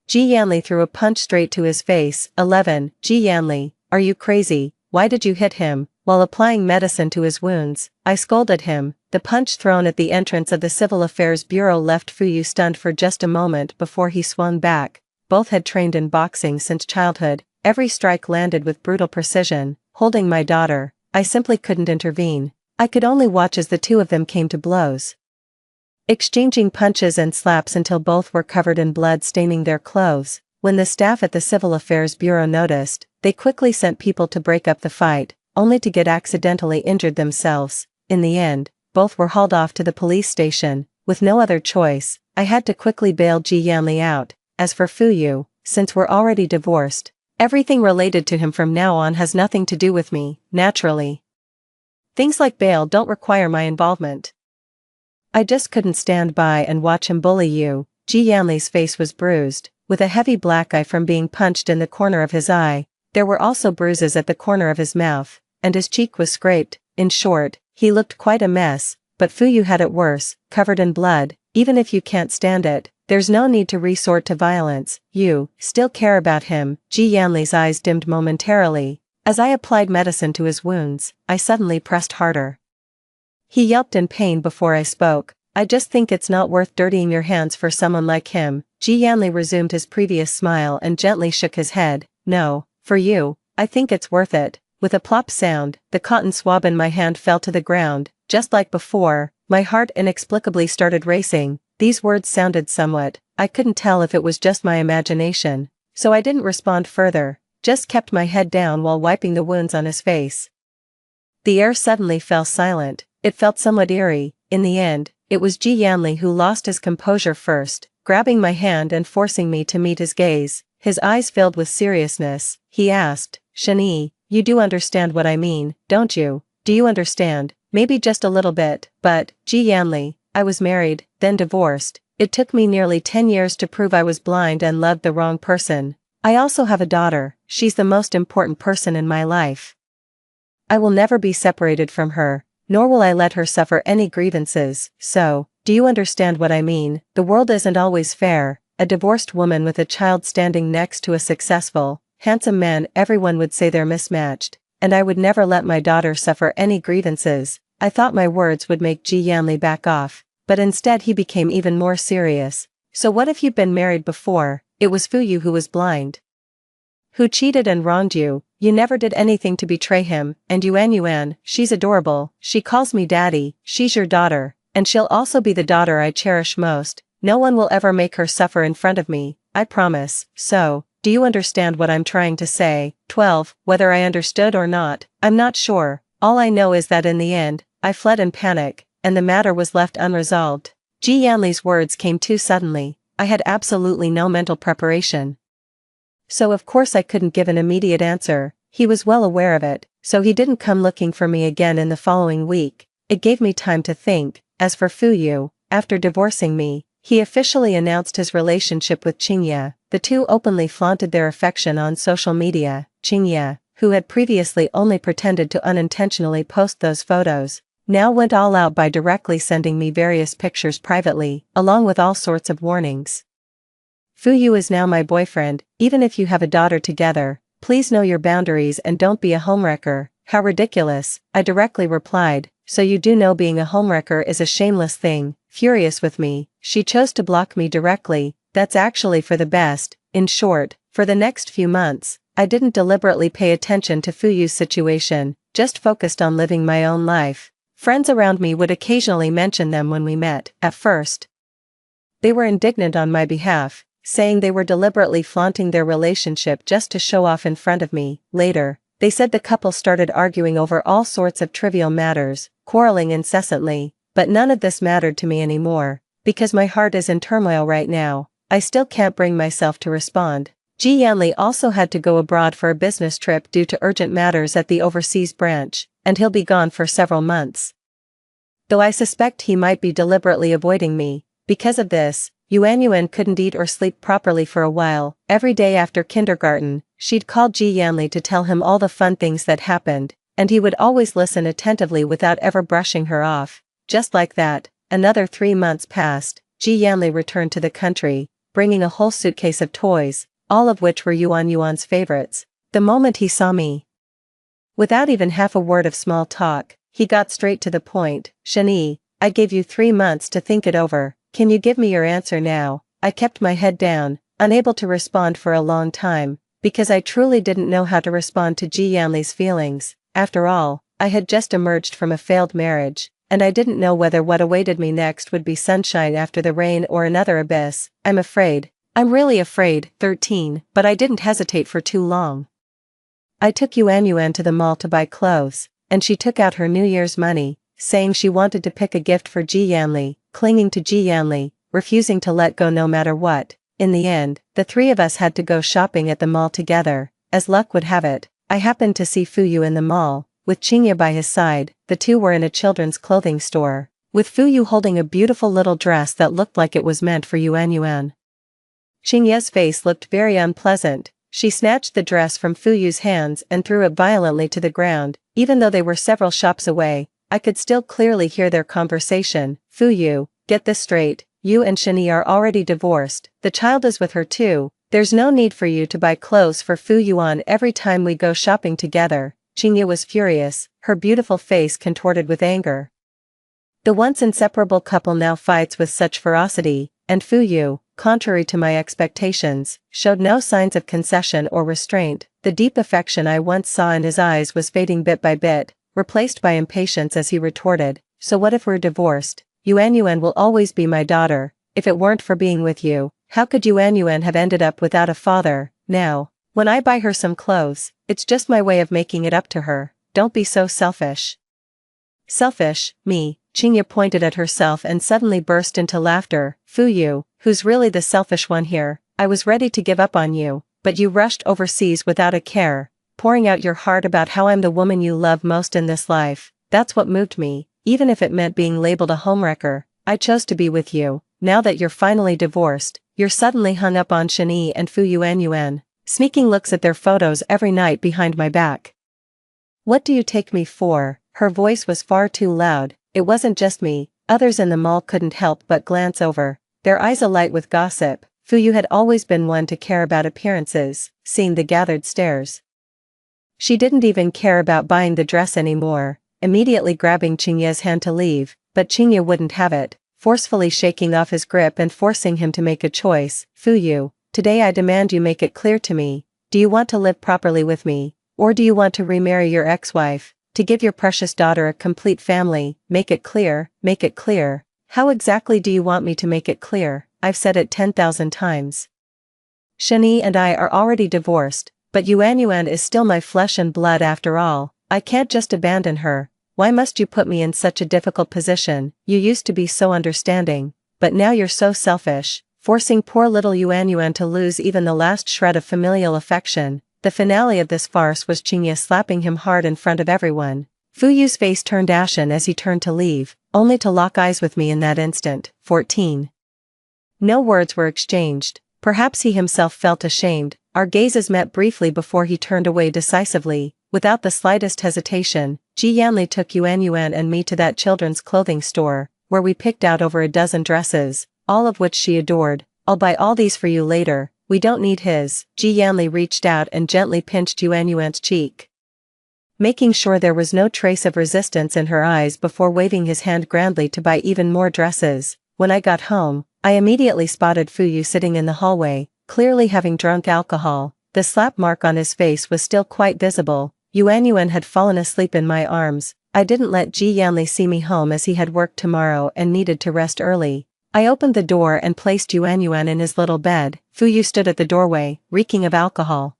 Ji Yanli threw a punch straight to his face. 11. Ji Yanli, are you crazy? Why did you hit him? While applying medicine to his wounds, I scolded him. The punch thrown at the entrance of the Civil Affairs Bureau left Fuyu stunned for just a moment before he swung back. Both had trained in boxing since childhood. Every strike landed with brutal precision. holding my daughter. I simply couldn't intervene. I could only watch as the two of them came to blows, exchanging punches and slaps until both were covered in blood staining their clothes. When the staff at the Civil Affairs Bureau noticed, they quickly sent people to break up the fight, only to get accidentally injured themselves. In the end, both were hauled off to the police station. With no other choice, I had to quickly bail Ji Yanli out. As for Fuyu, since we're already divorced, everything related to him from now on has nothing to do with me, naturally. Things like bail don't require my involvement. I just couldn't stand by and watch him bully you. Ji Yanli's face was bruised, with a heavy black eye from being punched in the corner of his eye. There were also bruises at the corner of his mouth, and his cheek was scraped. In short, he looked quite a mess, but Fuyu had it worse, covered in blood. Even if you can't stand it, there's no need to resort to violence. You still care about him. Ji Yanli's eyes dimmed momentarily. As I applied medicine to his wounds, I suddenly pressed harder. He yelped in pain before I spoke. I just think it's not worth dirtying your hands for someone like him. Ji Yanli resumed his previous smile and gently shook his head. No, for you, I think it's worth it. With a plop sound, the cotton swab in my hand fell to the ground. Just like before, my heart inexplicably started racing. These words sounded somewhat, I couldn't tell if it was just my imagination. So I didn't respond further, just kept my head down while wiping the wounds on his face. The air suddenly fell silent. It felt somewhat eerie. In the end, it was Ji Yanli who lost his composure first, grabbing my hand and forcing me to meet his gaze. His eyes filled with seriousness. He asked, "Shani, you do understand what I mean, don't you? Do you understand? Maybe just a little bit." But, Ji Yanli, I was married, then divorced. It took me nearly 10 years to prove I was blind and loved the wrong person. I also have a daughter. She's the most important person in my life. I will never be separated from her, nor will I let her suffer any grievances. So, do you understand what I mean? The world isn't always fair. A divorced woman with a child standing next to a successful, handsome man, everyone would say they're mismatched, and I would never let my daughter suffer any grievances. I thought my words would make Ji Yanli back off, but instead he became even more serious. So what if you've been married before? It was Fuyu who was blind, who cheated and wronged you. You never did anything to betray him. And Yuan, she's adorable. She calls me daddy. She's your daughter, and she'll also be the daughter I cherish most. No one will ever make her suffer in front of me, I promise. So, do you understand what I'm trying to say? 12. Whether I understood or not, I'm not sure. All I know is that in the end, I fled in panic, and the matter was left unresolved. Ji Yanli's words came too suddenly. I had absolutely no mental preparation. So of course I couldn't give an immediate answer. He was well aware of it, so he didn't come looking for me again in the following week. It gave me time to think. As for Fuyu, after divorcing me, he officially announced his relationship with Qingye. The two openly flaunted their affection on social media. Qingye, who had previously only pretended to unintentionally post those photos, now went all out by directly sending me various pictures privately, along with all sorts of warnings. Fuyu is now my boyfriend. Even if you have a daughter together, please know your boundaries and don't be a homewrecker. How ridiculous, I directly replied. So you do know being a homewrecker is a shameless thing. Furious with me, she chose to block me directly. That's actually for the best. In short, for the next few months, I didn't deliberately pay attention to Fuyu's situation, just focused on living my own life. Friends around me would occasionally mention them when we met. At first, they were indignant on my behalf, saying they were deliberately flaunting their relationship just to show off in front of me. Later, they said the couple started arguing over all sorts of trivial matters, quarreling incessantly, but none of this mattered to me anymore, because my heart is in turmoil right now. I still can't bring myself to respond. Ji Yanli also had to go abroad for a business trip due to urgent matters at the overseas branch, and he'll be gone for several months. Though I suspect he might be deliberately avoiding me. Because of this, Yuan couldn't eat or sleep properly for a while. Every day after kindergarten, she'd call Ji Yanli to tell him all the fun things that happened, and he would always listen attentively without ever brushing her off. Just like that, another 3 months passed. Ji Yanli returned to the country, bringing a whole suitcase of toys, all of which were Yuan's favorites. The moment he saw me, without even half a word of small talk, he got straight to the point. "Shani, I gave you 3 months to think it over. Can you give me your answer now?" I kept my head down, unable to respond for a long time. because I truly didn't know how to respond to Ji Yanli's feelings. After all, I had just emerged from a failed marriage, and I didn't know whether what awaited me next would be sunshine after the rain or another abyss. I'm afraid. I'm really afraid. 13, but I didn't hesitate for too long. I took Yuan to the mall to buy clothes, and she took out her New Year's money, saying she wanted to pick a gift for Ji Yanli, clinging to Ji Yanli, refusing to let go no matter what. In the end, the three of us had to go shopping at the mall together. As luck would have it, I happened to see Fuyu in the mall, with Qingye by his side. The two were in a children's clothing store, with Fuyu holding a beautiful little dress that looked like it was meant for Yuan. Qingye's face looked very unpleasant. She snatched the dress from Fuyu's hands and threw it violently to the ground. Even though they were several shops away, I could still clearly hear their conversation. Fuyu, get this straight, you and Shani are already divorced, the child is with her too, there's no need for you to buy clothes for Fuyuan every time we go shopping together. Qingye was furious, her beautiful face contorted with anger. The once inseparable couple now fights with such ferocity, and Fuyu, contrary to my expectations, showed no signs of concession or restraint. The deep affection I once saw in his eyes was fading bit by bit, replaced by impatience as he retorted, so what if we're divorced? Yuan will always be my daughter. If it weren't for being with you, how could Yuan have ended up without a father? Now, when I buy her some clothes, it's just my way of making it up to her. Don't be so selfish. Selfish, me? Qingye pointed at herself and suddenly burst into laughter. Fuyu, who's really the selfish one here? I was ready to give up on you, but you rushed overseas without a care, pouring out your heart about how I'm the woman you love most in this life. That's what moved me, even if it meant being labeled a homewrecker. I chose to be with you. Now that you're finally divorced, you're suddenly hung up on Shani and Yuan, sneaking looks at their photos every night behind my back. What do you take me for? Her voice was far too loud. It wasn't just me, others in the mall couldn't help but glance over, their eyes alight with gossip. Fuyu had always been one to care about appearances, seeing the gathered stares. She didn't even care about buying the dress anymore, immediately grabbing Qingye's hand to leave, but Qingye wouldn't have it, forcefully shaking off his grip and forcing him to make a choice. Fuyu, today I demand you make it clear to me, do you want to live properly with me, or do you want to remarry your ex-wife, to give your precious daughter a complete family? Make it clear, make it clear. How exactly do you want me to make it clear? I've said it 10,000 times. Shani and I are already divorced, but Yuan is still my flesh and blood after all. I can't just abandon her. Why must you put me in such a difficult position? You used to be so understanding, but now you're so selfish, forcing poor little Yuan to lose even the last shred of familial affection. The finale of this farce was Qingye slapping him hard in front of everyone. Fuyu's face turned ashen as he turned to leave, only to lock eyes with me in that instant. 14. No words were exchanged. Perhaps he himself felt ashamed. Our gazes met briefly before he turned away decisively. Without the slightest hesitation, Ji Yanli took Yuan and me to that children's clothing store, where we picked out over a dozen dresses, all of which she adored. I'll buy all these for you later. We don't need his. Ji Yanli reached out and gently pinched Yuan's cheek, making sure there was no trace of resistance in her eyes before waving his hand grandly to buy even more dresses. When I got home, I immediately spotted Fuyu sitting in the hallway, clearly having drunk alcohol. The slap mark on his face was still quite visible. Yuan had fallen asleep in my arms. I didn't let Ji Yanli see me home as he had work tomorrow and needed to rest early. I opened the door and placed Yuan in his little bed. Fuyu stood at the doorway, reeking of alcohol,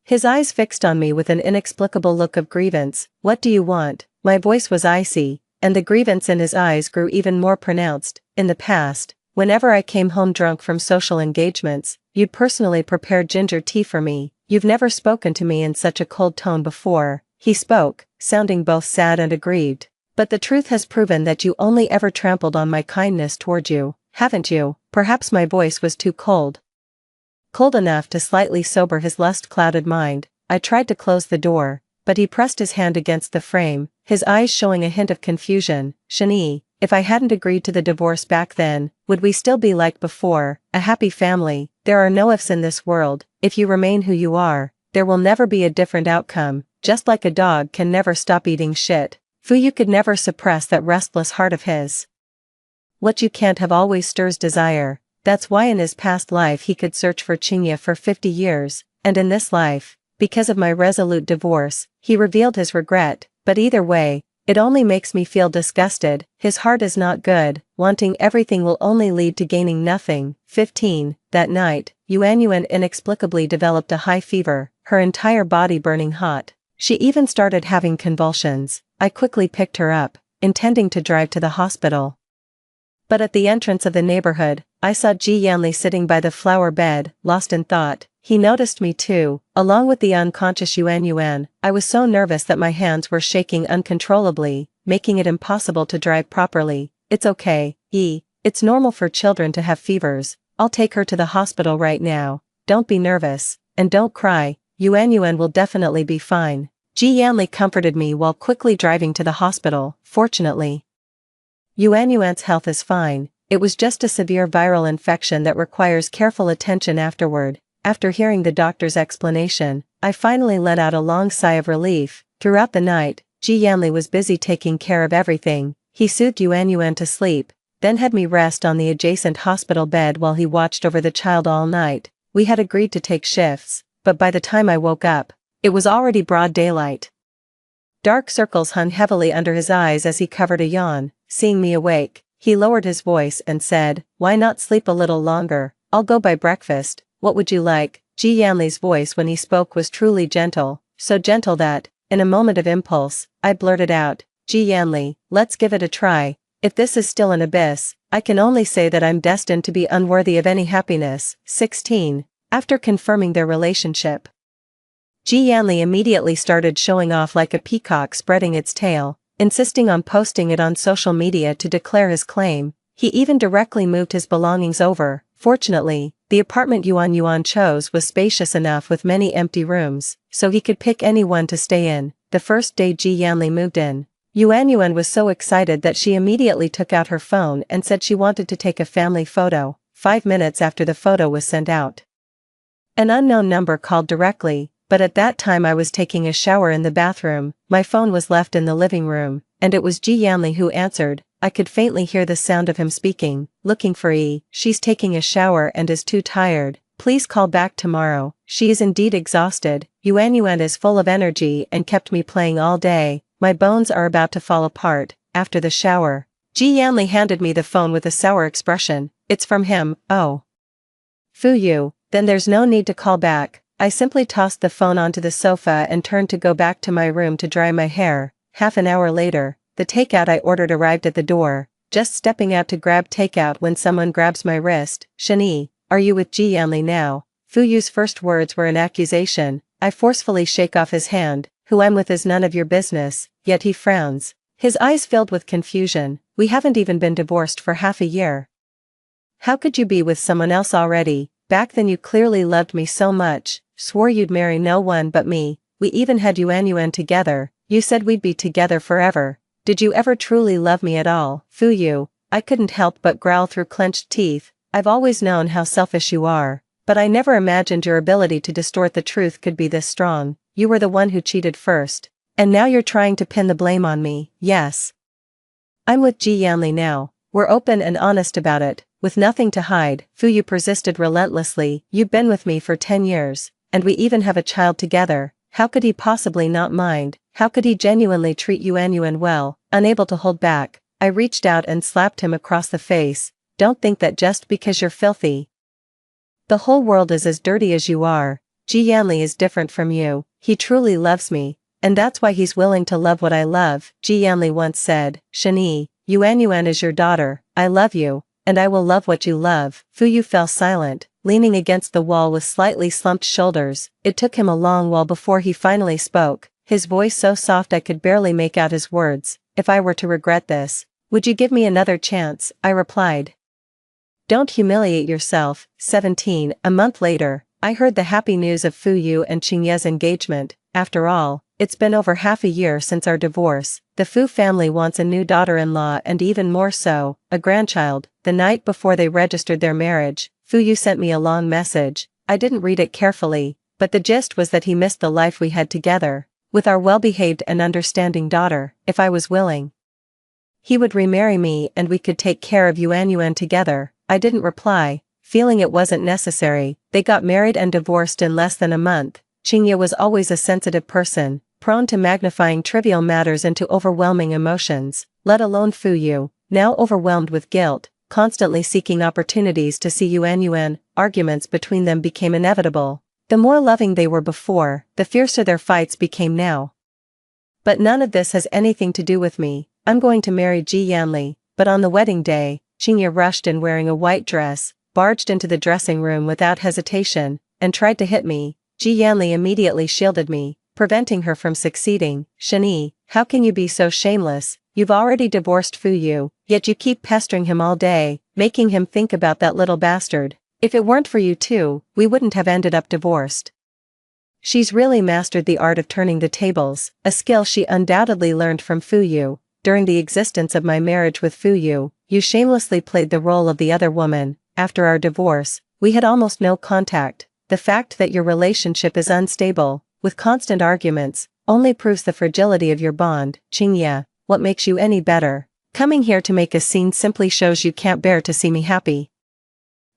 his eyes fixed on me with an inexplicable look of grievance. What do you want? My voice was icy, and the grievance in his eyes grew even more pronounced. In the past, whenever I came home drunk from social engagements, you'd personally prepare ginger tea for me. You've never spoken to me in such a cold tone before. He spoke, sounding both sad and aggrieved. But the truth has proven that you only ever trampled on my kindness toward you, haven't you? Perhaps my voice was too cold. Cold enough to slightly sober his lust-clouded mind. I tried to close the door, but he pressed his hand against the frame, his eyes showing a hint of confusion. Shani, if I hadn't agreed to the divorce back then, would we still be like before, a happy family? There are no ifs in this world. If you remain who you are, there will never be a different outcome, just like a dog can never stop eating shit. Fuyu could never suppress that restless heart of his. What you can't have always stirs desire. That's why in his past life he could search for Qingye for 50 years, and in this life, because of my resolute divorce, he revealed his regret, but either way, it only makes me feel disgusted. His heart is not good, wanting everything will only lead to gaining nothing. 15. That night, Yuanyuan inexplicably developed a high fever, her entire body burning hot. She even started having convulsions. I quickly picked her up, intending to drive to the hospital. But at the entrance of the neighborhood, I saw Ji Yanli sitting by the flower bed, lost in thought. He noticed me too, along with the unconscious Yuanyuan. I was so nervous that my hands were shaking uncontrollably, making it impossible to drive properly. It's okay, it's normal for children to have fevers. I'll take her to the hospital right now. Don't be nervous, and don't cry, Yuanyuan will definitely be fine. Ji Yanli comforted me while quickly driving to the hospital. Fortunately, Yuanyuan's health is fine. It was just a severe viral infection that requires careful attention afterward. After hearing the doctor's explanation, I finally let out a long sigh of relief. Throughout the night, Ji Yanli was busy taking care of everything. He soothed Yuanyuan to sleep, then had me rest on the adjacent hospital bed while he watched over the child all night. We had agreed to take shifts, but by the time I woke up, it was already broad daylight. Dark circles hung heavily under his eyes as he covered a yawn. Seeing me awake, he lowered his voice and said, "Why not sleep a little longer? I'll go buy breakfast. What would you like?" Ji Yanli's voice when he spoke was truly gentle, so gentle that, in a moment of impulse, I blurted out, "Ji Yanli, let's give it a try. If this is still an abyss, I can only say that I'm destined to be unworthy of any happiness." 16. After confirming their relationship, Ji Yanli immediately started showing off like a peacock spreading its tail, insisting on posting it on social media to declare his claim. He even directly moved his belongings over. Fortunately, the apartment Yuanyuan chose was spacious enough with many empty rooms, so he could pick any one to stay in. The first day Ji Yanli moved in, Yuanyuan was so excited that she immediately took out her phone and said she wanted to take a family photo. 5 minutes after the photo was sent out, an unknown number called directly, but at that time I was taking a shower in the bathroom. My phone was left in the living room, and it was Ji Yanli who answered. I could faintly hear the sound of him speaking, looking for She's taking a shower and is too tired. Please call back tomorrow. She is indeed exhausted. Yuanyuan is full of energy and kept me playing all day. My bones are about to fall apart. After the shower, Ji Yanli handed me the phone with a sour expression. It's from him. Oh. Fuyu, then there's no need to call back. I simply tossed the phone onto the sofa and turned to go back to my room to dry my hair. Half an hour later, the takeout I ordered arrived at the door. Just stepping out to grab takeout when someone grabs my wrist. "Shani, are you with Ji Yanli now?" Fuyu's first words were an accusation. I forcefully shake off his hand. "Who I'm with is none of your business," yet he frowns. His eyes filled with confusion. "We haven't even been divorced for half a year. How could you be with someone else already? Back then you clearly loved me so much, swore you'd marry no one but me. We even had Yuanyuan together. You said we'd be together forever. Did you ever truly love me at all?" Fuyu, I couldn't help but growl through clenched teeth. "I've always known how selfish you are, but I never imagined your ability to distort the truth could be this strong. You were the one who cheated first, and now you're trying to pin the blame on me." "Yes. I'm with Ji Yanli now. We're open and honest about it, with nothing to hide." Fuyu persisted relentlessly. "You've been with me for 10 years, and we even have a child together. How could he possibly not mind? How could he genuinely treat Yuanyuan well?" Unable to hold back, I reached out and slapped him across the face. "Don't think that just because you're filthy, the whole world is as dirty as you are. Ji Yanli is different from you. He truly loves me, and that's why he's willing to love what I love." Ji Yanli once said, "Shani, Yuanyuan is your daughter. I love you, and I will love what you love." Fuyu fell silent, leaning against the wall with slightly slumped shoulders. It took him a long while before he finally spoke, his voice so soft I could barely make out his words. "If I were to regret this, would you give me another chance?" I replied. "Don't humiliate yourself." 17. A month later, I heard the happy news of Fuyu and Qingye's engagement. After all, it's been over half a year since our divorce. The Fu family wants a new daughter-in-law and even more so, a grandchild. The night before they registered their marriage, Fuyu sent me a long message. I didn't read it carefully, but the gist was that he missed the life we had together, with our well-behaved and understanding daughter. If I was willing, he would remarry me and we could take care of Yuanyuan together. I didn't reply. feeling it wasn't necessary. They got married and divorced in less than a month. Qingye was always a sensitive person, prone to magnifying trivial matters into overwhelming emotions, let alone Fuyu, now overwhelmed with guilt, constantly seeking opportunities to see Yuan. Arguments between them became inevitable. The more loving they were before, the fiercer their fights became now. But none of this has anything to do with me. I'm going to marry Ji Yanli. But on the wedding day, Qingye rushed in wearing a white dress, barged into the dressing room without hesitation, and tried to hit me. Ji Yanli immediately shielded me, preventing her from succeeding. Shani, how can you be so shameless? You've already divorced Fuyu, yet you keep pestering him all day, making him think about that little bastard. If it weren't for you two, we wouldn't have ended up divorced. She's really mastered the art of turning the tables, a skill she undoubtedly learned from Fuyu. During the existence of my marriage with Fuyu, you shamelessly played the role of the other woman. After our divorce, we had almost no contact. The fact that your relationship is unstable, with constant arguments, only proves the fragility of your bond. Qingye, what makes you any better? Coming here to make a scene simply shows you can't bear to see me happy.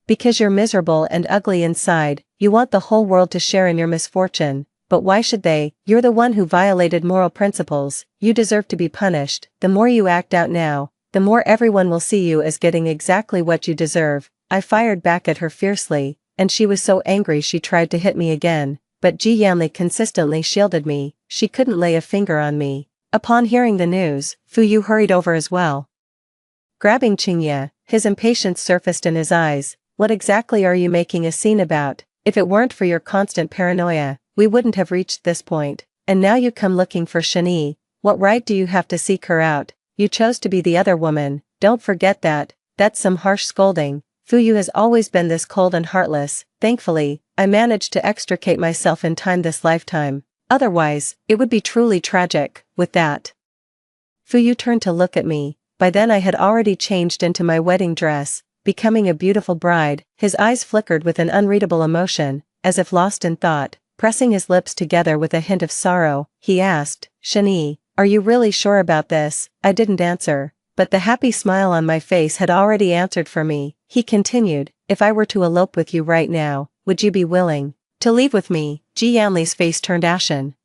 Because you're miserable and ugly inside, you want the whole world to share in your misfortune. But why should they? You're the one who violated moral principles. You deserve to be punished. The more you act out now, the more everyone will see you as getting exactly what you deserve. I fired back at her fiercely, and she was so angry she tried to hit me again, but Ji Yanli consistently shielded me. She couldn't lay a finger on me. Upon hearing the news, Fuyu hurried over as well. Grabbing Qingye, his impatience surfaced in his eyes. What exactly are you making a scene about? If it weren't for your constant paranoia, we wouldn't have reached this point. And now you come looking for Shani. What right do you have to seek her out? You chose to be the other woman. Don't forget that. That's some harsh scolding. Fuyu has always been this cold and heartless. Thankfully, I managed to extricate myself in time this lifetime. Otherwise, it would be truly tragic. With that, Fuyu turned to look at me. By then I had already changed into my wedding dress, becoming a beautiful bride. His eyes flickered with an unreadable emotion, as if lost in thought. Pressing his lips together with a hint of sorrow, he asked, Shani, are you really sure about this? I didn't answer, but the happy smile on my face had already answered for me. He continued, if I were to elope with you right now, would you be willing to leave with me? Ji Yanli's face turned ashen.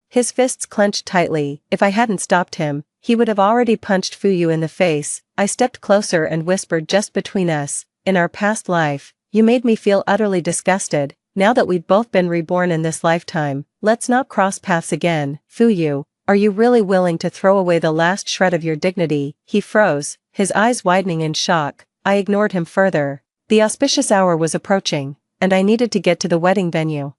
His fists clenched tightly. If I hadn't stopped him, he would have already punched Fuyu in the face. I stepped closer and whispered, just between us, in our past life, you made me feel utterly disgusted. Now that we'd both been reborn in this lifetime, let's not cross paths again. Fuyu, are you really willing to throw away the last shred of your dignity? He froze, his eyes widening in shock. I ignored him further. The auspicious hour was approaching, and I needed to get to the wedding venue.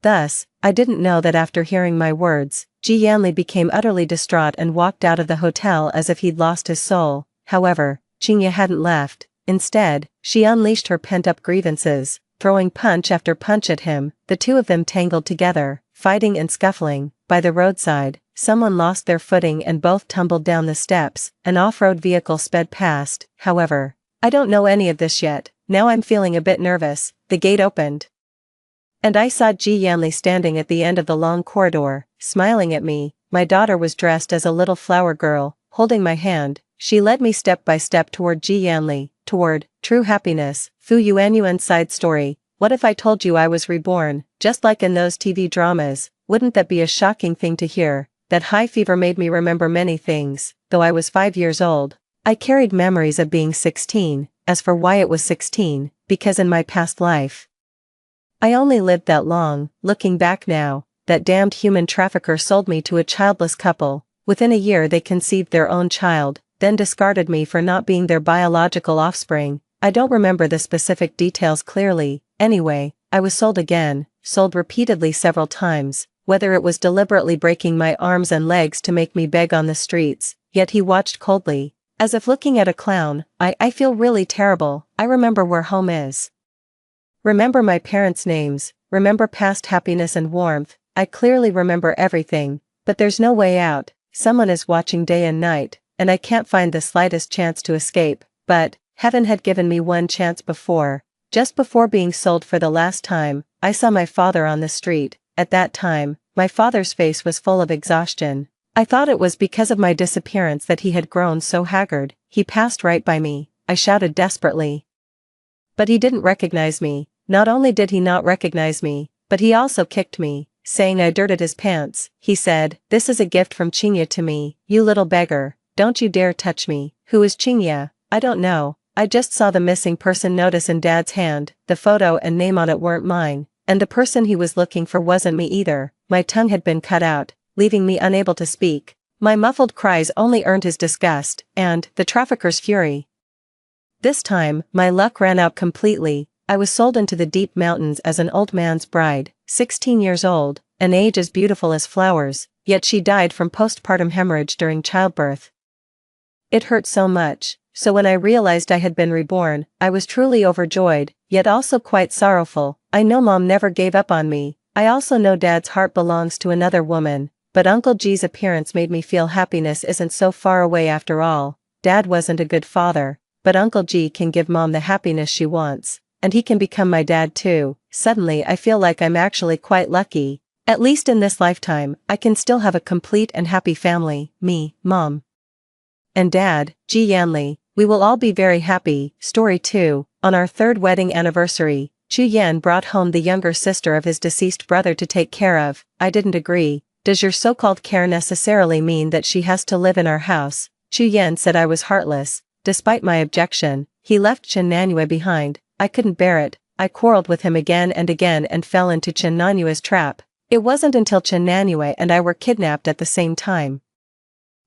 Thus, I didn't know that after hearing my words, Ji Yanli became utterly distraught and walked out of the hotel as if he'd lost his soul. However, Qingye hadn't left. Instead, she unleashed her pent-up grievances, throwing punch after punch at him. The two of them tangled together, fighting and scuffling. By the roadside, someone lost their footing and both tumbled down the steps. An off-road vehicle sped past. However, I don't know any of this yet. Now I'm feeling a bit nervous. The gate opened, and I saw Ji Yanli standing at the end of the long corridor, smiling at me. My daughter was dressed as a little flower girl, holding my hand. She led me step by step toward Ji Yanli, toward true happiness. Fuyu side story. What if I told you I was reborn, just like in those TV dramas? Wouldn't that be a shocking thing to hear? That high fever made me remember many things. Though I was 5 years old, I carried memories of being 16. As for why it was 16, because in my past life, I only lived that long. Looking back now, that damned human trafficker sold me to a childless couple. Within a year they conceived their own child, then discarded me for not being their biological offspring. I don't remember the specific details clearly. Anyway, I was sold again, sold repeatedly several times, whether it was deliberately breaking my arms and legs to make me beg on the streets. Yet he watched coldly, as if looking at a clown. I feel really terrible. I remember where home is. Remember my parents' names, remember past happiness and warmth. I clearly remember everything, but there's no way out. Someone is watching day and night, and I can't find the slightest chance to escape. But heaven had given me one chance before. Just before being sold for the last time, I saw my father on the street. At that time, my father's face was full of exhaustion. I thought it was because of my disappearance that he had grown so haggard. He passed right by me. I shouted desperately, But he didn't recognize me. Not only did he not recognize me, but he also kicked me, saying I dirted his pants. He said, "This is a gift from Chinya to me, you little beggar, don't you dare touch me." Who is Chinya? I don't know. I just saw the missing person notice in Dad's hand. The photo and name on it weren't mine, and the person he was looking for wasn't me either. My tongue had been cut out, leaving me unable to speak. My muffled cries only earned his disgust, and the trafficker's fury. This time, my luck ran out completely. I was sold into the deep mountains as an old man's bride, 16 years old, an age as beautiful as flowers, yet she died from postpartum hemorrhage during childbirth. It hurt so much, so when I realized I had been reborn, I was truly overjoyed, yet also quite sorrowful. I know Mom never gave up on me. I also know Dad's heart belongs to another woman, but Uncle G's appearance made me feel happiness isn't so far away after all. Dad wasn't a good father, but Uncle G can give Mom the happiness she wants, and he can become my dad too. Suddenly I feel like I'm actually quite lucky. At least in this lifetime, I can still have a complete and happy family, me, Mom, and Dad, Ji Yanli. We will all be very happy. Story 2. On our third wedding anniversary, Chu Yan brought home the younger sister of his deceased brother to take care of. I didn't agree. Does your so-called care necessarily mean that she has to live in our house? Chu Yan said I was heartless. Despite my objection, he left Chen Nanyue behind. I couldn't bear it. I quarreled with him again and fell into Chen Nanyue's trap. It wasn't until Chen Nanyue and I were kidnapped at the same time,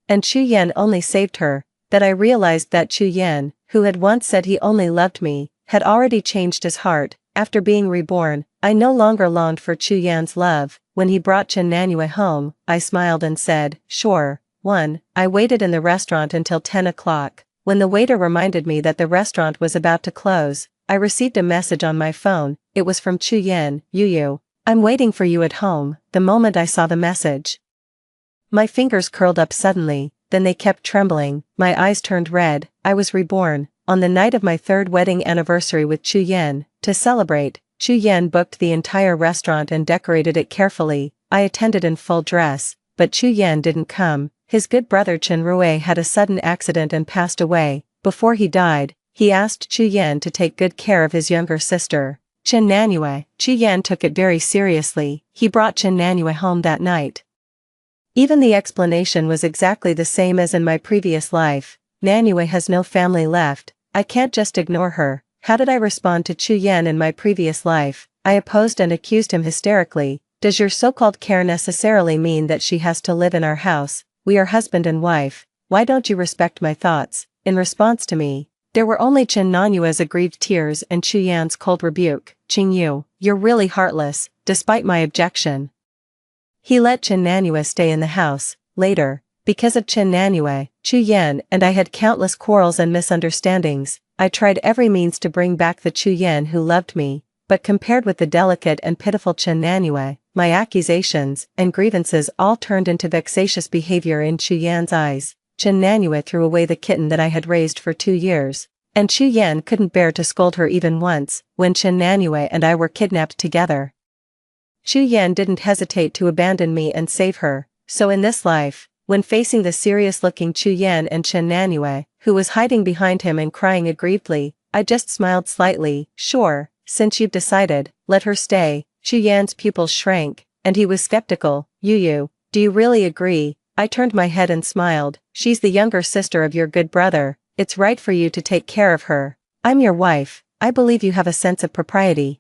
and Chu Yan only saved her, that I realized that Chu Yan, who had once said he only loved me, had already changed his heart. After being reborn, I no longer longed for Chu Yan's love. When he brought Chen Nanyue home, I smiled and said, "Sure." 1. I waited in the restaurant until 10 o'clock. When the waiter reminded me that the restaurant was about to close, I received a message on my phone. It was from Chu Yan. "Yu, I'm waiting for you at home." The moment I saw the message, my fingers curled up suddenly, then they kept trembling, my eyes turned red. I was reborn. On the night of my third wedding anniversary with Chu Yan. To celebrate, Chu Yan booked the entire restaurant and decorated it carefully. I attended in full dress, but Chu Yan didn't come. His good brother Chen Rui had a sudden accident and passed away. Before he died, he asked Chu Yan to take good care of his younger sister, Chen Nanyue. Chu Yan took it very seriously. He brought Chen Nanyue home that night. Even the explanation was exactly the same as in my previous life. Nanyue has no family left. I can't just ignore her. How did I respond to Chu Yan in my previous life? I opposed and accused him hysterically. Does your so-called care necessarily mean that she has to live in our house? We are husband and wife. Why don't you respect my thoughts? In response to me, there were only Chen Nanyue's aggrieved tears and Chu Yan's cold rebuke. "Qing Yu, you're really heartless." Despite my objection, he let Chen Nanyue stay in the house. Later, because of Chen Nanyue, Chu Yan and I had countless quarrels and misunderstandings. I tried every means to bring back the Chu Yan who loved me, but compared with the delicate and pitiful Chen Nanyue, my accusations and grievances all turned into vexatious behavior in Chu Yan's eyes. Chen Nanyue threw away the kitten that I had raised for 2 years, and Chu Yan couldn't bear to scold her even once. When Chen Nanyue and I were kidnapped together, Chu Yan didn't hesitate to abandon me and save her. So in this life, when facing the serious-looking Chu Yan and Chen Nanyue, who was hiding behind him and crying aggrievedly, I just smiled slightly. "Sure, since you've decided, let her stay." Chu Yan's pupils shrank, and he was skeptical. "Yu, do you really agree?" I turned my head and smiled. "She's the younger sister of your good brother. It's right for you to take care of her. I'm your wife. I believe you have a sense of propriety,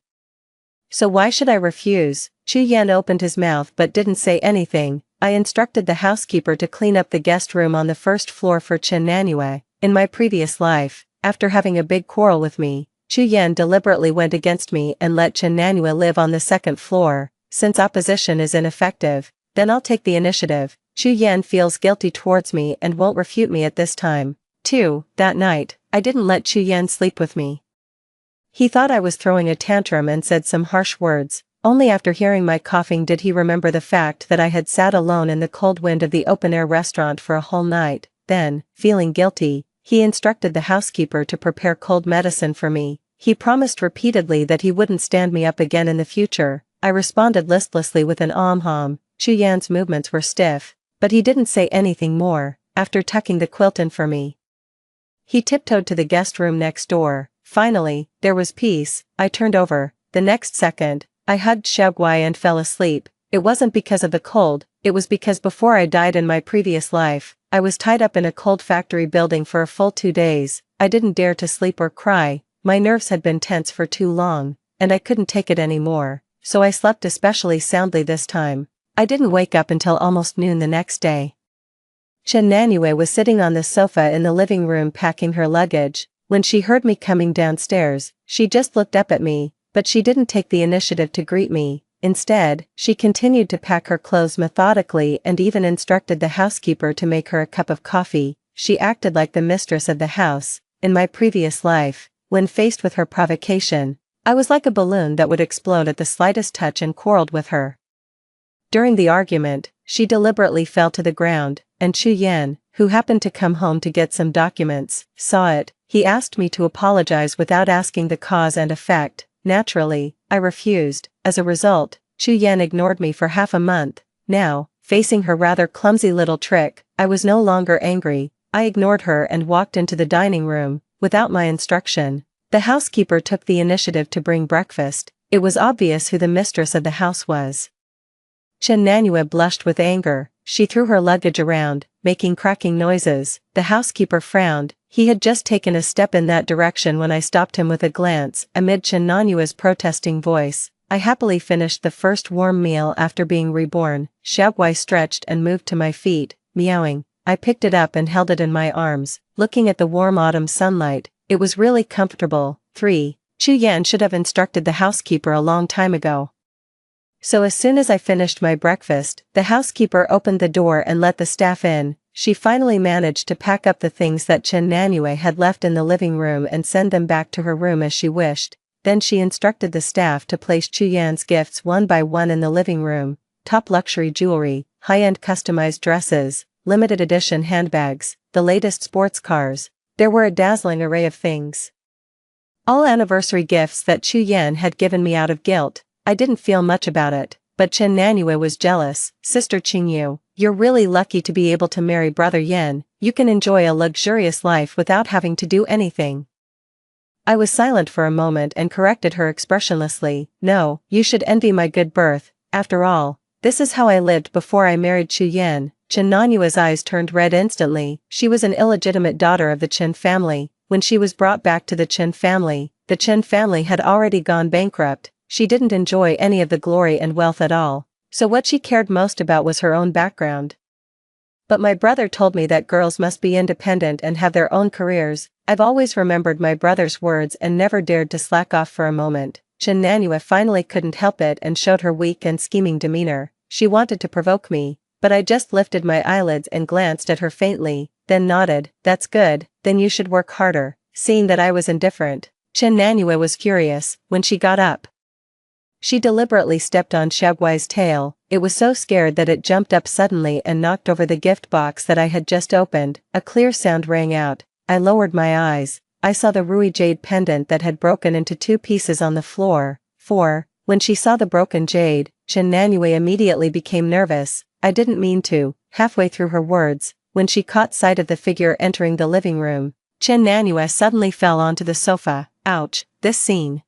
so why should I refuse?" Chu Yan opened his mouth but didn't say anything. I instructed the housekeeper to clean up the guest room on the first floor for Chen Nanyue. In my previous life, after having a big quarrel with me, Chu Yan deliberately went against me and let Chen Nanyue live on the second floor. Since opposition is ineffective, then I'll take the initiative. Chu Yan feels guilty towards me and won't refute me at this time. 2. That night, I didn't let Chu Yan sleep with me. He thought I was throwing a tantrum and said some harsh words. Only after hearing my coughing did he remember the fact that I had sat alone in the cold wind of the open-air restaurant for a whole night. Then, feeling guilty, he instructed the housekeeper to prepare cold medicine for me. He promised repeatedly that he wouldn't stand me up again in the future. I responded listlessly with an "Hom." Chu Yan's movements were stiff, but he didn't say anything more. After tucking the quilt in for me, he tiptoed to the guest room next door. Finally, there was peace. I turned over. The next second, I hugged Xiaoguai and fell asleep. It wasn't because of the cold, it was because before I died in my previous life, I was tied up in a cold factory building for a full 2 days. I didn't dare to sleep or cry, my nerves had been tense for too long, and I couldn't take it anymore, so I slept especially soundly this time. I didn't wake up until almost noon the next day. Chen Nanyue was sitting on the sofa in the living room packing her luggage. When she heard me coming downstairs, she just looked up at me, but she didn't take the initiative to greet me. Instead, she continued to pack her clothes methodically and even instructed the housekeeper to make her a cup of coffee. She acted like the mistress of the house. In my previous life, when faced with her provocation, I was like a balloon that would explode at the slightest touch and quarreled with her. During the argument, she deliberately fell to the ground, and Chu Yan, who happened to come home to get some documents, saw it. He asked me to apologize without asking the cause and effect. Naturally, I refused. As a result, Chu Yan ignored me for half a month. Now, facing her rather clumsy little trick, I was no longer angry. I ignored her and walked into the dining room, without my instruction. The housekeeper took the initiative to bring breakfast. It was obvious who the mistress of the house was. Chen Nanyue blushed with anger. She threw her luggage around, making cracking noises. The housekeeper frowned. He had just taken a step in that direction when I stopped him with a glance. Amid Chen Nanyue's protesting voice, I happily finished the first warm meal after being reborn. Xiaoguai stretched and moved to my feet, meowing. I picked it up and held it in my arms, looking at the warm autumn sunlight. It was really comfortable. 3. Chu Yan should have instructed the housekeeper a long time ago. So as soon as I finished my breakfast, the housekeeper opened the door and let the staff in. She finally managed to pack up the things that Chen Nanyue had left in the living room and send them back to her room as she wished. Then she instructed the staff to place Chu Yan's gifts one by one in the living room. Top luxury jewelry, high-end customized dresses, limited edition handbags, the latest sports cars. There were a dazzling array of things. All anniversary gifts that Chu Yan had given me out of guilt. I didn't feel much about it, but Chen Nanyue was jealous. Sister Qingyu, you're really lucky to be able to marry Brother Yan. You can enjoy a luxurious life without having to do anything. I was silent for a moment and corrected her expressionlessly. No, you should envy my good birth. After all, this is how I lived before I married Chu Yan. Chen Nanyue's eyes turned red instantly. She was an illegitimate daughter of the Chen family. When she was brought back to the Chen family had already gone bankrupt. She didn't enjoy any of the glory and wealth at all, so what she cared most about was her own background. But my brother told me that girls must be independent and have their own careers. I've always remembered my brother's words and never dared to slack off for a moment. Chen Nanyue finally couldn't help it and showed her weak and scheming demeanor. She wanted to provoke me, but I just lifted my eyelids and glanced at her faintly, then nodded. That's good, then you should work harder. Seeing that I was indifferent, Chen Nanyue was furious. When she got up, she deliberately stepped on Xiaoguai's tail. It was so scared that it jumped up suddenly and knocked over the gift box that I had just opened. A clear sound rang out. I lowered my eyes. I saw the ruby jade pendant that had broken into 2 pieces on the floor. 4. When she saw the broken jade, Chen Nanyue immediately became nervous. I didn't mean to. Halfway through her words, when she caught sight of the figure entering the living room, Chen Nanyue suddenly fell onto the sofa. Ouch, this scene,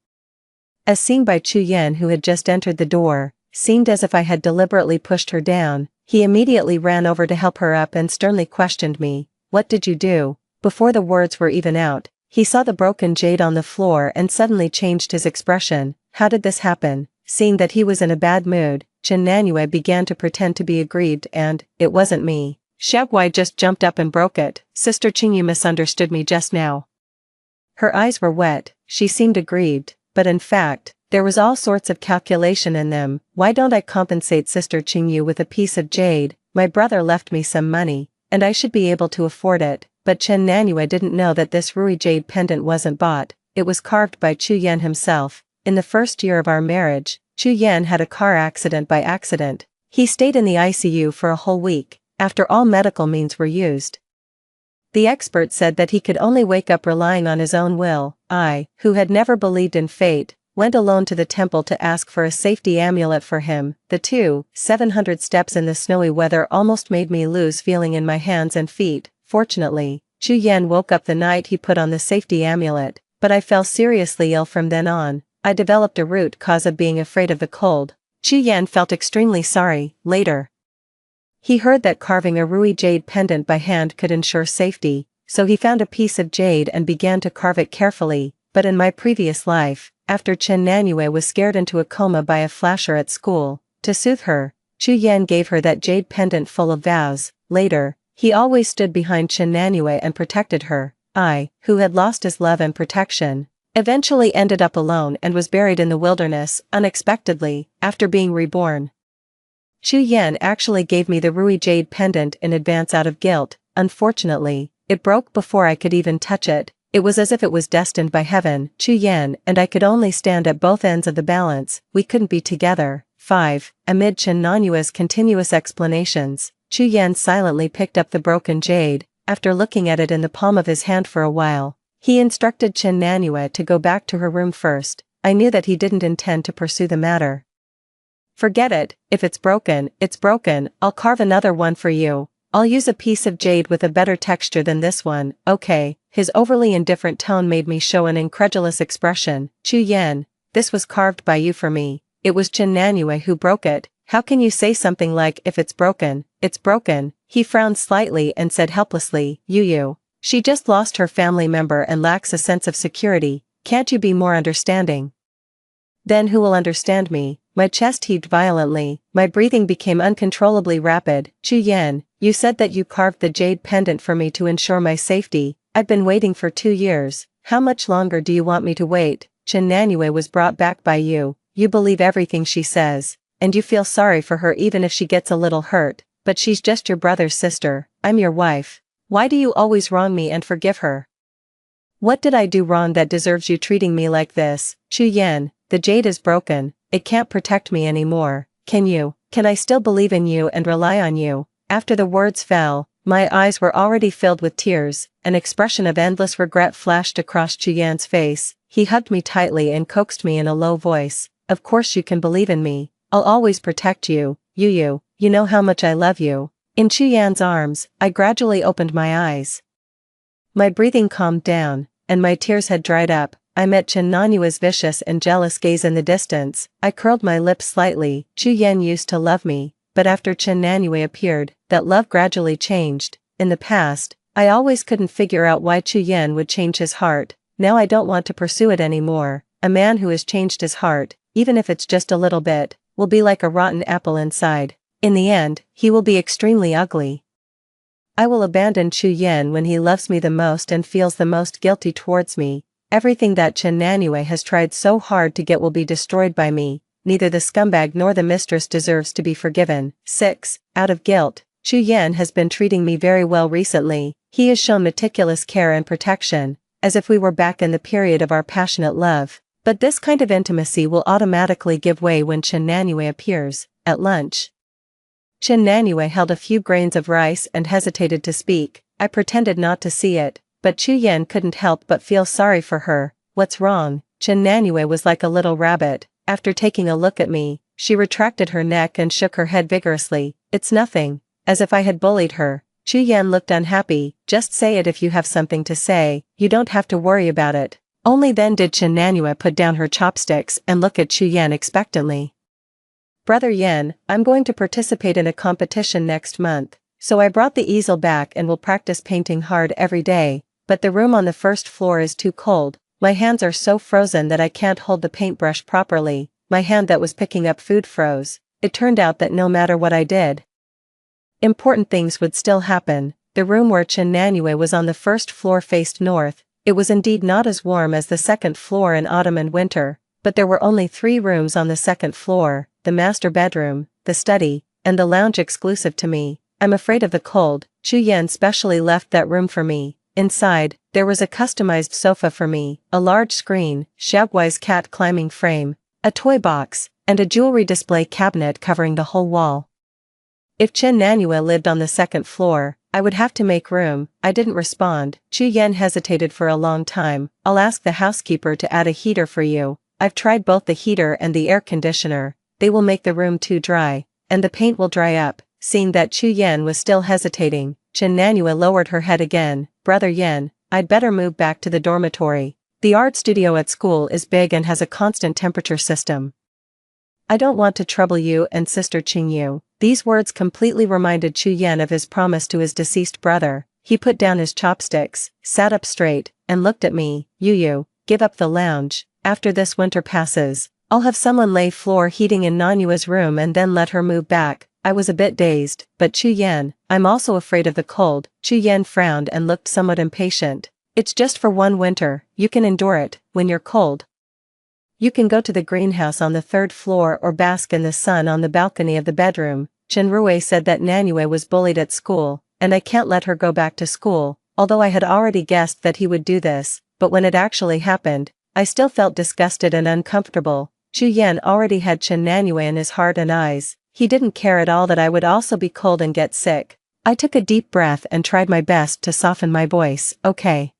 as seen by Chu Yan, who had just entered the door, seemed as if I had deliberately pushed her down. He immediately ran over to help her up and sternly questioned me. What did you do? Before the words were even out, he saw the broken jade on the floor and suddenly changed his expression. How did this happen? Seeing that he was in a bad mood, Chen Nanyue began to pretend to be aggrieved and, it wasn't me. Xiaoguai just jumped up and broke it. Sister Qingyu misunderstood me just now. Her eyes were wet. She seemed aggrieved. But in fact, there was all sorts of calculation in them. Why don't I compensate Sister Qingyu with a piece of jade? My brother left me some money, and I should be able to afford it. But Chen Nanyue didn't know that this ruby jade pendant wasn't bought. It was carved by Chu Yan himself. In the first year of our marriage, Chu Yan had a car accident by accident. He stayed in the ICU for a whole week, after all medical means were used. The expert said that he could only wake up relying on his own will. I, who had never believed in fate, went alone to the temple to ask for a safety amulet for him. The 700 steps in the snowy weather almost made me lose feeling in my hands and feet. Fortunately, Chu Yan woke up the night he put on the safety amulet, but I fell seriously ill from then on. I developed a root cause of being afraid of the cold. Chu Yan felt extremely sorry. Later, he heard that carving a ruby jade pendant by hand could ensure safety, so he found a piece of jade and began to carve it carefully. But in my previous life, after Chen Nanyue was scared into a coma by a flasher at school, to soothe her, Chu Yan gave her that jade pendant full of vows. Later, he always stood behind Chen Nanyue and protected her. I, who had lost his love and protection, eventually ended up alone and was buried in the wilderness, unexpectedly, after being reborn. Chu Yan actually gave me the ruby jade pendant in advance out of guilt. Unfortunately, it broke before I could even touch it. It was as if it was destined by heaven. Chu Yan and I could only stand at both ends of the balance, we couldn't be together. 5. Amid Chen Nanyue's continuous explanations, Chu Yan silently picked up the broken jade. After looking at it in the palm of his hand for a while, he instructed Chen Nanyue to go back to her room first. I knew that he didn't intend to pursue the matter. Forget it, if it's broken, I'll carve another one for you. I'll use a piece of jade with a better texture than this one, okay? His overly indifferent tone made me show an incredulous expression. Chu Yan, this was carved by you for me. It was Chen Nanyue who broke it. How can you say something like, if it's broken, it's broken? He frowned slightly and said helplessly, you. She just lost her family member and lacks a sense of security. Can't you be more understanding? Then who will understand me? My chest heaved violently, my breathing became uncontrollably rapid. Chu Yan, you said that you carved the jade pendant for me to ensure my safety. I've been waiting for 2 years. How much longer do you want me to wait? Chen Nanyue was brought back by you. You believe everything she says, and you feel sorry for her even if she gets a little hurt, but she's just your brother's sister. I'm your wife. Why do you always wrong me and forgive her? What did I do wrong that deserves you treating me like this? Chu Yan, the jade is broken. It can't protect me anymore. Can I still believe in you and rely on you? After the words fell, my eyes were already filled with tears. An expression of endless regret flashed across Chu Yan's face. He hugged me tightly and coaxed me in a low voice. Of course you can believe in me. I'll always protect you. You know how much I love you. In Chu Yan's arms, I gradually opened my eyes. My breathing calmed down, and my tears had dried up. I met Chen Nanyue's vicious and jealous gaze in the distance. I curled my lips slightly. Chu Yan used to love me, but after Chen Nanyue appeared, that love gradually changed. In the past, I always couldn't figure out why Chu Yan would change his heart. Now I don't want to pursue it anymore. A man who has changed his heart, even if it's just a little bit, will be like a rotten apple inside. In the end, he will be extremely ugly. I will abandon Chu Yan when he loves me the most and feels the most guilty towards me. Everything that Chen Nanyue has tried so hard to get will be destroyed by me. Neither the scumbag nor the mistress deserves to be forgiven. 6. Out of guilt, Chu Yan has been treating me very well recently. He has shown meticulous care and protection, as if we were back in the period of our passionate love. But this kind of intimacy will automatically give way when Chen Nanyue appears. At lunch, Chen Nanyue held a few grains of rice and hesitated to speak. I pretended not to see it, but Chu Yan couldn't help but feel sorry for her. What's wrong? Chen Nanyue was like a little rabbit. After taking a look at me, she retracted her neck and shook her head vigorously. It's nothing. As if I had bullied her. Chu Yan looked unhappy. Just say it if you have something to say. You don't have to worry about it. Only then did Chen Nanyue put down her chopsticks and look at Chu Yan expectantly. Brother Yan, I'm going to participate in a competition next month, so I brought the easel back and will practice painting hard every day. But the room on the first floor is too cold. My hands are so frozen that I can't hold the paintbrush properly. My hand that was picking up food froze. It turned out that no matter what I did, important things would still happen. The room where Chen Nanyue was on the first floor faced north. It was indeed not as warm as the second floor in autumn and winter, but there were only 3 rooms on the second floor, the master bedroom, the study, and the lounge exclusive to me. I'm afraid of the cold. Chu Yan specially left that room for me. Inside, there was a customized sofa for me, a large screen, Shabwai's cat climbing frame, a toy box, and a jewelry display cabinet covering the whole wall. If Chen Nanyue lived on the second floor, I would have to make room. I didn't respond. Chu Yan hesitated for a long time. I'll ask the housekeeper to add a heater for you. I've tried both the heater and the air conditioner. They will make the room too dry, and the paint will dry up. Seeing that Chu Yan was still hesitating, Chen Nanyue lowered her head again. Brother Yan, I'd better move back to the dormitory. The art studio at school is big and has a constant temperature system. I don't want to trouble you and Sister Qingyu. These words completely reminded Chu Yan of his promise to his deceased brother. He put down his chopsticks, sat up straight, and looked at me. Yu, give up the lounge. After this winter passes, I'll have someone lay floor heating in Nanyua's room and then let her move back. I was a bit dazed, but Chu Yan, I'm also afraid of the cold. Chu Yan frowned and looked somewhat impatient. It's just for one winter, you can endure it. When you're cold, you can go to the greenhouse on the third floor or bask in the sun on the balcony of the bedroom. Chenrui said that Nanyue was bullied at school, and I can't let her go back to school, although I had already guessed that he would do this, but when it actually happened, I still felt disgusted and uncomfortable. Chu Yan already had Chen Nanyue in his heart and eyes. He didn't care at all that I would also be cold and get sick. I took a deep breath and tried my best to soften my voice. Okay.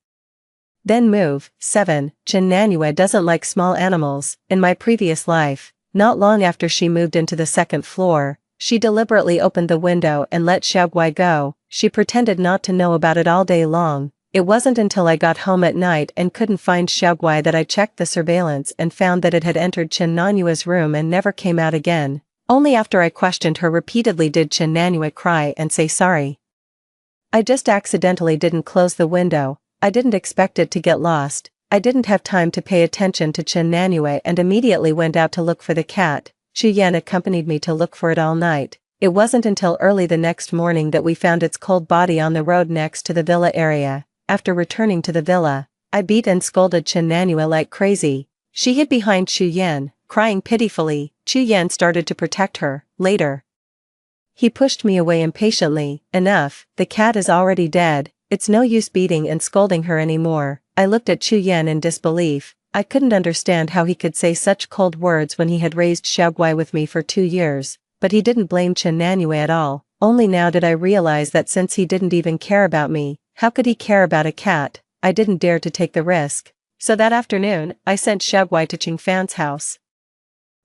Then move. 7. Chen Nanyue doesn't like small animals. In my previous life, not long after she moved into the second floor, she deliberately opened the window and let Xiaoguai go. She pretended not to know about it all day long. It wasn't until I got home at night and couldn't find Xiaoguai that I checked the surveillance and found that it had entered Chen Nanyue's room and never came out again. Only after I questioned her repeatedly did Chen Nanyue cry and say sorry. I just accidentally didn't close the window. I didn't expect it to get lost. I didn't have time to pay attention to Chen Nanyue and immediately went out to look for the cat. Chu Yan accompanied me to look for it all night. It wasn't until early the next morning that we found its cold body on the road next to the villa area. After returning to the villa, I beat and scolded Chen Nanyue like crazy. She hid behind Chu Yan, crying pitifully. Chu Yan started to protect her. Later, he pushed me away impatiently. Enough, the cat is already dead. It's no use beating and scolding her anymore. I looked at Chu Yan in disbelief. I couldn't understand how he could say such cold words when he had raised Xiaoguai with me for 2 years, but he didn't blame Chen Nanyue at all. Only now did I realize that since he didn't even care about me, how could he care about a cat? I didn't dare to take the risk. So that afternoon, I sent Xiaoguai to Qingfan's house.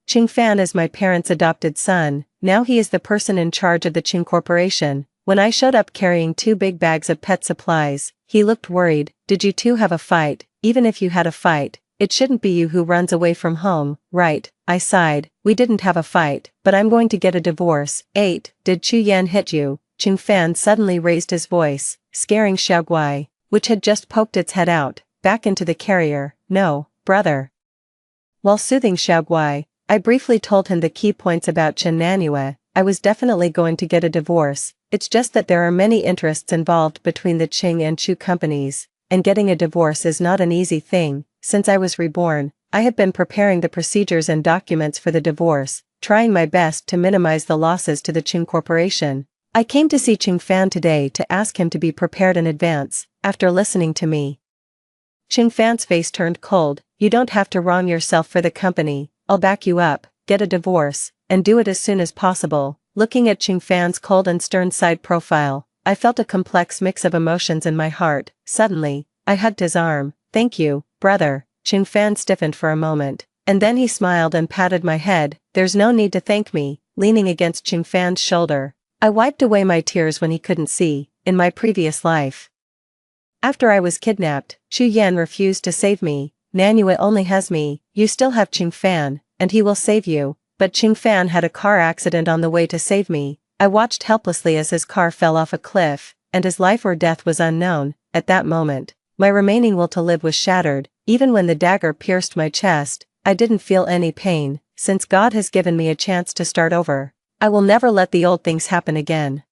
Qingfan is my parents' adopted son. Now he is the person in charge of the Qing Corporation. When I showed up carrying 2 big bags of pet supplies, he looked worried. Did you two have a fight? Even if you had a fight, it shouldn't be you who runs away from home, right? I sighed. We didn't have a fight, but I'm going to get a divorce. 8. Did Chu Yan hit you? Qingfan suddenly raised his voice, scaring Xiaoguai, which had just poked its head out, back into the carrier. No, brother. While soothing Xiaoguai, I briefly told him the key points about Chen Nanyue. I was definitely going to get a divorce. It's just that there are many interests involved between the Qing and Chu companies, and getting a divorce is not an easy thing. Since I was reborn, I have been preparing the procedures and documents for the divorce, trying my best to minimize the losses to the Qing Corporation. I came to see Qingfan today to ask him to be prepared in advance. After listening to me, Qingfan's face turned cold. You don't have to wrong yourself for the company. I'll back you up. Get a divorce, and do it as soon as possible. Looking at Qingfan's cold and stern side profile, I felt a complex mix of emotions in my heart. Suddenly, I hugged his arm. Thank you, brother. Qingfan stiffened for a moment, and then he smiled and patted my head. There's no need to thank me. Leaning against Qingfan's shoulder, I wiped away my tears when he couldn't see. In my previous life, after I was kidnapped, Chu Yan refused to save me. Nanyue only has me. You still have Qingfan, and he will save you. But Qingfan had a car accident on the way to save me. I watched helplessly as his car fell off a cliff, and his life or death was unknown. At that moment, my remaining will to live was shattered. Even when the dagger pierced my chest, I didn't feel any pain. Since God has given me a chance to start over, I will never let the old things happen again.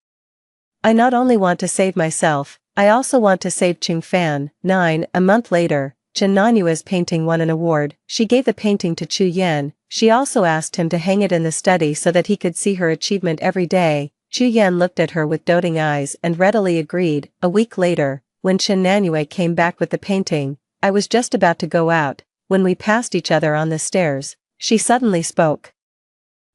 I not only want to save myself, I also want to save Qingfan. 9. A month later, Chen Nanyue's painting won an award. She gave the painting to Chu Yan. She also asked him to hang it in the study so that he could see her achievement every day. Chu Yan looked at her with doting eyes and readily agreed. A week later, when Chen Nanyue came back with the painting, I was just about to go out. When we passed each other on the stairs, she suddenly spoke.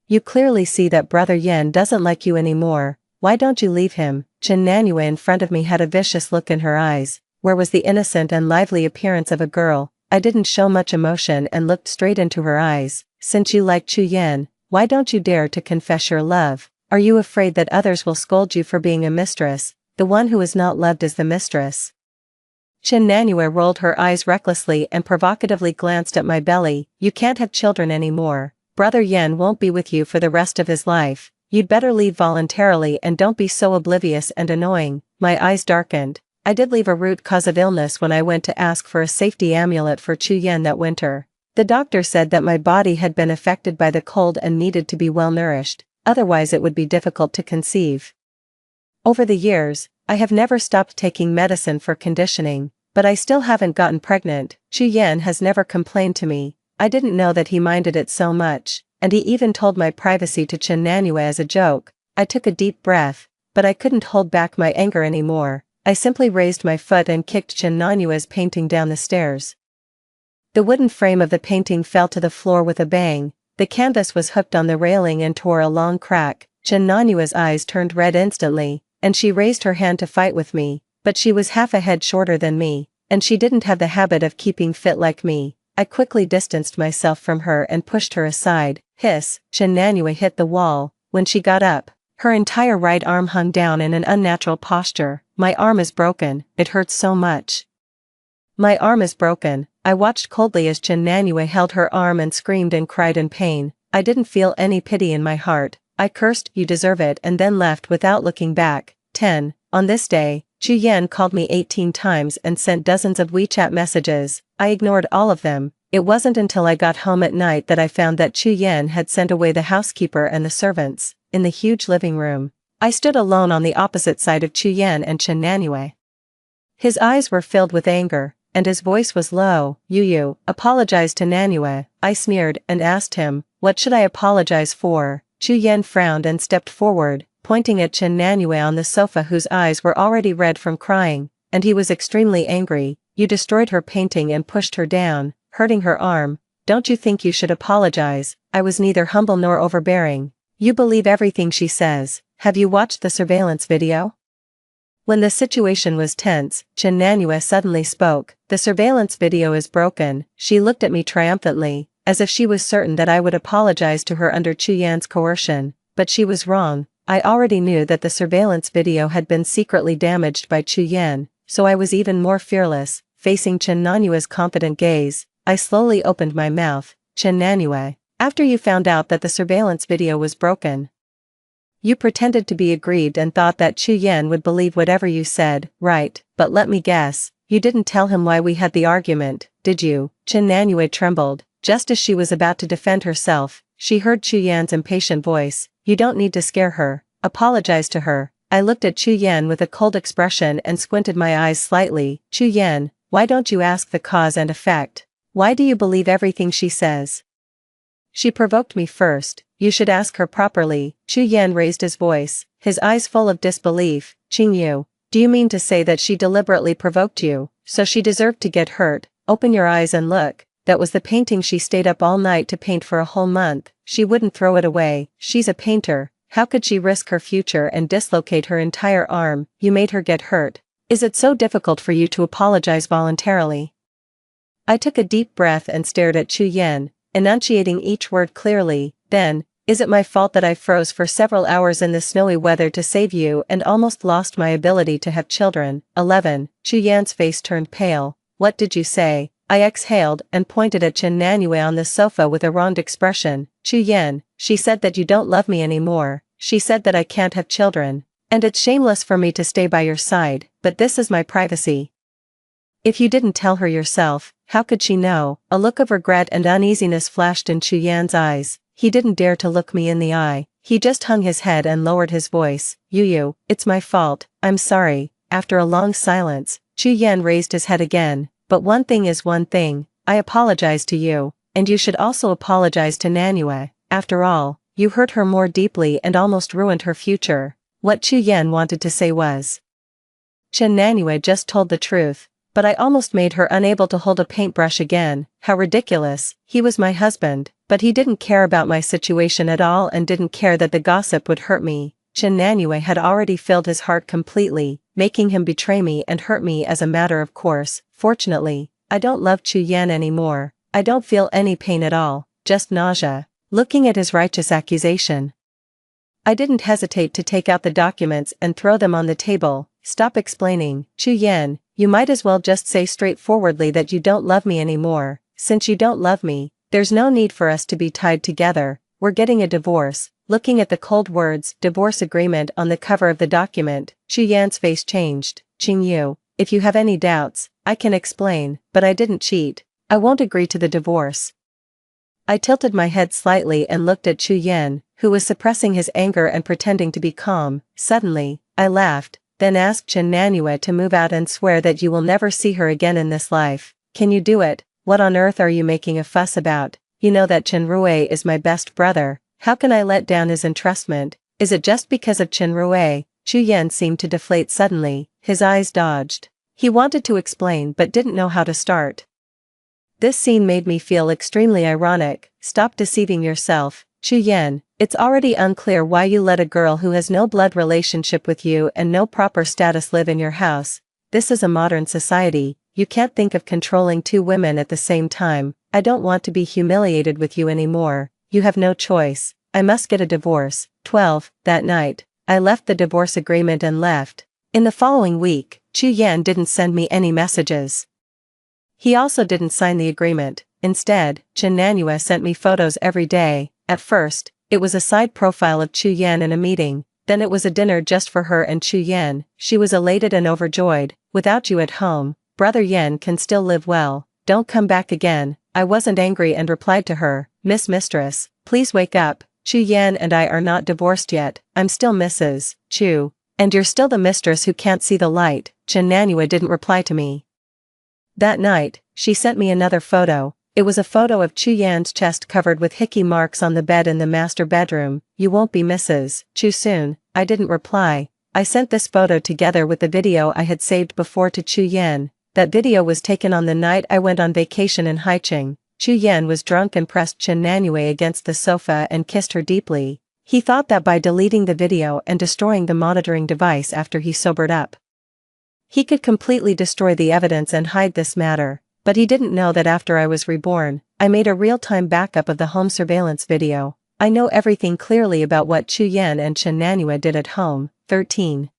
You clearly see that Brother Yan doesn't like you anymore. Why don't you leave him? Chen Nanyue in front of me had a vicious look in her eyes. Where was the innocent and lively appearance of a girl? I didn't show much emotion and looked straight into her eyes. Since you like Chu Yan, why don't you dare to confess your love? Are you afraid that others will scold you for being a mistress? The one who is not loved is the mistress. Chen Nanue rolled her eyes recklessly and provocatively glanced at my belly. You can't have children anymore. Brother Yen won't be with you for the rest of his life. You'd better leave voluntarily and don't be so oblivious and annoying. My eyes darkened. I did leave a root cause of illness when I went to ask for a safety amulet for Chu Yen that winter. The doctor said that my body had been affected by the cold and needed to be well nourished, otherwise it would be difficult to conceive. Over the years, I have never stopped taking medicine for conditioning, but I still haven't gotten pregnant. Chu Yen has never complained to me. I didn't know that he minded it so much, and he even told my privacy to Chen Nanue as a joke. I took a deep breath, but I couldn't hold back my anger anymore. I simply raised my foot and kicked Chen Nanue's painting down the stairs. The wooden frame of the painting fell to the floor with a bang. The canvas was hooked on the railing and tore a long crack. Chen Nanue's eyes turned red instantly, and she raised her hand to fight with me, but she was half a head shorter than me, and she didn't have the habit of keeping fit like me. I quickly distanced myself from her and pushed her aside. Hiss! Chen Nanue hit the wall. When she got up, her entire right arm hung down in an unnatural posture. My arm is broken, it hurts so much. My arm is broken. I watched coldly as Chen Nanue held her arm and screamed and cried in pain. I didn't feel any pity in my heart. I cursed, "You deserve it," and then left without looking back. 10. On this day, Chu Yen called me 18 times and sent dozens of WeChat messages. I ignored all of them. It wasn't until I got home at night that I found that Chu Yen had sent away the housekeeper and the servants. In the huge living room, I stood alone on the opposite side of Chu Yen and Chen Nanue. His eyes were filled with anger, and his voice was low. You apologize to Nanue," I sneered and asked him, "What should I apologize for?" Chu Yen frowned and stepped forward, pointing at Chen Nanue on the sofa, whose eyes were already red from crying, and he was extremely angry. "You destroyed her painting and pushed her down, hurting her arm. Don't you think you should apologize?" I was neither humble nor overbearing. "You believe everything she says. Have you watched the surveillance video?" When the situation was tense, Chen Nanue suddenly spoke. "The surveillance video is broken." She looked at me triumphantly, as if she was certain that I would apologize to her under Chu Yan's coercion, but she was wrong. I already knew that the surveillance video had been secretly damaged by Chu Yan, so I was even more fearless. Facing Chen Nanue's confident gaze, I slowly opened my mouth. "Chen Nanue, after you found out that the surveillance video was broken, you pretended to be aggrieved and thought that Chu Yan would believe whatever you said, right? But let me guess, you didn't tell him why we had the argument, did you?" Chen Nanue trembled. Just as she was about to defend herself, she heard Chu Yan's impatient voice. "You don't need to scare her. Apologize to her." I looked at Chu Yan with a cold expression and squinted my eyes slightly. "Chu Yan, why don't you ask the cause and effect? Why do you believe everything she says? She provoked me first. You should ask her properly." Chu Yan raised his voice, his eyes full of disbelief. "Qingyu, do you mean to say that she deliberately provoked you, so she deserved to get hurt? Open your eyes and look. That was the painting she stayed up all night to paint for a whole month. She wouldn't throw it away. She's a painter. How could she risk her future and dislocate her entire arm? You made her get hurt. Is it so difficult for you to apologize voluntarily?" I took a deep breath and stared at Chu Yan, enunciating each word clearly. "Then, is it my fault that I froze for several hours in the snowy weather to save you and almost lost my ability to have children?" 11. Chu Yan's face turned pale. "What did you say?" I exhaled and pointed at Chen Nanue on the sofa with a wronged expression. "Chu Yan, she said that you don't love me anymore. She said that I can't have children. And it's shameless for me to stay by your side, but this is my privacy. If you didn't tell her yourself, how could she know?" A look of regret and uneasiness flashed in Chu Yan's eyes. He didn't dare to look me in the eye. He just hung his head and lowered his voice. "Yu, it's my fault. I'm sorry." After a long silence, Chu Yan raised his head again. "But one thing is one thing. I apologize to you, and you should also apologize to Nanue. After all, you hurt her more deeply and almost ruined her future." What Chu Yan wanted to say was, "Chen Nanue just told the truth." But I almost made her unable to hold a paintbrush again. How ridiculous. He was my husband, but he didn't care about my situation at all and didn't care that the gossip would hurt me. Chen Nanue had already filled his heart completely, making him betray me and hurt me as a matter of course. Fortunately, I don't love Chu Yan anymore. I don't feel any pain at all, just nausea. Looking at his righteous accusation, I didn't hesitate to take out the documents and throw them on the table. "Stop explaining, Chu Yan. You might as well just say straightforwardly that you don't love me anymore. Since you don't love me, there's no need for us to be tied together. We're getting a divorce." Looking at the cold words, divorce agreement on the cover of the document, Chu Yan's face changed. "Qingyu, if you have any doubts, I can explain, but I didn't cheat. I won't agree to the divorce." I tilted my head slightly and looked at Chu Yan, who was suppressing his anger and pretending to be calm. Suddenly, I laughed, then asked Chen Nanyue to move out and swear that you will never see her again in this life. "Can you do it? What on earth are you making a fuss about? You know that Chen Rui is my best brother. How can I let down his entrustment? Is it just because of Chen Rui?" Chu Yan seemed to deflate suddenly, his eyes dodged. He wanted to explain but didn't know how to start. This scene made me feel extremely ironic. "Stop deceiving yourself, Chu Yan. It's already unclear why you let a girl who has no blood relationship with you and no proper status live in your house. This is a modern society. You can't think of controlling two women at the same time. I don't want to be humiliated with you anymore. You have no choice. I must get a divorce." 12. That night, I left the divorce agreement and left. In the following week, Chu Yan didn't send me any messages. He also didn't sign the agreement. Instead, Chen Nanyue sent me photos every day. At first, it was a side profile of Chu Yan in a meeting, then it was a dinner just for her and Chu Yan. She was elated and overjoyed. "Without you at home, Brother Yan can still live well. Don't come back again." I wasn't angry and replied to her, Mistress, please wake up. Chu Yan and I are not divorced yet. I'm still Mrs. Chu. And you're still the mistress who can't see the light." Chen Nanyue didn't reply to me. That night, she sent me another photo. It was a photo of Chu Yan's chest covered with hickey marks on the bed in the master bedroom. "You won't be Mrs. Chu soon." I didn't reply. I sent this photo together with the video I had saved before to Chu Yan. That video was taken on the night I went on vacation in Haicheng. Chu Yan was drunk and pressed Chen Nanyue against the sofa and kissed her deeply. He thought that by deleting the video and destroying the monitoring device after he sobered up, he could completely destroy the evidence and hide this matter. But he didn't know that after I was reborn, I made a real-time backup of the home surveillance video. I know everything clearly about what Chu Yan and Chen Nanyue did at home. 13.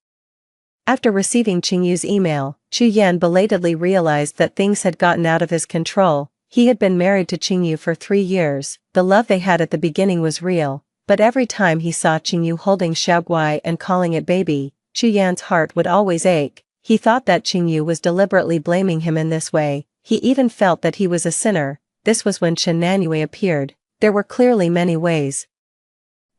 After receiving Qingyu's email, Chu Yan belatedly realized that things had gotten out of his control. He had been married to Qingyu for 3 years. The love they had at the beginning was real, but every time he saw Qingyu holding Xiaoguai and calling it baby, Chu Yan's heart would always ache. He thought that Qingyu was deliberately blaming him in this way. He even felt that he was a sinner. This was when Chen Nanyue appeared. There were clearly many ways,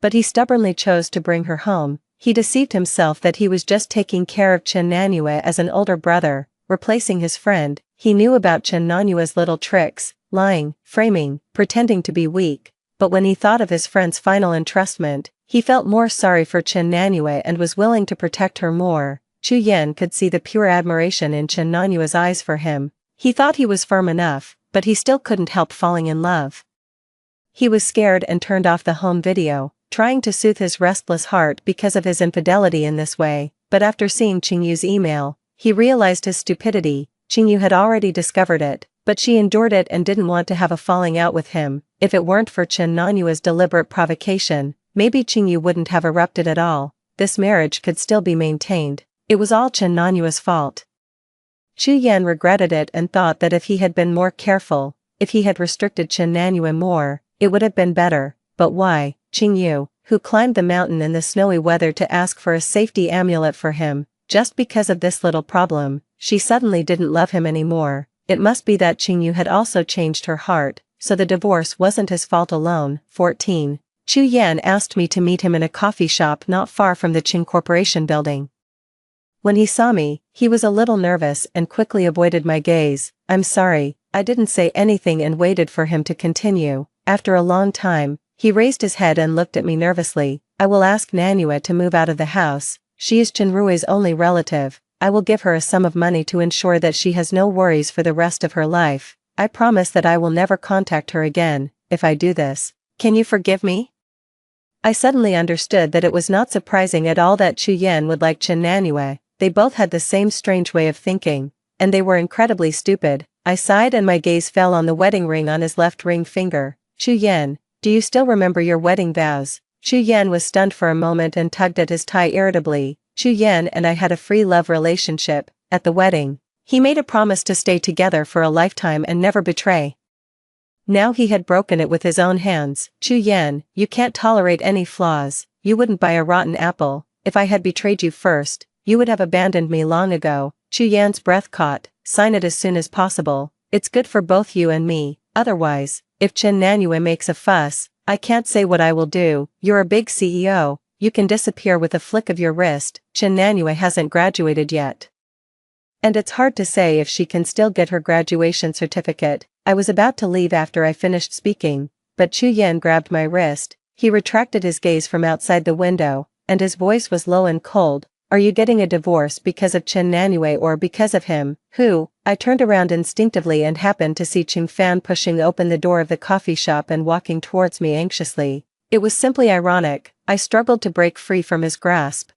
but he stubbornly chose to bring her home. He deceived himself that he was just taking care of Chen Nanyue as an older brother, replacing his friend. He knew about Chen Nanyue's little tricks, lying, framing, pretending to be weak, but when he thought of his friend's final entrustment, he felt more sorry for Chen Nanyue and was willing to protect her more. Chu Yan could see the pure admiration in Chen Nanyue's eyes for him. He thought he was firm enough, but he still couldn't help falling in love. He was scared and turned off the home video, trying to soothe his restless heart because of his infidelity in this way. But after seeing Qingyu's email, he realized his stupidity. Qingyu had already discovered it, but she endured it and didn't want to have a falling out with him. If it weren't for Chen Nanyue's deliberate provocation, maybe Qingyu wouldn't have erupted at all. This marriage could still be maintained. It was all Chen Nanyue's fault. Chu Yan regretted it and thought that if he had been more careful, if he had restricted Chen Nanyue more, it would have been better. But why? Qingyu, who climbed the mountain in the snowy weather to ask for a safety amulet for him, just because of this little problem, she suddenly didn't love him anymore. It must be that Qingyu had also changed her heart, so the divorce wasn't his fault alone. 14. Chu Yan asked me to meet him in a coffee shop not far from the Qing Corporation building. When he saw me, he was a little nervous and quickly avoided my gaze. "I'm sorry," I didn't say anything and waited for him to continue. After a long time, he raised his head and looked at me nervously. "I will ask Nanyue to move out of the house. She is Chen Rui's only relative. I will give her a sum of money to ensure that she has no worries for the rest of her life. I promise that I will never contact her again, if I do this. Can you forgive me?" I suddenly understood that it was not surprising at all that Chu Yan would like Chen Nanyue. They both had the same strange way of thinking, and they were incredibly stupid. I sighed and my gaze fell on the wedding ring on his left ring finger. "Chu Yan, do you still remember your wedding vows?" Chu Yan was stunned for a moment and tugged at his tie irritably. "Chu Yan and I had a free love relationship. At the wedding, He made a promise to stay together for a lifetime and never betray. Now he had broken it with his own hands. Chu Yan, you can't tolerate any flaws, you wouldn't buy a rotten apple. If I had betrayed you first, you would have abandoned me long ago. Chu Yan's breath caught. Sign it as soon as possible. It's good for both you and me. Otherwise, if Chen Nanyue makes a fuss, I can't say what I will do. You're a big CEO, you can disappear with a flick of your wrist. Chen Nanyue hasn't graduated yet. And it's hard to say if she can still get her graduation certificate. I was about to leave after I finished speaking, but Chu Yan grabbed my wrist. He retracted his gaze from outside the window, and his voice was low and cold. Are you getting a divorce because of Chen Nanyue or because of him? Who? I turned around instinctively and happened to see Ching Fan pushing open the door of the coffee shop and walking towards me anxiously. It was simply ironic. I struggled to break free from his grasp.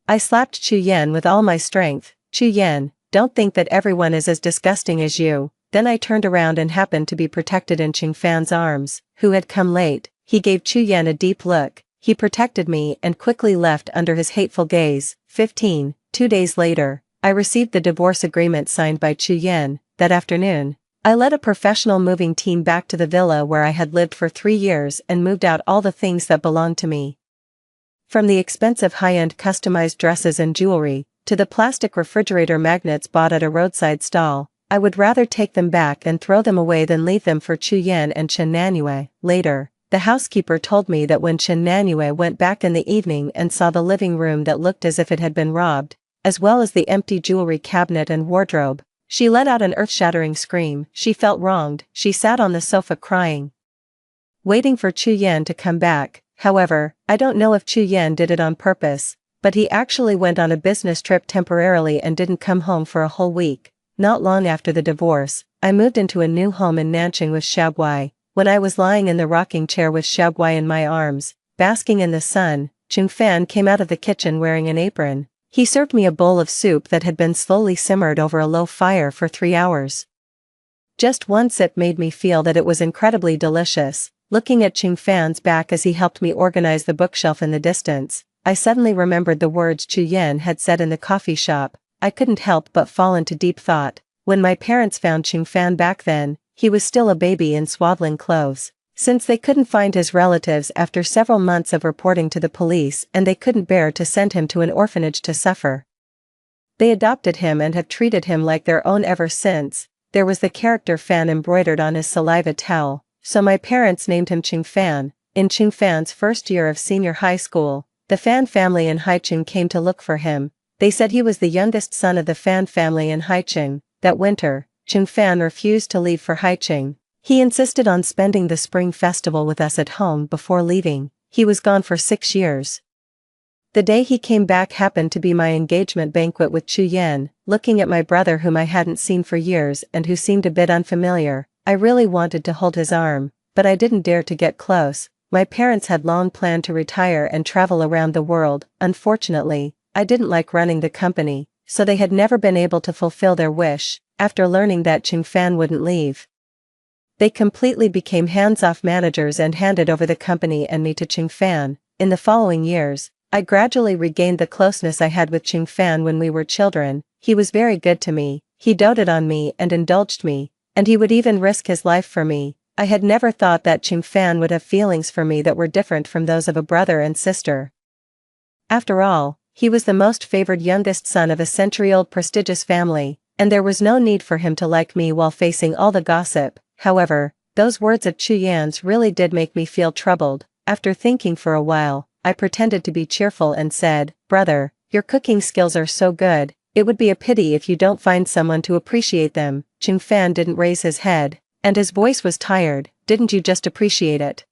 I slapped Chu Yan with all my strength. Chu Yan, don't think that everyone is as disgusting as you. Then I turned around and happened to be protected in Ching Fan's arms, who had come late. He gave Chu Yan a deep look. He protected me and quickly left under his hateful gaze. 2 days later, I received the divorce agreement signed by Chu Yan. That afternoon, I led a professional moving team back to the villa where I had lived for 3 years and moved out all the things that belonged to me. From the expensive high-end customized dresses and jewelry, to the plastic refrigerator magnets bought at a roadside stall, I would rather take them back and throw them away than leave them for Chu Yan and Chen Nanyue. Later, the housekeeper told me that when Chen Nanyue went back in the evening and saw the living room that looked as if it had been robbed, as well as the empty jewelry cabinet and wardrobe, she let out an earth-shattering scream. She felt wronged. She sat on the sofa crying, waiting for Chu Yan to come back. However, I don't know if Chu Yan did it on purpose, but he actually went on a business trip temporarily and didn't come home for a whole week. Not long after the divorce, I moved into a new home in Nanjing with Xiaoguai. When I was lying in the rocking chair with Xiaoguai in my arms, basking in the sun, Ching Fan came out of the kitchen wearing an apron. He served me a bowl of soup that had been slowly simmered over a low fire for 3 hours. Just one sip made me feel that it was incredibly delicious. Looking at Ching Fan's back as he helped me organize the bookshelf in the distance, I suddenly remembered the words Chu Yan had said in the coffee shop. I couldn't help but fall into deep thought. When my parents found Ching Fan back then, he was still a baby in swaddling clothes. Since they couldn't find his relatives after several months of reporting to the police and they couldn't bear to send him to an orphanage to suffer, they adopted him and have treated him like their own ever since. There was the character Fan embroidered on his saliva towel, so my parents named him Ching Fan. In Ching Fan's first year of senior high school, the Fan family in Haicheng came to look for him. They said he was the youngest son of the Fan family in Haicheng. That winter, Ching Fan refused to leave for Haicheng. He insisted on spending the spring festival with us at home before leaving. He was gone for 6 years. The day he came back happened to be my engagement banquet with Chu Yan. Looking at my brother whom I hadn't seen for years and who seemed a bit unfamiliar, I really wanted to hold his arm, but I didn't dare to get close. My parents had long planned to retire and travel around the world. Unfortunately, I didn't like running the company, so they had never been able to fulfill their wish. After learning that Ching Fan wouldn't leave, they completely became hands-off managers and handed over the company and me to Ching Fan. In the following years, I gradually regained the closeness I had with Ching Fan when we were children. He was very good to me. He doted on me and indulged me, and he would even risk his life for me. I had never thought that Ching Fan would have feelings for me that were different from those of a brother and sister. After all, he was the most favored youngest son of a century-old prestigious family, and there was no need for him to like me while facing all the gossip. However, those words of Chu Yan's really did make me feel troubled. After thinking for a while, I pretended to be cheerful and said, "Brother, your cooking skills are so good, it would be a pity if you don't find someone to appreciate them." Ching Fan didn't raise his head, and his voice was tired. "Didn't you just appreciate it?"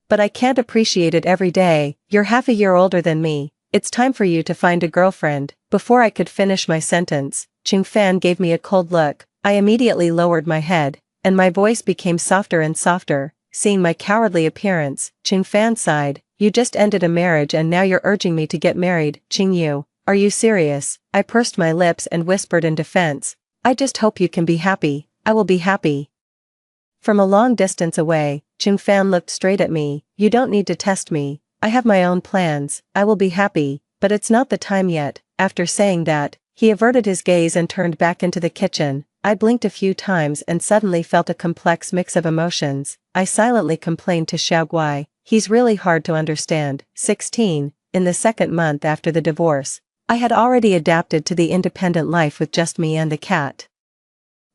"But I can't appreciate it every day. You're half a year older than me. It's time for you to find a girlfriend." Before I could finish my sentence, Ching Fan gave me a cold look. I immediately lowered my head, and my voice became softer and softer. Seeing my cowardly appearance, Ching Fan sighed. "You just ended a marriage and now you're urging me to get married, Ching Yu. Are you serious?" I pursed my lips and whispered in defense, "I just hope you can be happy." "I will be happy." From a long distance away, Ching Fan looked straight at me. "You don't need to test me. I have my own plans. I will be happy, but it's not the time yet." After saying that, He averted his gaze and turned back into the kitchen. I blinked a few times and suddenly felt a complex mix of emotions. I silently complained to Xiao Guai, "He's really hard to understand." 16. In the second month after the divorce, I had already adapted to the independent life with just me and the cat.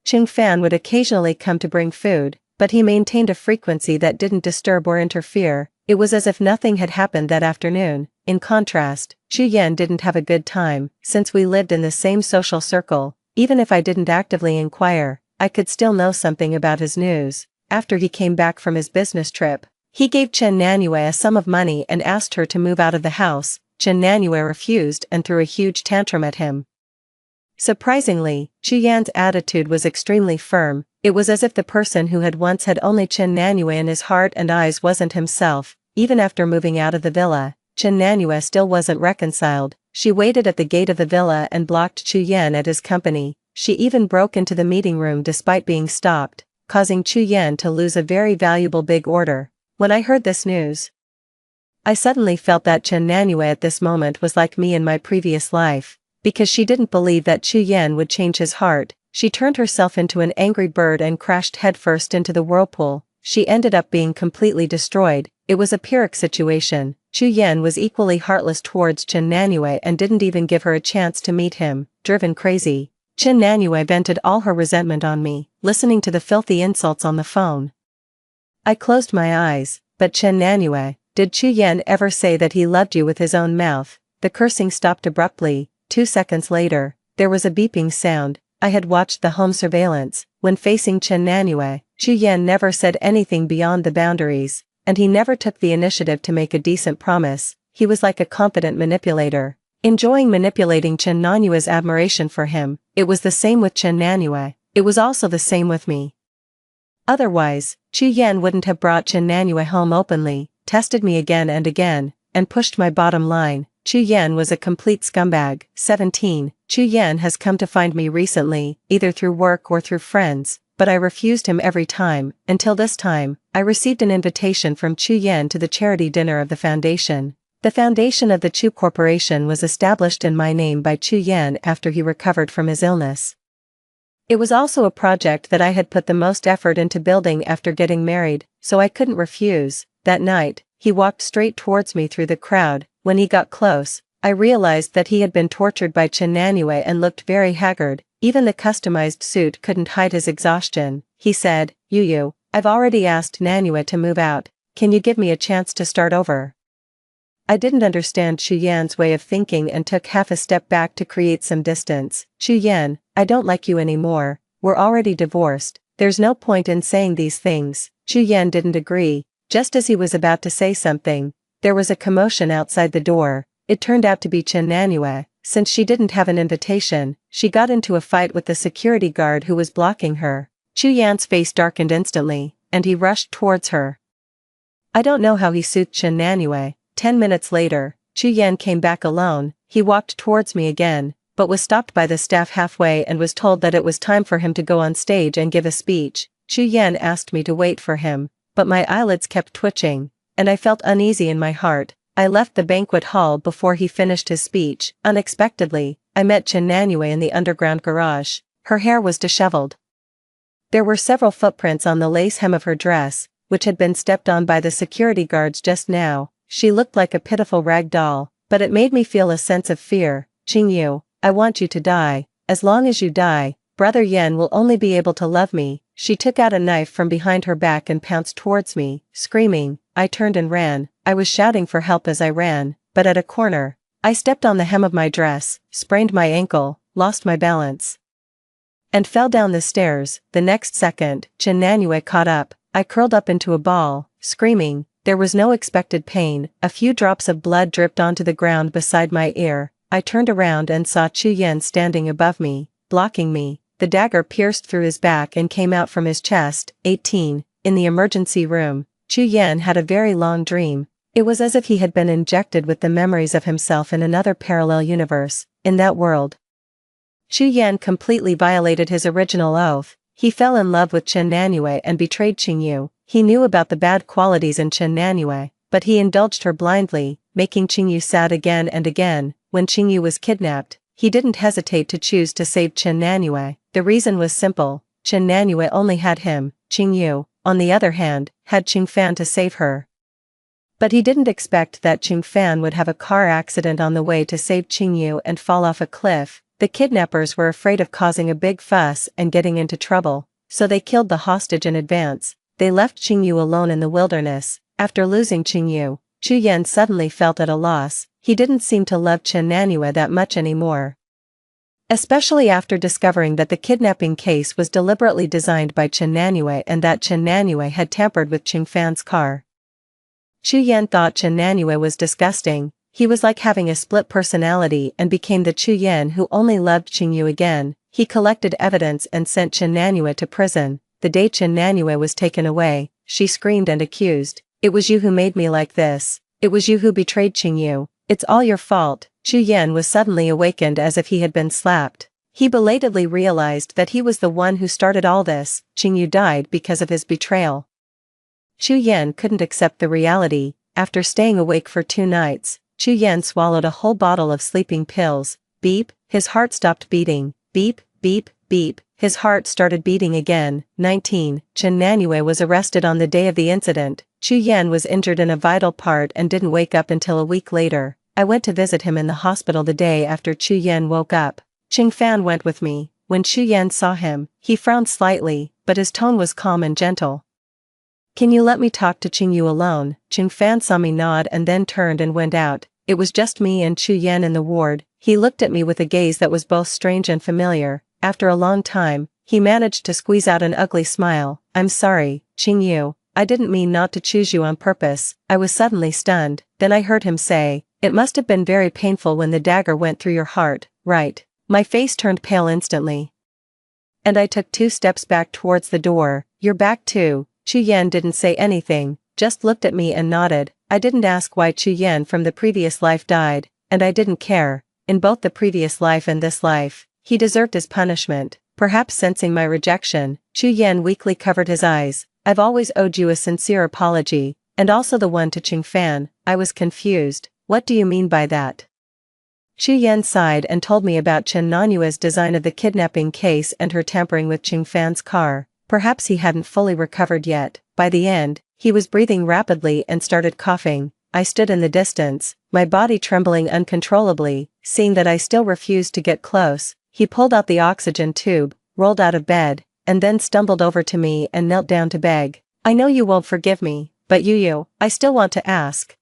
Ching Fan would occasionally come to bring food, but he maintained a frequency that didn't disturb or interfere. It was as if nothing had happened that afternoon. In contrast, Chu Yan didn't have a good time. Since we lived in the same social circle, even if I didn't actively inquire, I could still know something about his news. After he came back from his business trip, he gave Chen Nanyue a sum of money and asked her to move out of the house. Chen Nanyue refused and threw a huge tantrum at him. Surprisingly, Chu Yan's attitude was extremely firm. It was as if the person who had once had only Chen Nanyue in his heart and eyes wasn't himself. Even after moving out of the villa, Chen Nanyue still wasn't reconciled. She waited at the gate of the villa and blocked Chu Yan at his company. She even broke into the meeting room despite being stopped, causing Chu Yan to lose a very valuable big order. When I heard this news, I suddenly felt that Chen Nanyue at this moment was like me in my previous life. Because she didn't believe that Chu Yan would change his heart, she turned herself into an angry bird and crashed headfirst into the whirlpool. She ended up being completely destroyed. It was a Pyrrhic situation. Chu Yan was equally heartless towards Chen Nanyue and didn't even give her a chance to meet him. Driven crazy, Chen Nanyue vented all her resentment on me, listening to the filthy insults on the phone. I closed my eyes. But Chen Nanyue, did Chu Yan ever say that he loved you with his own mouth? The cursing stopped abruptly. 2 seconds later, there was a beeping sound. I had watched the home surveillance. When facing Chen Nanyue, Chu Yan never said anything beyond the boundaries, and he never took the initiative to make a decent promise. He was like a confident manipulator, enjoying manipulating Chen Nanyue's admiration for him. It was the same with Chen Nanyue. It was also the same with me. Otherwise, Chu Yan wouldn't have brought Chen Nanyue home openly, tested me again and again, and pushed my bottom line. Chu Yan was a complete scumbag. 17. Chu Yan has come to find me recently, either through work or through friends, but I refused him every time. Until this time, I received an invitation from Chu Yan to the charity dinner of the foundation. The foundation of the Chu Corporation was established in my name by Chu Yan after he recovered from his illness. It was also a project that I had put the most effort into building after getting married, so I couldn't refuse. That night, he walked straight towards me through the crowd. When he got close, I realized that he had been tortured by Chen Nanyue and looked very haggard. Even the customized suit couldn't hide his exhaustion. He said, "Yu, I've already asked Nanyue to move out. Can you give me a chance to start over?" I didn't understand Chu Yan's way of thinking and took half a step back to create some distance. "Chu Yan, I don't like you anymore. We're already divorced. There's no point in saying these things." Chu Yan didn't agree. Just as he was about to say something, there was a commotion outside the door. It turned out to be Chen Nanyue. Since she didn't have an invitation, she got into a fight with the security guard who was blocking her. Chu Yan's face darkened instantly, and he rushed towards her. I don't know how he soothed Chen Nanyue. 10 minutes later, Chu Yan came back alone. He walked towards me again, but was stopped by the staff halfway and was told that it was time for him to go on stage and give a speech. Chu Yan asked me to wait for him, but my eyelids kept twitching, and I felt uneasy in my heart. I left the banquet hall before he finished his speech. Unexpectedly, I met Chen Nanyue in the underground garage. Her hair was disheveled. There were several footprints on the lace hem of her dress, which had been stepped on by the security guards just now. She looked like a pitiful rag doll, but it made me feel a sense of fear. "Qingyu, I want you to die. As long as you die, Brother Yan will only be able to love me." She took out a knife from behind her back and pounced towards me, screaming. I turned and ran. I was shouting for help as I ran, but at a corner, I stepped on the hem of my dress, sprained my ankle, lost my balance, and fell down the stairs. The next second, Chen Nanyue caught up. I curled up into a ball, screaming. There was no expected pain. A few drops of blood dripped onto the ground beside my ear. I turned around and saw Chu Yan standing above me, blocking me. The dagger pierced through his back and came out from his chest. 18. In the emergency room, Chu Yan had a very long dream. It was as if he had been injected with the memories of himself in another parallel universe. In that world, Chu Yan completely violated his original oath. He fell in love with Chen Nanyue and betrayed Qingyu. He knew about the bad qualities in Chen Nanyue, but he indulged her blindly, making Qingyu sad again and again. When Qingyu was kidnapped, he didn't hesitate to choose to save Chen Nanyue. The reason was simple: Chen Nanyue only had him. Qing Yu, on the other hand, had Qing Fan to save her. But he didn't expect that Qing Fan would have a car accident on the way to save Qing Yu and fall off a cliff. The kidnappers were afraid of causing a big fuss and getting into trouble, so they killed the hostage in advance. They left Qing Yu alone in the wilderness. After losing Qing Yu, Chu Yan suddenly felt at a loss. He didn't seem to love Chen Nanyue that much anymore. Especially after discovering that the kidnapping case was deliberately designed by Chen Nanyue and that Chen Nanyue had tampered with Qing Fan's car. Chu Yan thought Chen Nanyue was disgusting. He was like having a split personality and became the Chu Yan who only loved Qing Yu again. He collected evidence and sent Chen Nanyue to prison. The day Chen Nanyue was taken away, she screamed and accused, "It was you who made me like this. It was you who betrayed Qing Yu. It's all your fault." Chu Yan was suddenly awakened as if he had been slapped. He belatedly realized that he was the one who started all this. Qing Yu died because of his betrayal. Chu Yan couldn't accept the reality. After staying awake for 2 nights, Chu Yan swallowed a whole bottle of sleeping pills. Beep, his heart stopped beating. Beep, beep, beep, his heart started beating again. 19. Chen Nanyue was arrested on the day of the incident. Chu Yan was injured in a vital part and didn't wake up until a week later. I went to visit him in the hospital the day after Chu Yan woke up. Qing Fan went with me. When Chu Yan saw him, he frowned slightly, but his tone was calm and gentle. "Can you let me talk to Qing Yu alone?" Qing Fan saw me nod and then turned and went out. It was just me and Chu Yan in the ward. He looked at me with a gaze that was both strange and familiar. After a long time, he managed to squeeze out an ugly smile. "I'm sorry, Qing Yu. I didn't mean not to choose you on purpose." I was suddenly stunned. Then I heard him say, "It must have been very painful when the dagger went through your heart, right?" My face turned pale instantly. And I took 2 steps back towards the door. "You're back too." Chu Yan didn't say anything, just looked at me and nodded. I didn't ask why Chu Yan from the previous life died, and I didn't care. In both the previous life and this life, he deserved his punishment. Perhaps sensing my rejection, Chu Yan weakly covered his eyes. "I've always owed you a sincere apology, and also the one to Qing Fan." I was confused. "What do you mean by that?" Chu Yan sighed and told me about Chen Nanyue's design of the kidnapping case and her tampering with Qing Fan's car. Perhaps he hadn't fully recovered yet. By the end, he was breathing rapidly and started coughing. I stood in the distance, my body trembling uncontrollably. Seeing that I still refused to get close, he pulled out the oxygen tube, rolled out of bed, and then stumbled over to me and knelt down to beg. "I know you won't forgive me, but Yu, I still want to ask.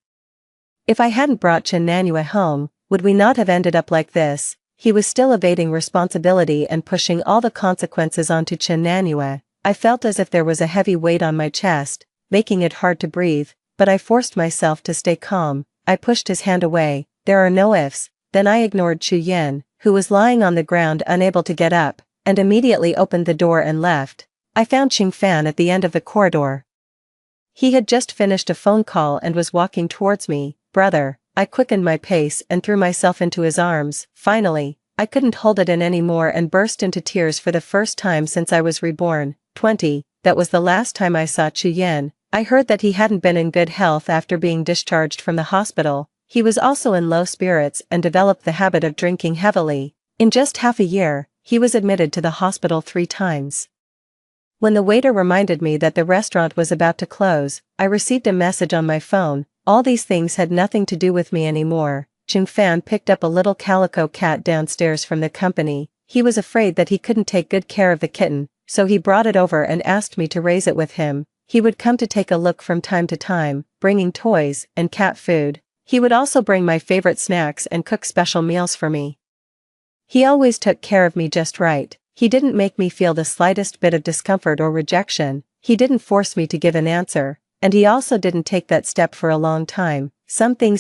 If I hadn't brought Chen Nanyue home, would we not have ended up like this?" He was still evading responsibility and pushing all the consequences onto Chen Nanyue. I felt as if there was a heavy weight on my chest, making it hard to breathe, but I forced myself to stay calm. I pushed his hand away. "There are no ifs." Then I ignored Chu Yan, who was lying on the ground unable to get up, and immediately opened the door and left. I found Qing Fan at the end of the corridor. He had just finished a phone call and was walking towards me. "Brother." I quickened my pace and threw myself into his arms. Finally, I couldn't hold it in anymore and burst into tears for the first time since I was reborn. 20. That was the last time I saw Chu Yan. I heard that he hadn't been in good health after being discharged from the hospital. He was also in low spirits and developed the habit of drinking heavily. In just half a year, he was admitted to the hospital 3 times. When the waiter reminded me that the restaurant was about to close, I received a message on my phone. All these things had nothing to do with me anymore. Qing Fan picked up a little calico cat downstairs from the company. He was afraid that he couldn't take good care of the kitten, so he brought it over and asked me to raise it with him. He would come to take a look from time to time, bringing toys and cat food. He would also bring my favorite snacks and cook special meals for me. He always took care of me just right. He didn't make me feel the slightest bit of discomfort or rejection. He didn't force me to give an answer, and he also didn't take that step for a long time. Some things